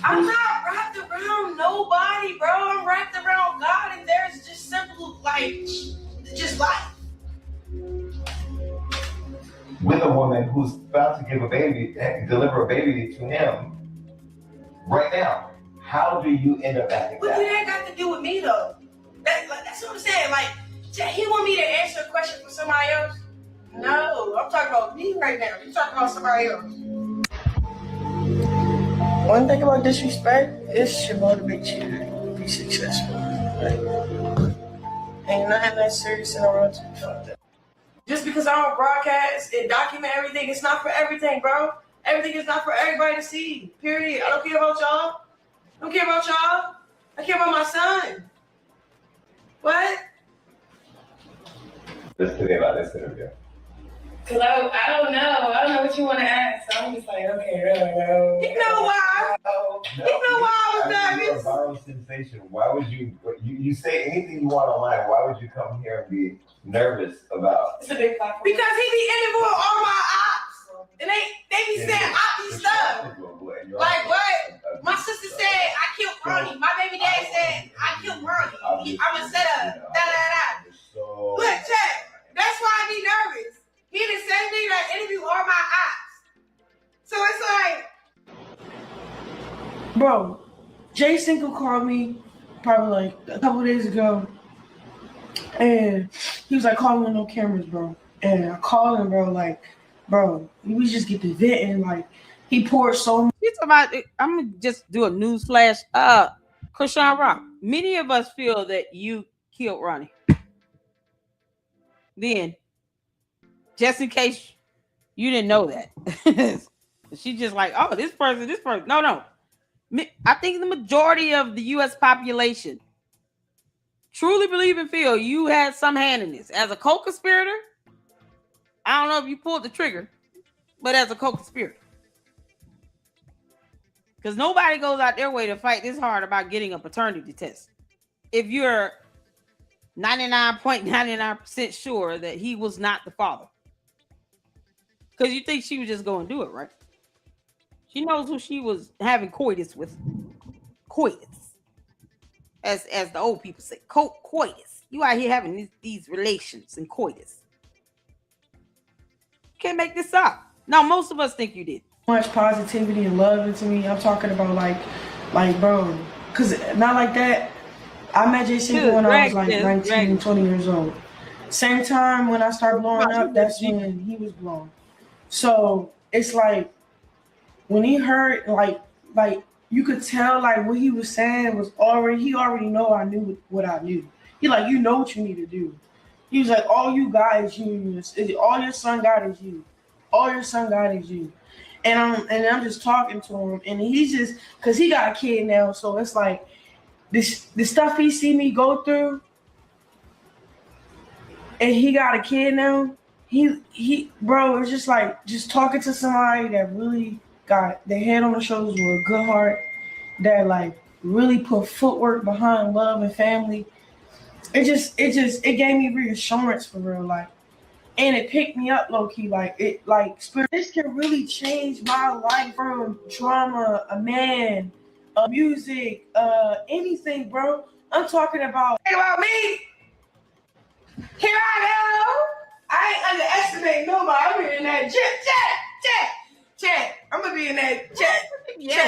I'm not wrapped around nobody, bro. I'm wrapped around God, and there's just simple just life. With a woman who's about to deliver a baby to him right now. How do you end up acting But that? that ain't got to do with me, though. That's what I'm saying. Like, he want me to answer a question for somebody else? No, I'm talking about me right now. You talking about somebody else. One thing about disrespect is should motivate you to be successful. Right? Ain't nothing that serious in the world to be like that. Just because I don't broadcast and document everything, it's not for everything, bro. Everything is not for everybody to see. Period. I don't care about y'all. I care about my son. What? Let's tell me about this interview. Cause I don't know what you want to ask. So I'm just like, okay, no. You know why? You know why I was nervous? You're a viral sensation. Why would you say anything you want online? Why would you come here and be nervous about? It's a big platform. Because he be interviewing all my ops, and they be saying oppy stuff. Like what? My sister said I killed Ronny. My baby dad said I killed Ronny. I'm a setup. Look, check. That's why I be nervous. He the same thing that interview all my ops. So it's like, Bro, Jay Cinco called me probably like a couple days ago, and he was like, calling on no cameras, bro. And I called him, bro, we just get to venting. Like, he poured so much. You talking about? I'm gonna just do a news flash. Krishan Rock. Many of us feel that you killed Ronny. Then Just in case you didn't know that. She just like, oh, this person. No. I think the majority of the U.S. population truly believe and feel you had some hand in this. As a co-conspirator, I don't know if you pulled the trigger, but as a co-conspirator. Because nobody goes out their way to fight this hard about getting a paternity test. If you're 99.99% sure that he was not the father. Because you think she was just going to do it, right? She knows who she was having coitus with. Coitus. As the old people say, coitus. You out here having these relations and coitus. You can't make this up. Now, most of us think you did. Much positivity and love into me. I'm talking about like bro, because not like that. I met JC when I was like 19, 20 years old. Same time when I started blowing up, that's when he was blown. So it's like when he heard like you could tell like what he was saying was he already know I knew what I knew. He like, you know what you need to do. He was like, all you got is you. All your son got is you. All your son got is you. And I'm just talking to him, and he's just, cause he got a kid now, so it's like the stuff he see me go through, and he got a kid now. He bro, it's just like just talking to somebody that really got their head on the shoulders with a good heart, that like really put footwork behind love and family. It gave me reassurance for real, like. And it picked me up low key, this can really change my life from drama, a man, music, anything, bro. I'm talking about me. Here I go. I ain't underestimate nobody. I'm in that chat. I'm gonna be in that chat.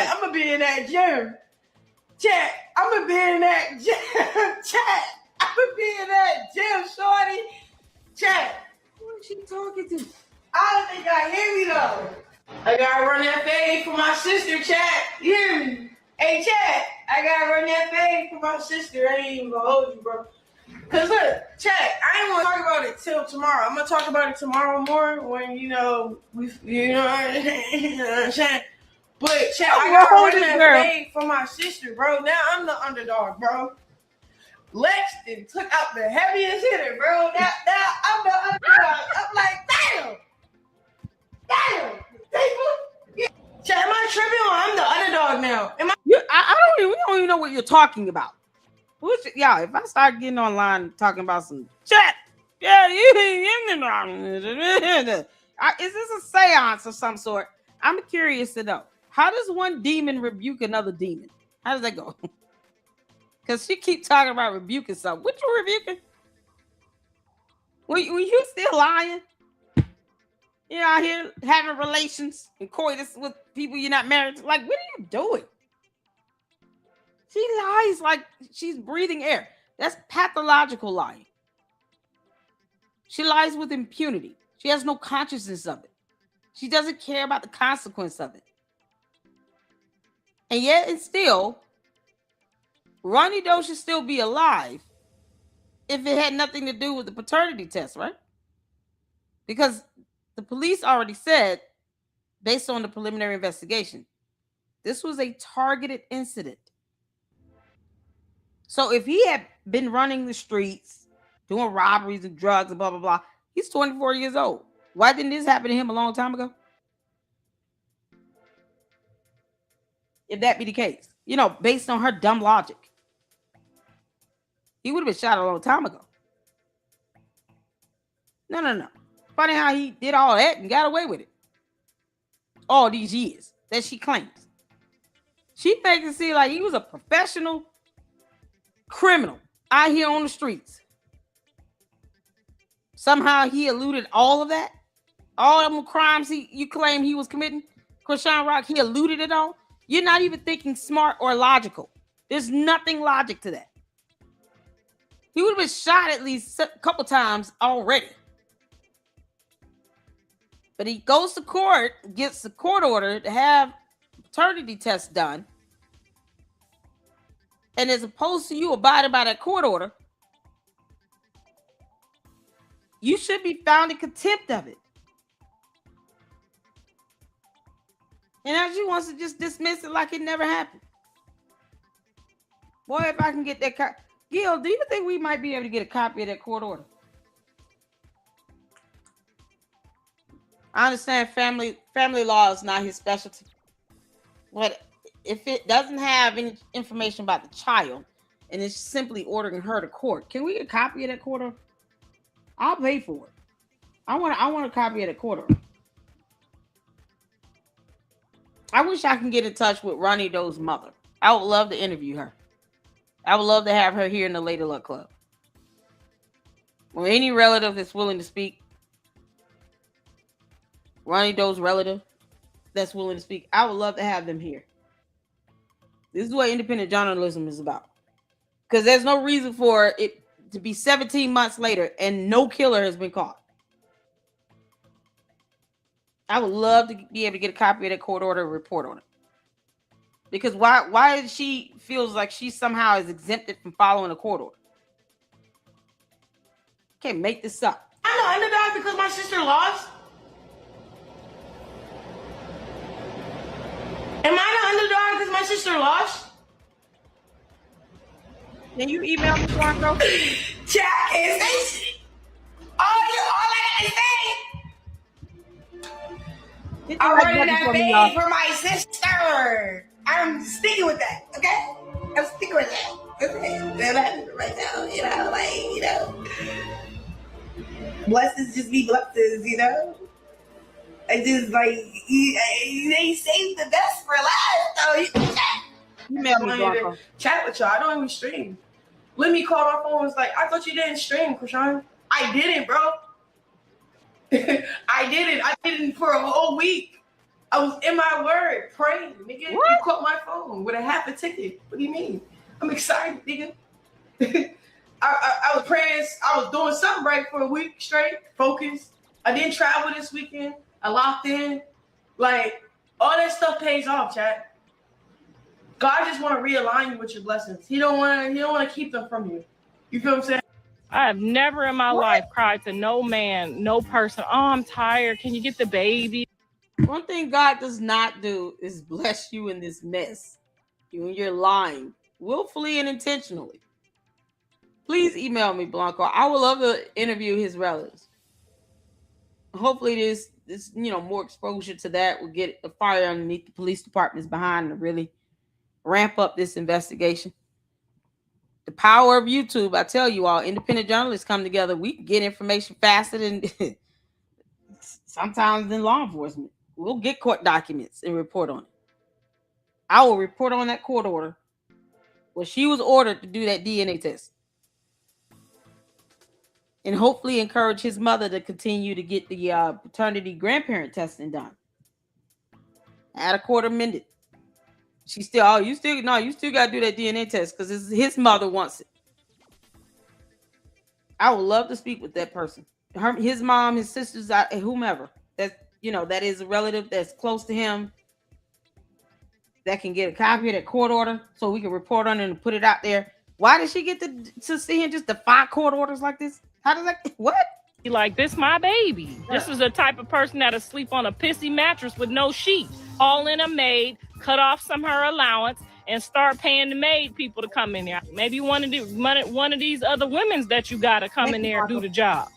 I'm gonna be in that gym. Chat. I'm gonna be in that gym. Chat. I'm gonna be in that gym, shorty. Chat. Who is she talking to? I don't think y'all hear me though. I gotta run that fade for my sister, chat. You hear me? Hey, chat. I gotta run that fade for my sister. I ain't even gonna hold you, bro. Cause look, chat. I ain't wanna talk about it till tomorrow. I'm gonna talk about it tomorrow more when you know what I'm saying. But chat, I gotta run that fade for my sister, bro. Now I'm the underdog, bro. Lexton took out the heaviest hitter, bro. Now I'm the underdog. I'm like, damn. Yeah. Am I tripping or I'm the underdog now? We don't even know what you're talking about. Y'all, if I start getting online talking about some chat, is this a seance of some sort? I'm curious to know. How does one demon rebuke another demon? How does that go? Because she keep talking about rebuking something. What you rebuking? Were you still lying? You know, out here having relations and coitus with people you're not married to. Like, what are you doing? She lies like she's breathing air. That's pathological lying. She lies with impunity. She has no consciousness of it. She doesn't care about the consequence of it. And yet and still, Ronny Doe should still be alive if it had nothing to do with the paternity test, right? Because the police already said, based on the preliminary investigation, this was a targeted incident. So if he had been running the streets, doing robberies and drugs and blah, blah, blah, he's 24 years old. Why didn't this happen to him a long time ago? If that be the case, you know, based on her dumb logic. He would have been shot a long time ago. No. Funny how he did all that and got away with it. All these years that she claims. She makes it seem like he was a professional criminal out here on the streets. Somehow he eluded all of that. All of them crimes you claim he was committing. Krishan Rock, he eluded it all. You're not even thinking smart or logical. There's nothing logic to that. He would have been shot at least a couple times already. But he goes to court, gets the court order to have paternity test done. And as opposed to you abiding by that court order, You should be found in contempt of it. And now she wants to just dismiss it like it never happened. Boy, if I can get that Gil, do you think we might be able to get a copy of that court order? I understand family law is not his specialty. But if it doesn't have any information about the child and it's simply ordering her to court, can we get a copy of that court order? I'll pay for it. I want a copy of the court order. I wish I can get in touch with Ronny Doe's mother. I would love to interview her. I would love to have her here in the Lady Luck Club. Or any relative that's willing to speak. Ronny Doe's relative that's willing to speak. I would love to have them here. This is what independent journalism is about. Because there's no reason for it to be 17 months later and no killer has been caught. I would love to be able to get a copy of that court order and report on it. Because why she feels like she somehow is exempted from following a court order? Can't make this up. I'm the underdog because my sister lost. Am I the underdog because my sister lost? Can you email me, Blanco? Jack is all I gotta say. I'm running that bag for my sister. I'm sticking with that, okay? I'm sticking with that. Okay, right now, blessings just be blessings, I just they saved the best for last, though. Email me, Blanco. Chat with y'all. I don't even stream. Let me call my phone. Was like, I thought you didn't stream, Krishan. I didn't, bro. I didn't for a whole week. I was in my word praying, nigga. What? You caught my phone with a half a ticket. What do you mean? I'm excited, nigga. I was praying. I was doing something right for a week straight. Focused. I didn't travel this weekend. I locked in. Like, all that stuff pays off, chat. God just want to realign you with your blessings. He don't want to keep them from you. You feel what I'm saying? I have never in my life cried to no man, no person. Oh, I'm tired. Can you get the baby? One thing God does not do is bless you in this mess. When you're lying, willfully and intentionally. Please email me, Blanco. I would love to interview his relatives. Hopefully this more exposure to that will get the fire underneath the police departments behind to really ramp up this investigation. The power of YouTube, I tell you all, independent journalists come together. We can get information faster than sometimes than law enforcement. We'll get court documents and report on it. I will report on that court order where she was ordered to do that DNA test. And hopefully encourage his mother to continue to get the paternity grandparent testing done. Add a court amended. You still got to do that DNA test because his mother wants it. I would love to speak with that person. His mom, his sisters, whomever. That is a relative that's close to him. That can get a copy of that court order so we can report on it and put it out there. Why did she get to see him just defy court orders like this? How does that? What? Like, this my baby. This is the type of person that'll sleep on a pissy mattress with no sheets. Call in a maid, cut off some of her allowance, and start paying the maid people to come in there. Maybe one of these other women's that you got to come in there and do the job.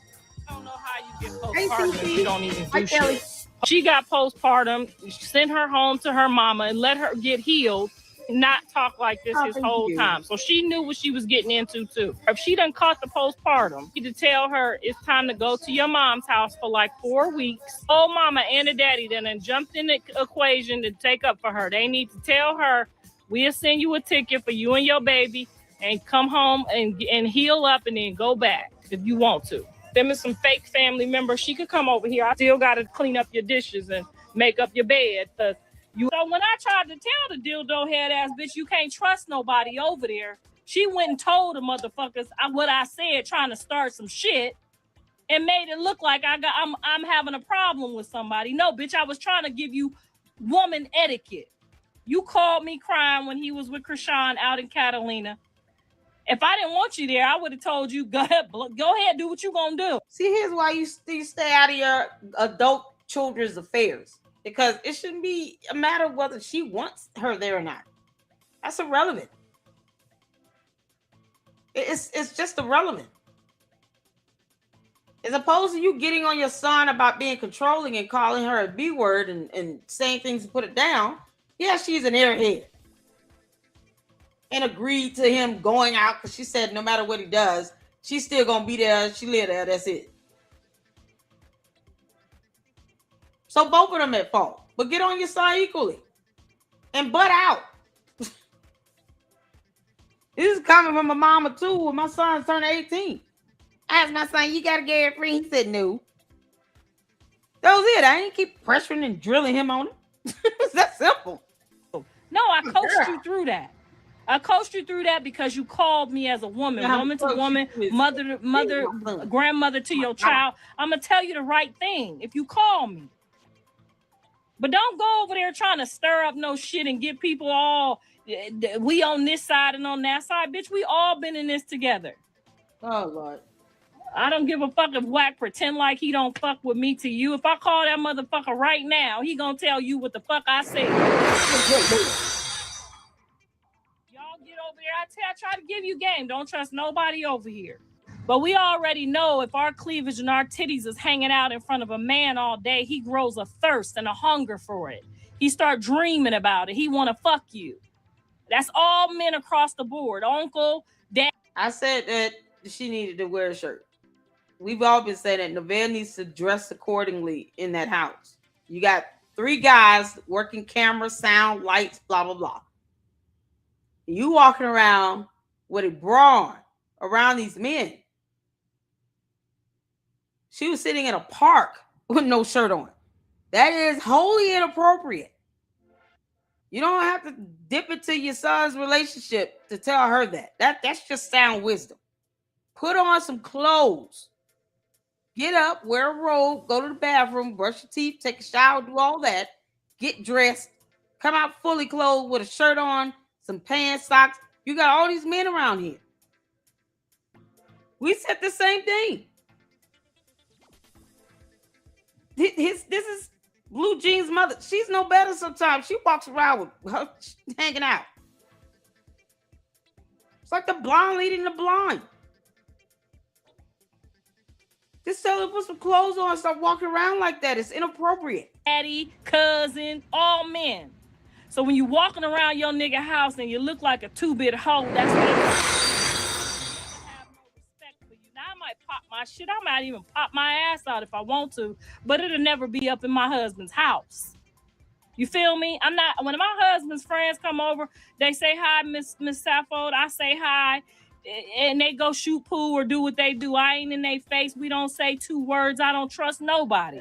I don't know how you get postpartum if you don't even do shit. She got postpartum, sent her home to her mama and let her get healed, not talk like this his whole time. So she knew what she was getting into too. If she done caught the postpartum, you need to tell her it's time to go to your mom's house for like 4 weeks. Oh, mama and the daddy then jumped in the equation to take up for her. They need to tell her, we'll send you a ticket for you and your baby and come home and heal up and then go back if you want to. Them is some fake family members. She could come over here. I still got to clean up your dishes and make up your bed. So when I tried to tell the dildo head ass bitch, you can't trust nobody over there, she went and told the motherfuckers what I said, trying to start some shit, and made it look like I'm having a problem with somebody. No, bitch, I was trying to give you woman etiquette. You called me crying when he was with Krishan out in Catalina. If I didn't want you there, I would have told you, go ahead, do what you gonna do. See, here's why you stay out of your adult children's affairs. Because it shouldn't be a matter of whether she wants her there or not. That's irrelevant. It's just irrelevant. As opposed to you getting on your son about being controlling and calling her a B word and saying things to put it down. Yeah, she's an airhead. And agreed to him going out because she said no matter what he does, she's still going to be there. She live there. That's it. So both of them at fault. But get on your son equally. And butt out. This is coming from my mama too when my son turned 18. I asked my son, you got to get it free? He said no. That was it. I didn't keep pressuring and drilling him on it. It's that simple. No, I coached you through that. I coached you through that because you called me as a woman, woman to woman, mother, grandmother to your child. I'm going to tell you the right thing if you call me. But don't go over there trying to stir up no shit and get people all, we on this side and on that side. Bitch, we all been in this together. Oh, Lord. I don't give a fuck if Wack pretend like he don't fuck with me to you. If I call that motherfucker right now, he gonna tell you what the fuck I said. Y'all get over there. I try to give you game. Don't trust nobody over here. But we already know if our cleavage and our titties is hanging out in front of a man all day, he grows a thirst and a hunger for it. He start dreaming about it. He want to fuck you. That's all men across the board. Uncle, dad. I said that she needed to wear a shirt. We've all been saying that Neveah needs to dress accordingly in that house. You got 3 guys working camera, sound, lights, blah, blah, blah. You walking around with a bra on around these men. She was sitting in a park with no shirt on. That is wholly inappropriate. You don't have to dip into your son's relationship to tell her that. That's just sound wisdom. Put on some clothes. Get up, wear a robe, go to the bathroom, brush your teeth, take a shower, do all that. Get dressed. Come out fully clothed with a shirt on, some pants, socks. You got all these men around here. We said the same thing. This is Blue Jean's mother. She's no better sometimes. She walks around with her hanging out. It's like the blind leading the blind. Just tell her to put some clothes on and start walking around like that. It's inappropriate. Daddy, cousin, all men. So when you walking around your nigga house and you look like a 2-bit hoe, that's what it is. I have no respect for you. Now I might pop my shit. I might even pop my ass out if I want to, but it'll never be up in my husband's house. You feel me? I'm not. When my husband's friends come over, they say hi, Miss Saffold. I say hi. And they go shoot pool or do what they do. I ain't in their face. We don't say 2 words. I don't trust nobody.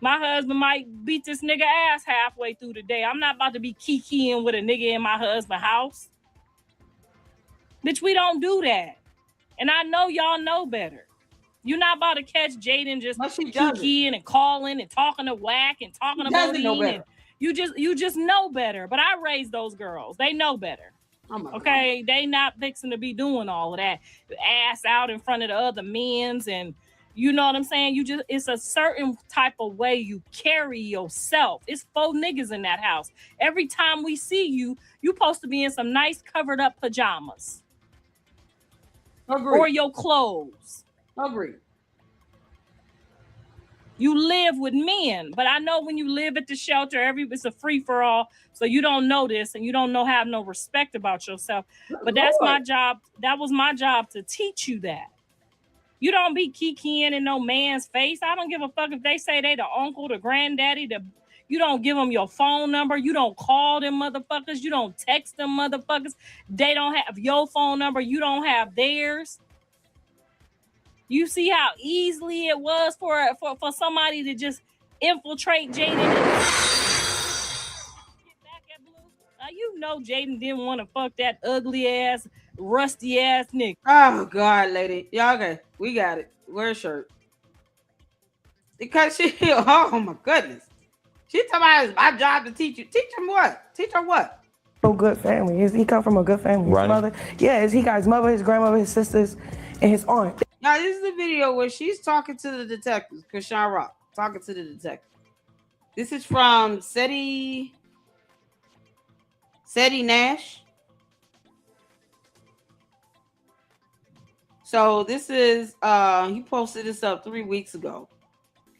My husband might beat this nigga ass halfway through the day. I'm not about to be kikiing with a nigga in my husband's house. Bitch, we don't do that. And I know y'all know better. You're not about to catch Jaden just kikiing and calling and talking to Wack and talking about me. You just know better. But I raised those girls. They know better. Okay, they not fixing to be doing all of that ass out in front of the other men's, and you know what I'm saying. It's a certain type of way you carry yourself. It's 4 niggas in that house. Every time we see you, you supposed to be in some nice covered up pajamas. Agreed. Or your clothes. Agreed. You live with men, but I know when you live at the shelter, it's a free for all. So you don't know this and you don't have no respect about yourself. But that's my job. That was my job to teach you that. You don't be kikiing in no man's face. I don't give a fuck if they say they the uncle, the granddaddy, you don't give them your phone number. You don't call them motherfuckers. You don't text them motherfuckers. They don't have your phone number. You don't have theirs. You see how easily it was for somebody to just infiltrate Jaden and get back at Blue. You know Jaden didn't want to fuck that ugly ass, rusty ass nigga. Oh God, lady. Yeah, okay. We got it. Wear a shirt. Because oh my goodness. She talking about it's my job to teach you. Teach him what? Teach her what? Good family. He come from a good family. His mother, he got his mother, his grandmother, his sisters, and his aunt. Now, this is the video where she's talking to the detectives, Krishan Rock, talking to the detective. This is from Seti Nash. So this is, he posted this up 3 weeks ago.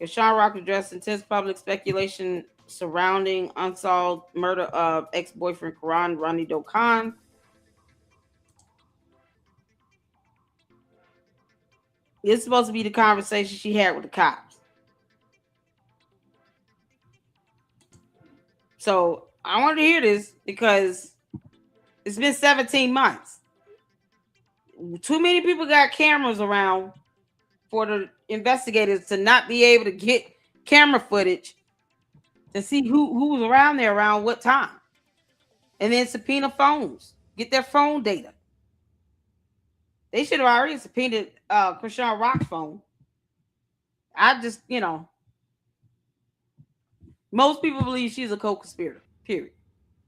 Krishan Rock addressed intense public speculation surrounding unsolved murder of ex-boyfriend Ronny Khan. It's supposed to be the conversation she had with the cops. So I wanted to hear this because it's been 17 months. Too many people got cameras around for the investigators to not be able to get camera footage to see who was around there around what time. And then subpoena phones. Get their phone data. They should have already subpoenaed Krishan Rock's phone. I just, most people believe she's a co-conspirator, period.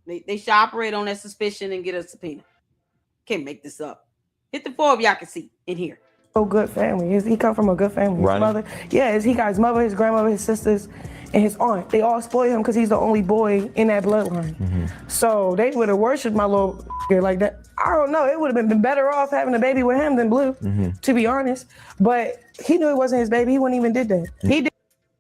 They should operate on that suspicion and get a subpoena. Can't make this up. Hit the 4 if y'all can see in here. Good family. He come from a good family. His mother, he got his mother, his grandmother, his sisters, and his aunt. They all spoil him because he's the only boy in that bloodline. So they would have worshipped my little like that. I don't know. It would have been better off having a baby with him than Blue, to be honest. But he knew it wasn't his baby. He wouldn't even did that. He did.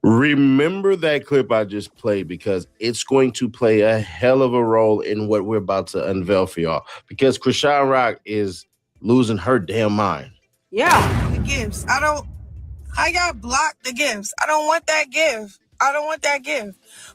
Remember that clip I just played because it's going to play a hell of a role in what we're about to unveil for y'all. Because Krishan Rock is losing her damn mind. Yeah. The gifts. I got blocked the gifts. I don't want that gift.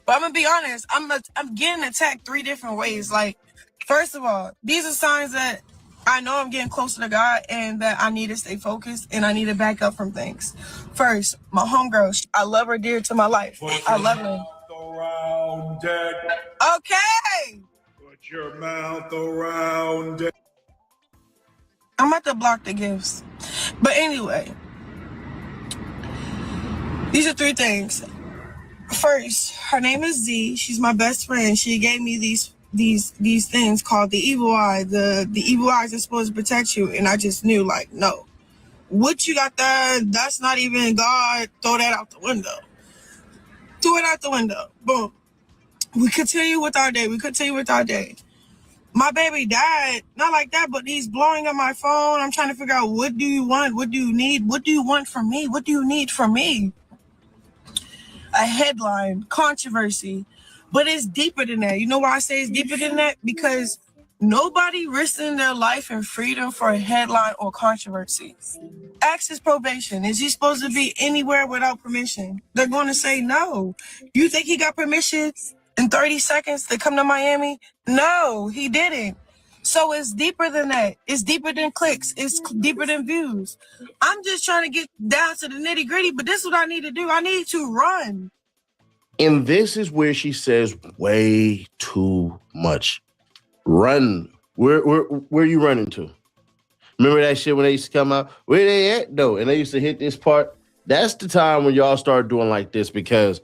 But I'm gonna be honest. I'm getting attacked 3 different ways. Like, first of all, these are signs that I know I'm getting closer to God and that I need to stay focused and I need to back up from things. First, my homegirl, I love her dear to my life. I love her. Okay. Put your mouth around it. I'm about to block the gifts. But anyway, these are 3 things. First, her name is Z. She's my best friend. She gave me these things called the evil eye. The evil eyes are supposed to protect you. And I just knew, like, no. What you got there, that's not even God. Throw that out the window. Throw it out the window. Boom. We continue with our day. My baby died, not like that, but he's blowing up my phone. I'm trying to figure out, what do you want? What do you need? What do you want from me? What do you need from me? A headline, controversy. But it's deeper than that. You know why I say it's deeper than that? Because nobody risking their life and freedom for a headline or controversy. Ask his probation. Is he supposed to be anywhere without permission? They're going to say no. You think he got permission in 30 seconds to come to Miami? No, he didn't. So it's deeper than that. It's deeper than clicks. It's deeper than views. I'm just trying to get down to the nitty gritty, but this is what I need to do. I need to run. And this is where she says way too much. Run. Where are you running to? Remember that shit when they used to come out? Where they at though? And they used to hit this part. That's the time when y'all start doing like this, because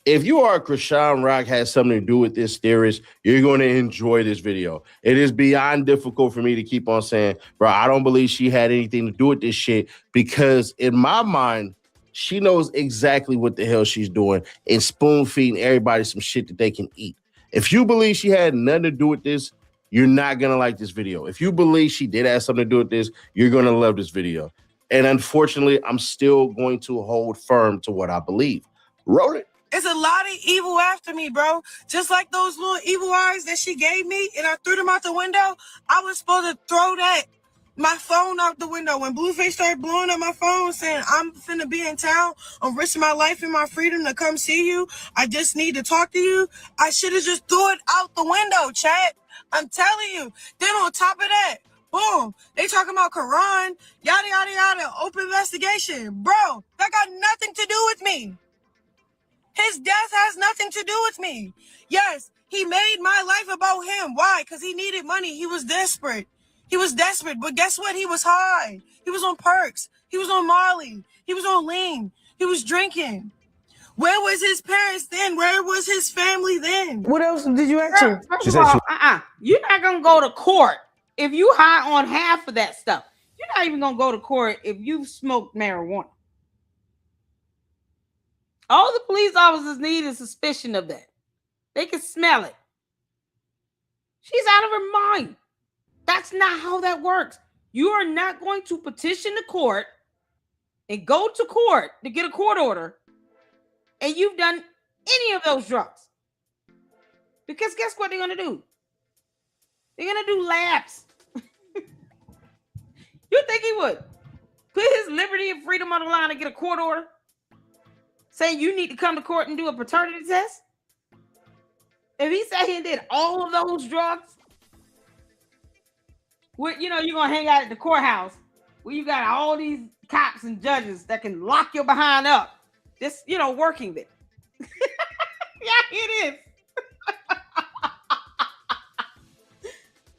if you are Krishan Rock has something to do with this theorist, you're going to enjoy this video. It is beyond difficult for me to keep on saying, bro, I don't believe she had anything to do with this shit, because in my mind, she knows exactly what the hell she's doing and spoon feeding everybody some shit that they can eat. If you believe she had nothing to do with this, you're not going to like this video. If you believe she did have something to do with this, you're going to love this video. And unfortunately, I'm still going to hold firm to what I believe. Roll it. It's a lot of evil after me, bro. Just like those little evil eyes that she gave me and I threw them out the window. I was supposed to throw my phone out the window. When Blueface started blowing up my phone saying, I'm finna be in town, I'm risking my life and my freedom to come see you, I just need to talk to you, I should have just threw it out the window, chat. I'm telling you. Then on top of that, boom, they talking about Quran, yada, yada, yada, open investigation. Bro, that got nothing to do with me. His death has nothing to do with me. Yes, he made my life about him. Why? Because he needed money. He was desperate. But guess what? He was high. He was on perks. He was on Molly. He was on lean. He was drinking. Where was his parents then? Where was his family then? What else did you ask her? First of all, you're not gonna go to court if you high on half of that stuff. You're not even gonna go to court if you smoked marijuana. All the police officers need is suspicion of that. They can smell it. She's out of her mind. That's not how that works. You are not going to petition the court and go to court to get a court order, and you've done any of those drugs. Because guess what they're going to do? They're going to do labs. You think he would put his liberty and freedom on the line to get a court order saying you need to come to court and do a paternity test? If he sat here and did all of those drugs, you're going to hang out at the courthouse where you got all these cops and judges that can lock your behind up, just, working there. Yeah, it is.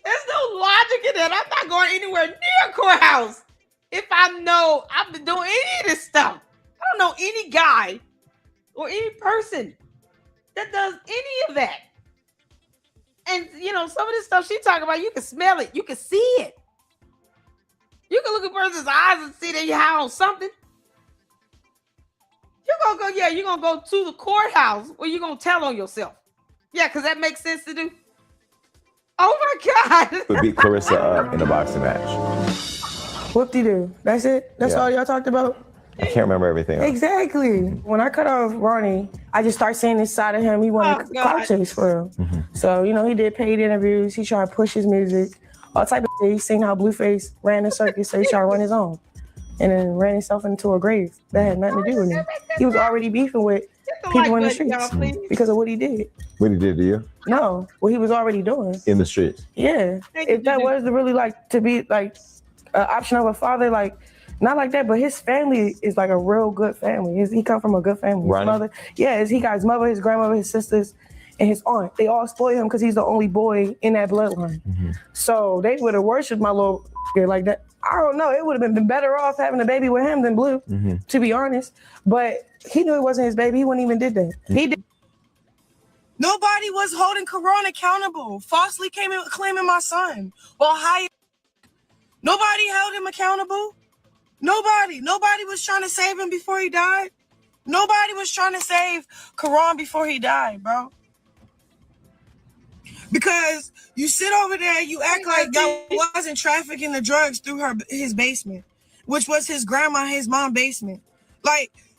There's no logic in that. I'm not going anywhere near a courthouse if I know I've been doing any of this stuff. I don't know any guy or any person that does any of that. And, some of this stuff she talking about, you can smell it. You can see it. You can look at a person's eyes and see that you're high on something. You're going to go to the courthouse or you're going to tell on yourself. Yeah, because that makes sense to do. Oh, my God. Would beat Clarissa up in a boxing match. Whoop-de-doo. That's it? That's all y'all talked about? I can't remember everything else. Exactly. When I cut off Ronny, I just started seeing this side of him. He wanted a car chase for him. Mm-hmm. So, he did paid interviews. He tried to push his music. All type of shit. He seen how Blueface ran the circus, so he tried to run his own. And then ran himself into a grave. That had nothing to do with him. He was already beefing with people in the streets because of what he did. What he did to you? No, what he was already doing. In the streets? Yeah. If that was really to be an option of a father, not like that, but his family is a real good family. He come from a good family. His mother, he got his mother, his grandmother, his sisters, and his aunt. They all spoil him because he's the only boy in that bloodline. Mm-hmm. So they would have worshipped my little like that. I don't know. It would have been better off having a baby with him than Blue, to be honest. But he knew it wasn't his baby. He wouldn't even did that. He did. Nobody was holding Karan accountable. Falsely claiming my son. Nobody held him accountable. Nobody was trying to save him before he died. Nobody was trying to save Karan before he died, bro. Because you sit over there, you act like that wasn't trafficking the drugs through his basement, which was his grandma, his mom's basement.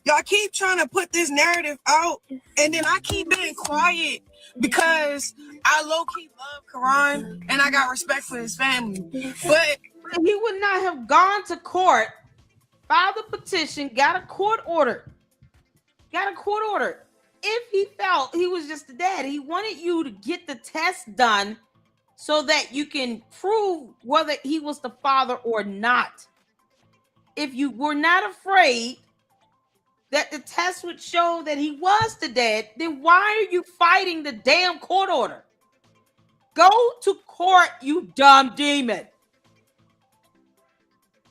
Y'all keep trying to put this narrative out, and then I keep being quiet because I low-key love Karan and I got respect for his family. But he would not have gone to court, filed a petition, got a court order. If he felt he was just a dad. He wanted you to get the test done so that you can prove whether he was the father or not. If you were not afraid that the test would show that he was the dad, then why are you fighting the damn court order? Go to court, you dumb demon.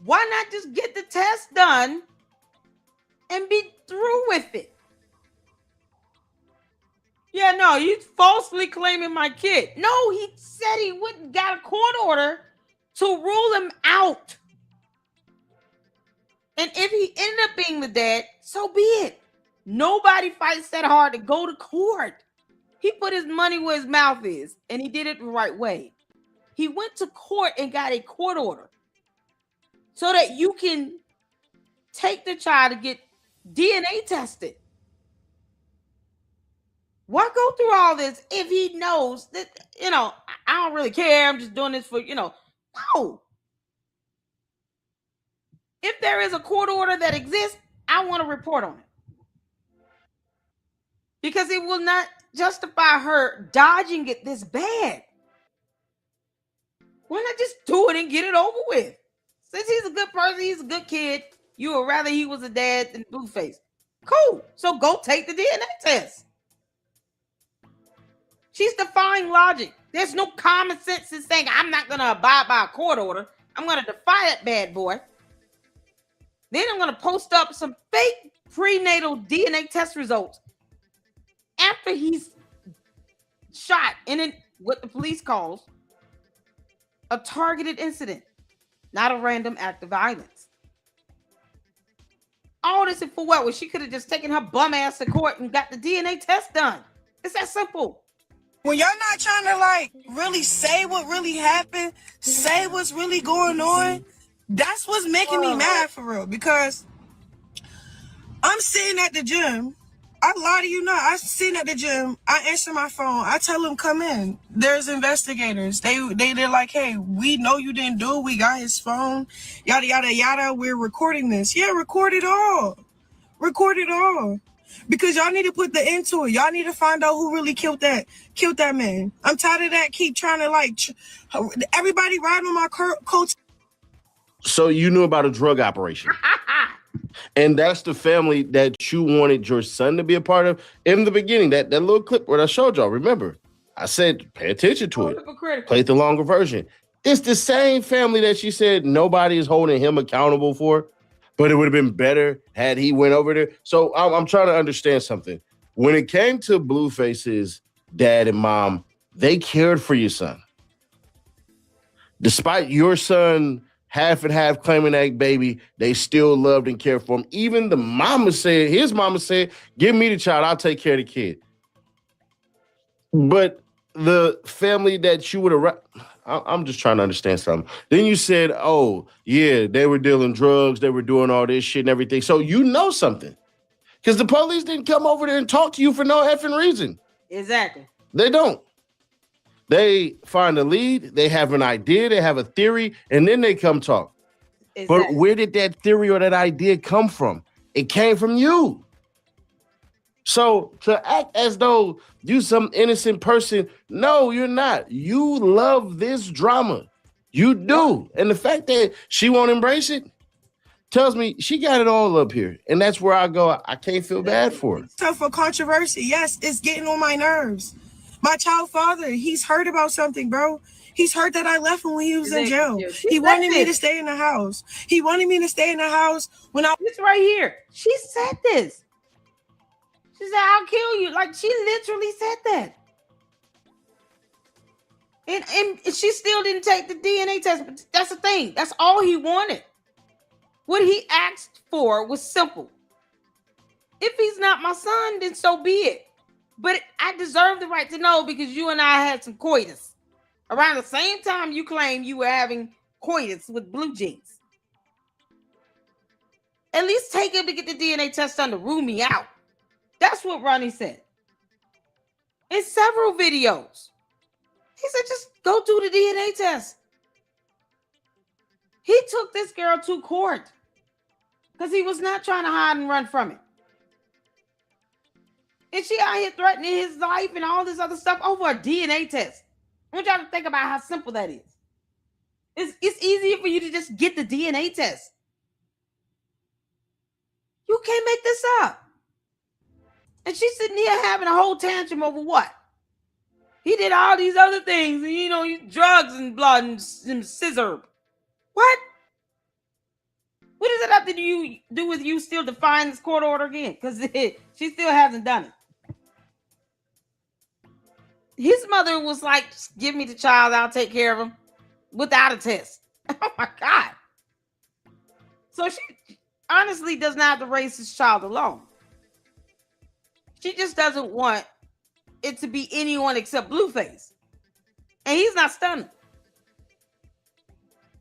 Why not just get the test done and be through with it? Yeah, no, he's falsely claiming my kid. No, he said he wouldn't got a court order to rule him out. And if he ended up being the dad, so be it. Nobody fights that hard to go to court. He put his money where his mouth is, and he did it the right way. He went to court and got a court order so that you can take the child to get DNA tested. Why go through all this if he knows that, I don't really care. I'm just doing this for, no. If there is a court order that exists, I want to report on it. Because it will not justify her dodging it this bad. Why not just do it and get it over with? Since he's a good person, he's a good kid, you would rather he was a dad than Blueface. Cool. So go take the DNA test. She's defying logic. There's no common sense in saying, I'm not going to abide by a court order. I'm going to defy that bad boy. Then I'm going to post up some fake prenatal DNA test results after he's shot in what the police calls a targeted incident, not a random act of violence. All this for what? Well, she could have just taken her bum ass to court and got the DNA test done. It's that simple. When y'all not trying to like really say what really happened, say what's really going on, that's what's making me mad for real. Because I'm sitting at the gym. I lie to you not. I'm sitting at the gym. I answer my phone. I tell them come in. There's investigators. They're like, hey, we know you didn't do it. We got his phone. Yada yada yada. We're recording this. Yeah, record it all. Record it all. Because y'all need to put the end to it. Y'all need to find out who really killed that man. I'm tired of that. Keep trying to like everybody riding on my coats. So you knew about a drug operation. And that's the family that you wanted your son to be a part of in the beginning. That little clip where I showed y'all. Remember, I said, pay attention to it. Play the longer version. It's the same family that she said nobody is holding him accountable for. But it would have been better had he went over there. So I'm trying to understand something. When it came to Blueface's dad and mom, they cared for your son. Despite your son half and half claiming that baby, they still loved and cared for him. Even his mama said, give me the child, I'll take care of the kid. But the family that you would have... I'm just trying to understand something. Then you said, oh, yeah, they were dealing drugs. They were doing all this shit and everything. So you know something. Because the police didn't come over there and talk to you for no effing reason. Exactly. They don't. They find a lead. They have an idea. They have a theory. And then they come talk. Exactly. But where did that theory or that idea come from? It came from you. So to act as though you some innocent person, no, you're not. You love this drama. You do. And the fact that she won't embrace it tells me she got it all up here. And that's where I go, I can't feel bad for her. Tough for controversy. Yes, it's getting on my nerves. My child father, he's heard about something, bro. He's heard that I left him when he was in jail. He wanted me to stay in the house. He wanted me to stay in the house when I... It's right here. She said this. She said, I'll kill you. Like, she literally said that. And she still didn't take the DNA test. But that's the thing. That's all he wanted. What he asked for was simple. If he's not my son, then so be it. But I deserve the right to know because you and I had some coitus. Around the same time you claim you were having coitus with Blue Jeans. At least take him to get the DNA test done to rule me out. That's what Ronny said. In several videos. He said, just go do the DNA test. He took this girl to court because he was not trying to hide and run from it. And she out here threatening his life and all this other stuff over a DNA test. I want y'all to think about how simple that is. It's easier for you to just get the DNA test. You can't make this up. And she's sitting here having a whole tantrum over what? He did all these other things, and drugs and blood and scissor. What? What does it have to do with you still defying this court order again? Because she still hasn't done it. His mother was like, just give me the child, I'll take care of him without a test. Oh my God. So she honestly does not have to raise this child alone. She just doesn't want it to be anyone except Blueface. And he's not stunning.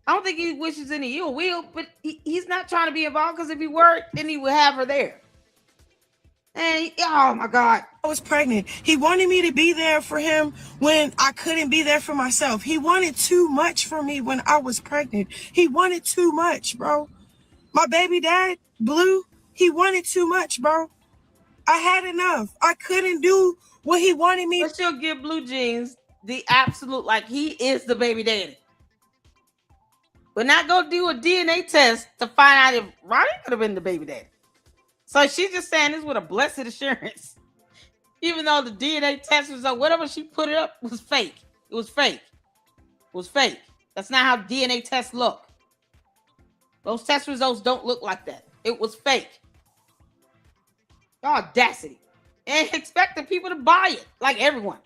I don't think he wishes any ill will, but he's not trying to be involved because if he were, then he would have her there. And oh my God. I was pregnant. He wanted me to be there for him when I couldn't be there for myself. He wanted too much for me when I was pregnant. He wanted too much, bro. My baby dad, Blue, he wanted too much, bro. I had enough. I couldn't do what he wanted me. But she'll give Blue Jeans the absolute, like he is the baby daddy. But not go do a DNA test to find out if Ronny could have been the baby daddy. So she's just saying this with a blessed assurance. Even though the DNA test was up, whatever she put it up was fake. It was fake. It was fake. That's not how DNA tests look. Those test results don't look like that. It was fake. Audacity. And expecting people to buy it, like everyone.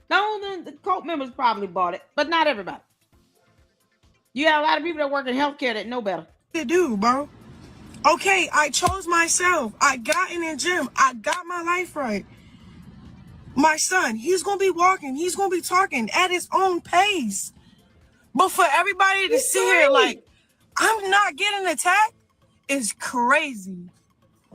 No, the cult members probably bought it, but not everybody. You have a lot of people that work in healthcare that know better. To do, bro. Okay, I chose myself. I got in the gym. I got my life right. My son, he's gonna be walking. He's gonna be talking at his own pace. But for everybody to sit here like, I'm not getting attacked is crazy.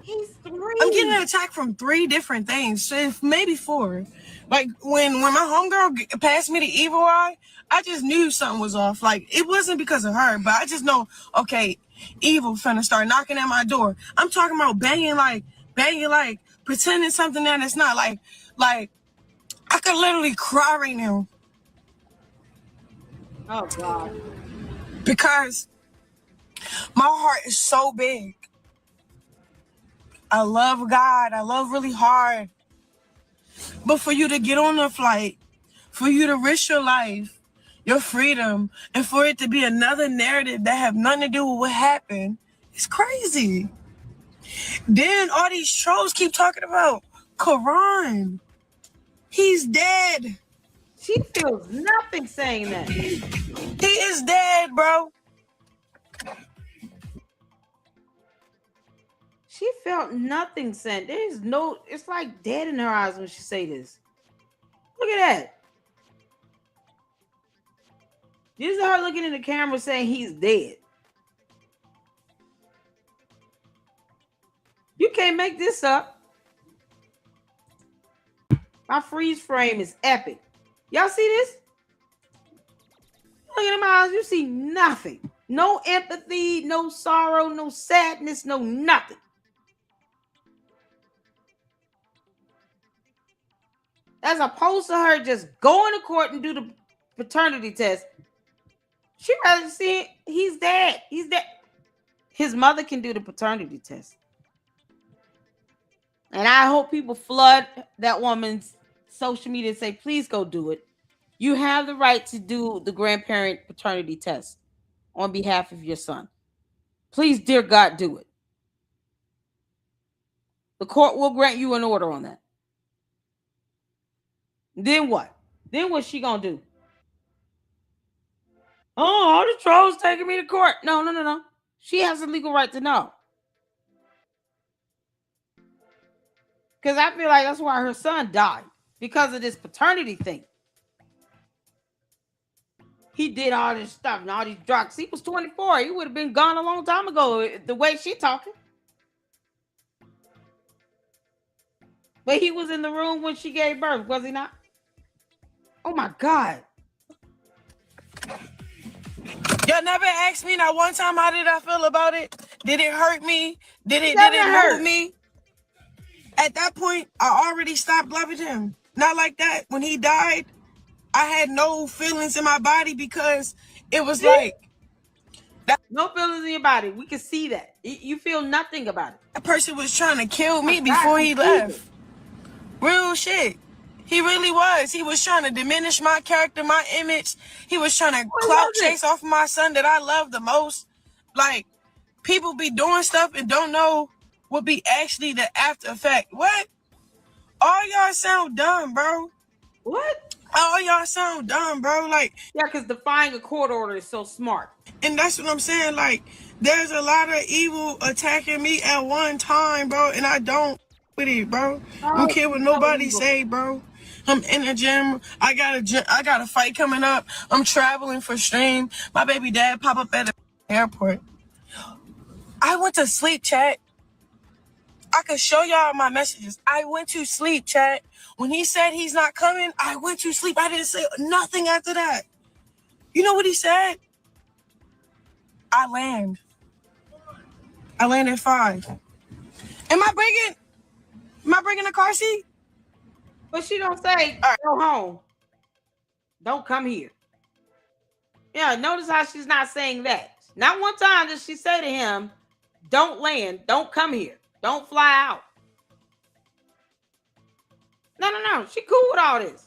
He's 3. I'm getting attacked from 3 different things, maybe 4. Like when my homegirl passed me the evil eye, I just knew something was off. Like it wasn't because of her, but I just know, okay, evil finna start knocking at my door. I'm talking about banging like pretending something that it's not. Like I could literally cry right now. Oh God. Because my heart is so big. I love God. I love really hard. But for you to get on a flight, for you to risk your life, your freedom, and for it to be another narrative that have nothing to do with what happened, it's crazy. Then all these trolls keep talking about Quran. He's dead. She feels nothing saying that. He is dead, bro. She felt nothing saying. There's no, it's like dead in her eyes when she say this. Look at that. This is her looking in the camera saying he's dead. You can't make this up. My freeze frame is epic. Y'all see this? Look at my eyes. You see nothing. No empathy, no sorrow, no sadness, no nothing. As opposed to her just going to court and do the paternity test. She rather see he's dead. He's dead. His mother can do the paternity test. And I hope people flood that woman's social media and say, please go do it. You have the right to do the grandparent paternity test on behalf of your son. Please, dear God, do it. The court will grant you an order on that. Then what? Then what's she gonna do? Oh, all the trolls taking me to court. No. She has a legal right to know. Because I feel like that's why her son died. Because of this paternity thing. He did all this stuff and all these drugs. He was 24. He would have been gone a long time ago, the way she talking. But he was in the room when she gave birth, was he not? Oh my God. Y'all never asked me not one time how did I feel about it? Did it hurt me? Did it move me? At that point, I already stopped loving him. Not like that. When he died, I had no feelings in my body because it was like no feelings in your body. We can see that. You feel nothing about it. That person was trying to kill me before he left. Real shit. He really was. He was trying to diminish my character, my image. He was trying to clout chase off my son that I love the most. Like, people be doing stuff and don't know what be actually the after effect. What? All y'all sound dumb, bro. What? All y'all sound dumb, bro. Like, yeah, because defying a court order is so smart. And that's what I'm saying. Like, there's a lot of evil attacking me at one time, bro. And I don't with it, bro. I don't care what nobody say, bro. I'm in the gym. I got a fight coming up. I'm traveling for stream. My baby dad pop up at the airport. I went to sleep, chat. I could show y'all my messages. I went to sleep, chat. When he said he's not coming, I went to sleep. I didn't say nothing after that. You know what he said? I land at 5. Am I bringing a car seat? But she don't say, go home. Don't come here. Yeah, notice how she's not saying that. Not one time does she say to him, don't land, don't come here, don't fly out. No. She cool with all this.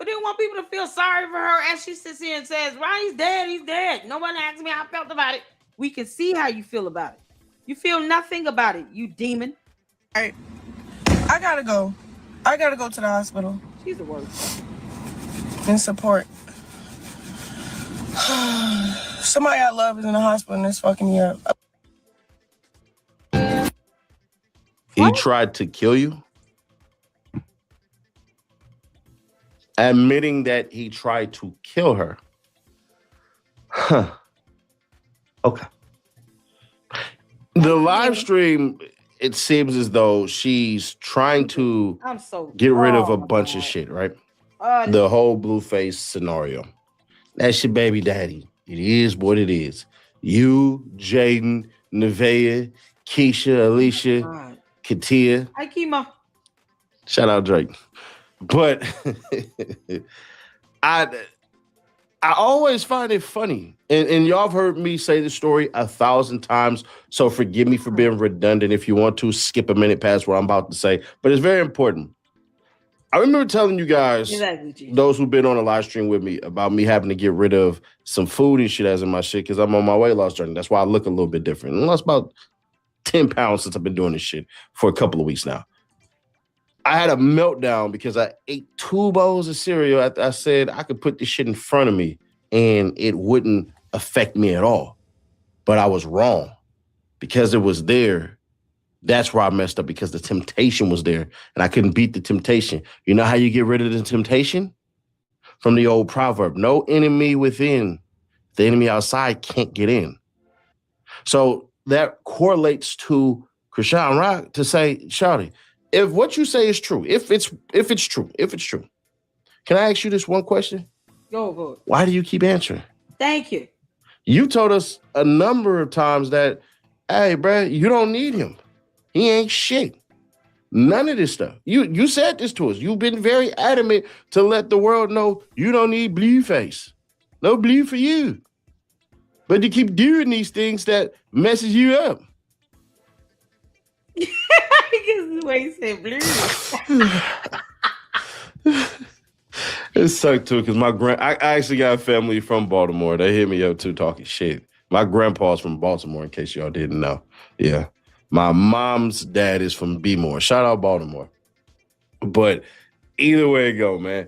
But they want people to feel sorry for her as she sits here and says, Ronnie's dead, he's dead. Nobody asked me how I felt about it. We can see how you feel about it. You feel nothing about it, you demon. All right. I gotta go. I gotta go to the hospital. She's the worst. And support. Somebody I love is in the hospital and it's fucking me up. He tried to kill you? Admitting that he tried to kill her. Huh. Okay. The live stream, it seems as though she's trying to get rid of a bunch of shit, right? The whole Blueface scenario. That's your baby daddy. It is what it is. You, Jaden, Neveah, Keisha, Alicia, Katia. Hi, Kima. Shout out Drake. But I always find it funny. And y'all have heard me say this story 1,000 times. So forgive me for being redundant. If you want to, skip a minute past what I'm about to say. But it's very important. I remember telling you guys, those who've been on a live stream with me, about me having to get rid of some food and shit as in my shit because I'm on my weight loss journey. That's why I look a little bit different. I lost about 10 pounds since I've been doing this shit for a couple of weeks now. I had a meltdown because I ate 2 bowls of cereal. I said I could put this shit in front of me and it wouldn't affect me at all. But I was wrong because it was there. That's where I messed up, because the temptation was there and I couldn't beat the temptation. You know how you get rid of the temptation? From the old proverb, no enemy within. The enemy outside can't get in. So that correlates to Krishan Rock to say, Shawty, if what you say is true, if it's true, can I ask you this one question? Go. Why do you keep answering? Thank you. You told us a number of times that, hey, bro, you don't need him. He ain't shit. None of this stuff. You said this to us. You've been very adamant to let the world know you don't need Blueface. No blue for you. But you keep doing these things that messes you up. Because the way he said blue. It sucked too, because I actually got family from Baltimore. They hit me up too talking shit. My grandpa's from Baltimore, in case y'all didn't know. Yeah. My mom's dad is from B-More. Shout out Baltimore. But either way it go, man.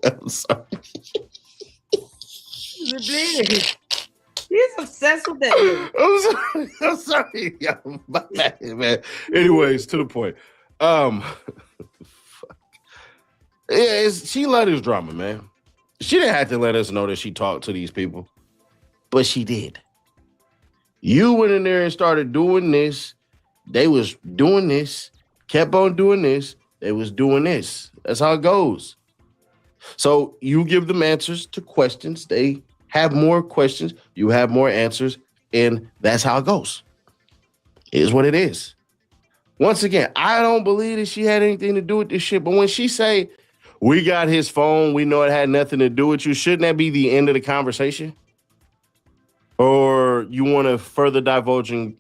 I'm sorry. He's obsessed with that. I'm sorry. My bad, man. Anyways, to the point. Yeah, she let us drama, man. She didn't have to let us know that she talked to these people, but she did. You went in there and started doing this. They was doing this, kept on doing this. They was doing this. That's how it goes. So you give them answers to questions. They have more questions. You have more answers. And that's how it goes. It is what it is. Once again, I don't believe that she had anything to do with this shit. But when she say, we got his phone, we know it had nothing to do with you, shouldn't that be the end of the conversation? Or you want to further divulging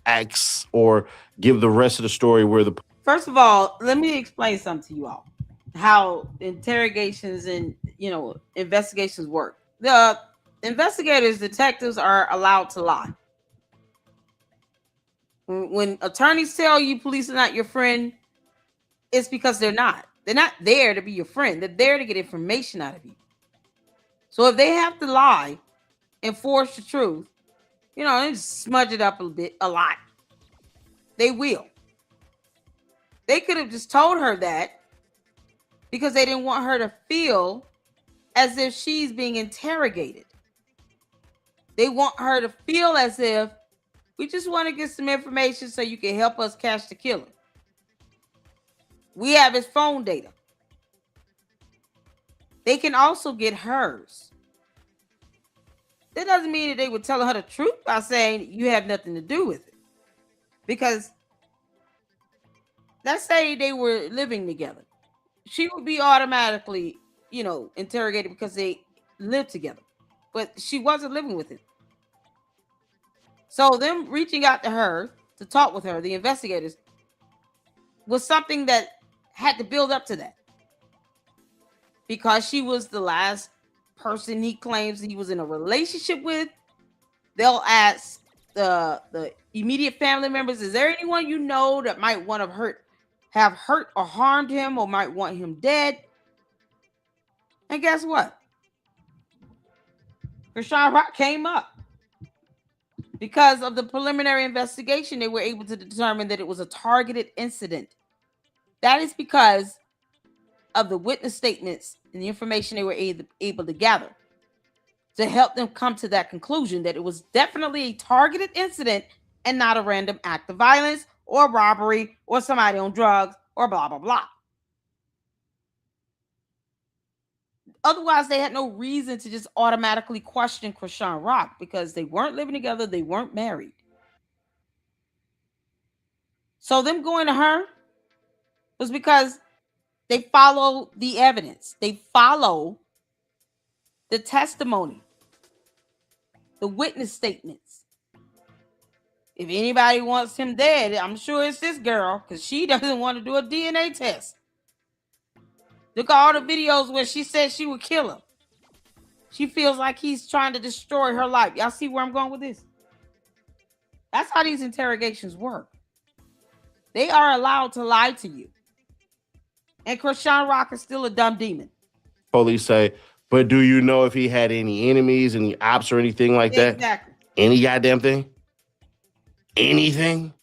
acts or give the rest of the story where the... First of all, let me explain something to you all. How interrogations and, investigations work. The investigators, detectives are allowed to lie. When attorneys tell you police are not your friend, it's because they're not. They're not there to be your friend. They're there to get information out of you. So if they have to lie and force the truth, and smudge it up a lot, they will. They could have just told her that because they didn't want her to feel as if she's being interrogated. They want her to feel as if we just want to get some information so you can help us catch the killer. We have his phone data. They can also get hers. That doesn't mean that they would tell her the truth by saying you have nothing to do with it. Because let's say they were living together. She would be automatically, interrogated because they lived together. But she wasn't living with him. So them reaching out to her to talk with her, the investigators, was something that had to build up to that. Because she was the last person he claims he was in a relationship with, they'll ask the immediate family members, is there anyone you know that might want to have hurt or harmed him or might want him dead? And guess what? Krishan Rock came up. Because of the preliminary investigation, they were able to determine that it was a targeted incident. That is because of the witness statements and the information they were able to gather to help them come to that conclusion that it was definitely a targeted incident and not a random act of violence or robbery or somebody on drugs or blah, blah, blah. Otherwise, they had no reason to just automatically question Krishan Rock because they weren't living together. They weren't married. So them going to her was because they follow the evidence. They follow the testimony, the witness statements. If anybody wants him dead, I'm sure it's this girl because she doesn't want to do a DNA test. Look at all the videos where she said she would kill him. She feels like he's trying to destroy her life. Y'all see where I'm going with this? That's how these interrogations work. They are allowed to lie to you. And Krishan Rock is still a dumb demon. Police say, but do you know if he had any enemies, any ops or anything like that? Exactly. Any goddamn thing? Anything?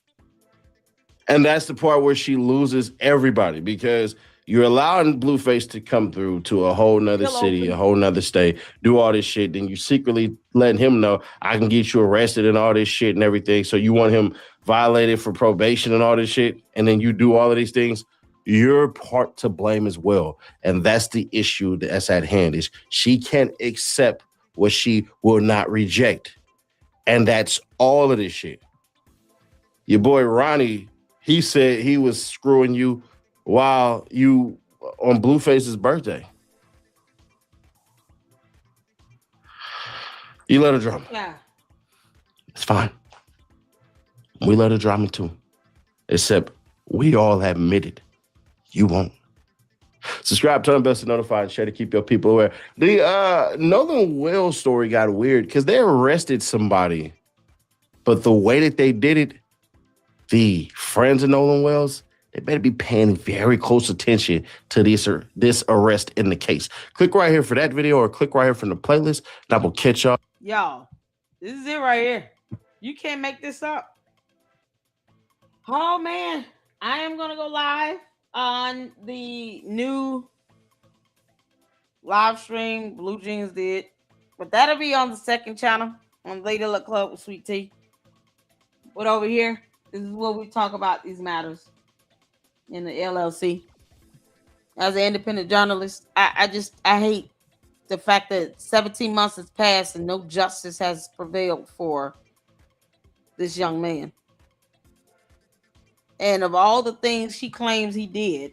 And that's the part where she loses everybody because you're allowing Blueface to come through to a whole nother city, a whole nother state, do all this shit. Then you secretly letting him know I can get you arrested and all this shit and everything. So you want him violated for probation and all this shit. And then you do all of these things. You're part to blame as well. And that's the issue that's at hand is she can't accept what she will not reject. And that's all of this shit. Your boy Ronny, he said he was screwing you while you on Blueface's birthday. You let her drama. Yeah. It's fine. We let her drama too. Except we all admitted you won't. Subscribe, turn on bells to notify, and share to keep your people aware. The Northern Wells story got weird because they arrested somebody, but the way that they did it, the friends of Nolan Wells, they better be paying very close attention to this arrest in the case. Click right here for that video or click right here from the playlist, and I will catch y'all. Y'all, this is it right here. You can't make this up. Oh, man. I am going to go live on the new live stream Blue Jeans did. But that'll be on the second channel on Lady Luck Club with Sweet Tea. But over here, this is where we talk about these matters in the LLC. As an independent journalist, I hate the fact that 17 months has passed and no justice has prevailed for this young man. And of all the things she claims he did,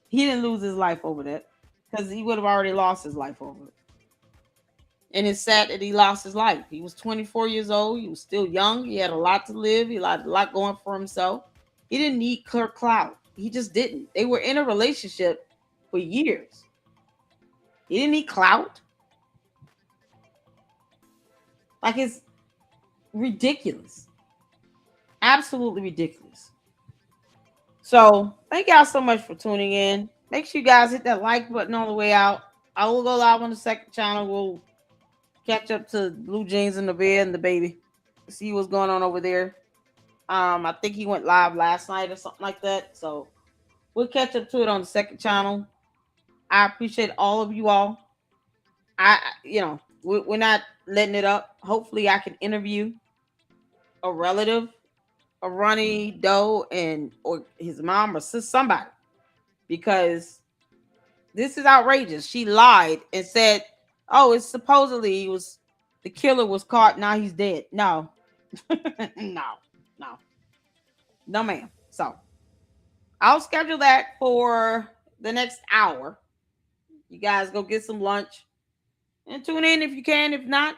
he didn't lose his life over that because he would have already lost his life over it. And it's sad that he lost his life. He was 24 years old. He was still young. He had a lot to live. He had a lot going for himself. He didn't need clear clout. He just didn't. They were in a relationship for years. He didn't need clout. Like, it's ridiculous. Absolutely ridiculous. So, thank y'all so much for tuning in. Make sure you guys hit that like button on the way out. I will go live on the second channel. We'll catch up to Blue Jeans and Neveah and the baby. See what's going on over there. I think he went live last night or something like that. So, we'll catch up to it on the second channel. I appreciate all of you all. We're not letting it up. Hopefully, I can interview a relative of Ronny Doe or his mom or somebody, because this is outrageous. She lied and said, "Oh, it's supposedly the killer was caught. Now he's dead." No, no, ma'am. So I'll schedule that for the next hour. You guys go get some lunch and tune in if you can. If not,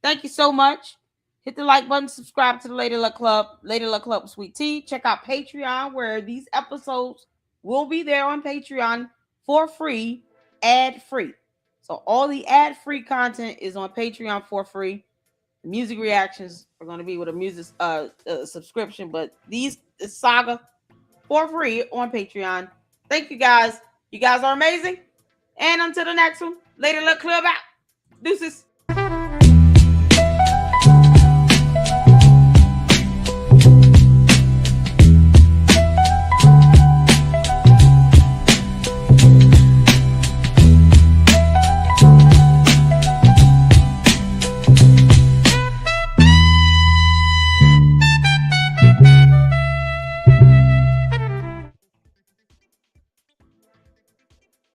thank you so much. Hit the like button, subscribe to the Lady Luck Club with Sweet Tea. Check out Patreon, where these episodes will be there on Patreon for free, ad-free. So all the ad-free content is on Patreon for free. The music reactions are going to be with a music subscription, but this saga for free on Patreon. Thank you guys. You guys are amazing. And until the next one, later, let club out. Deuces.